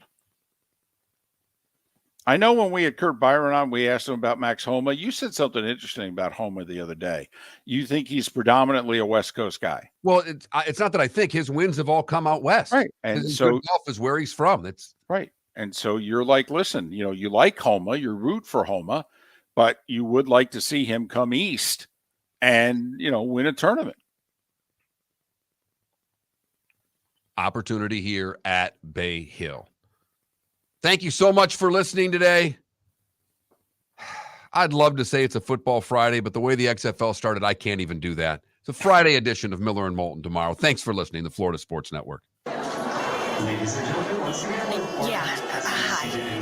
I know when we had Curt Byrum on, we asked him about Max Homa. You said something interesting about Homa the other day. You think he's predominantly a West Coast guy. Well, it's not that I think. His wins have all come out west. Right. And so golf is where he's from. It's right. And so you're like, listen, you like Homa, you root for Homa, but you would like to see him come east and, win a tournament. Opportunity here at Bay Hill. Thank you so much for listening today. I'd love to say it's a football Friday, but the way the XFL started, I can't even do that. It's a Friday edition of Miller and Moulton tomorrow. Thanks for listening to Florida Sports Network. Ladies and gentlemen, once again. Yeah. Hi.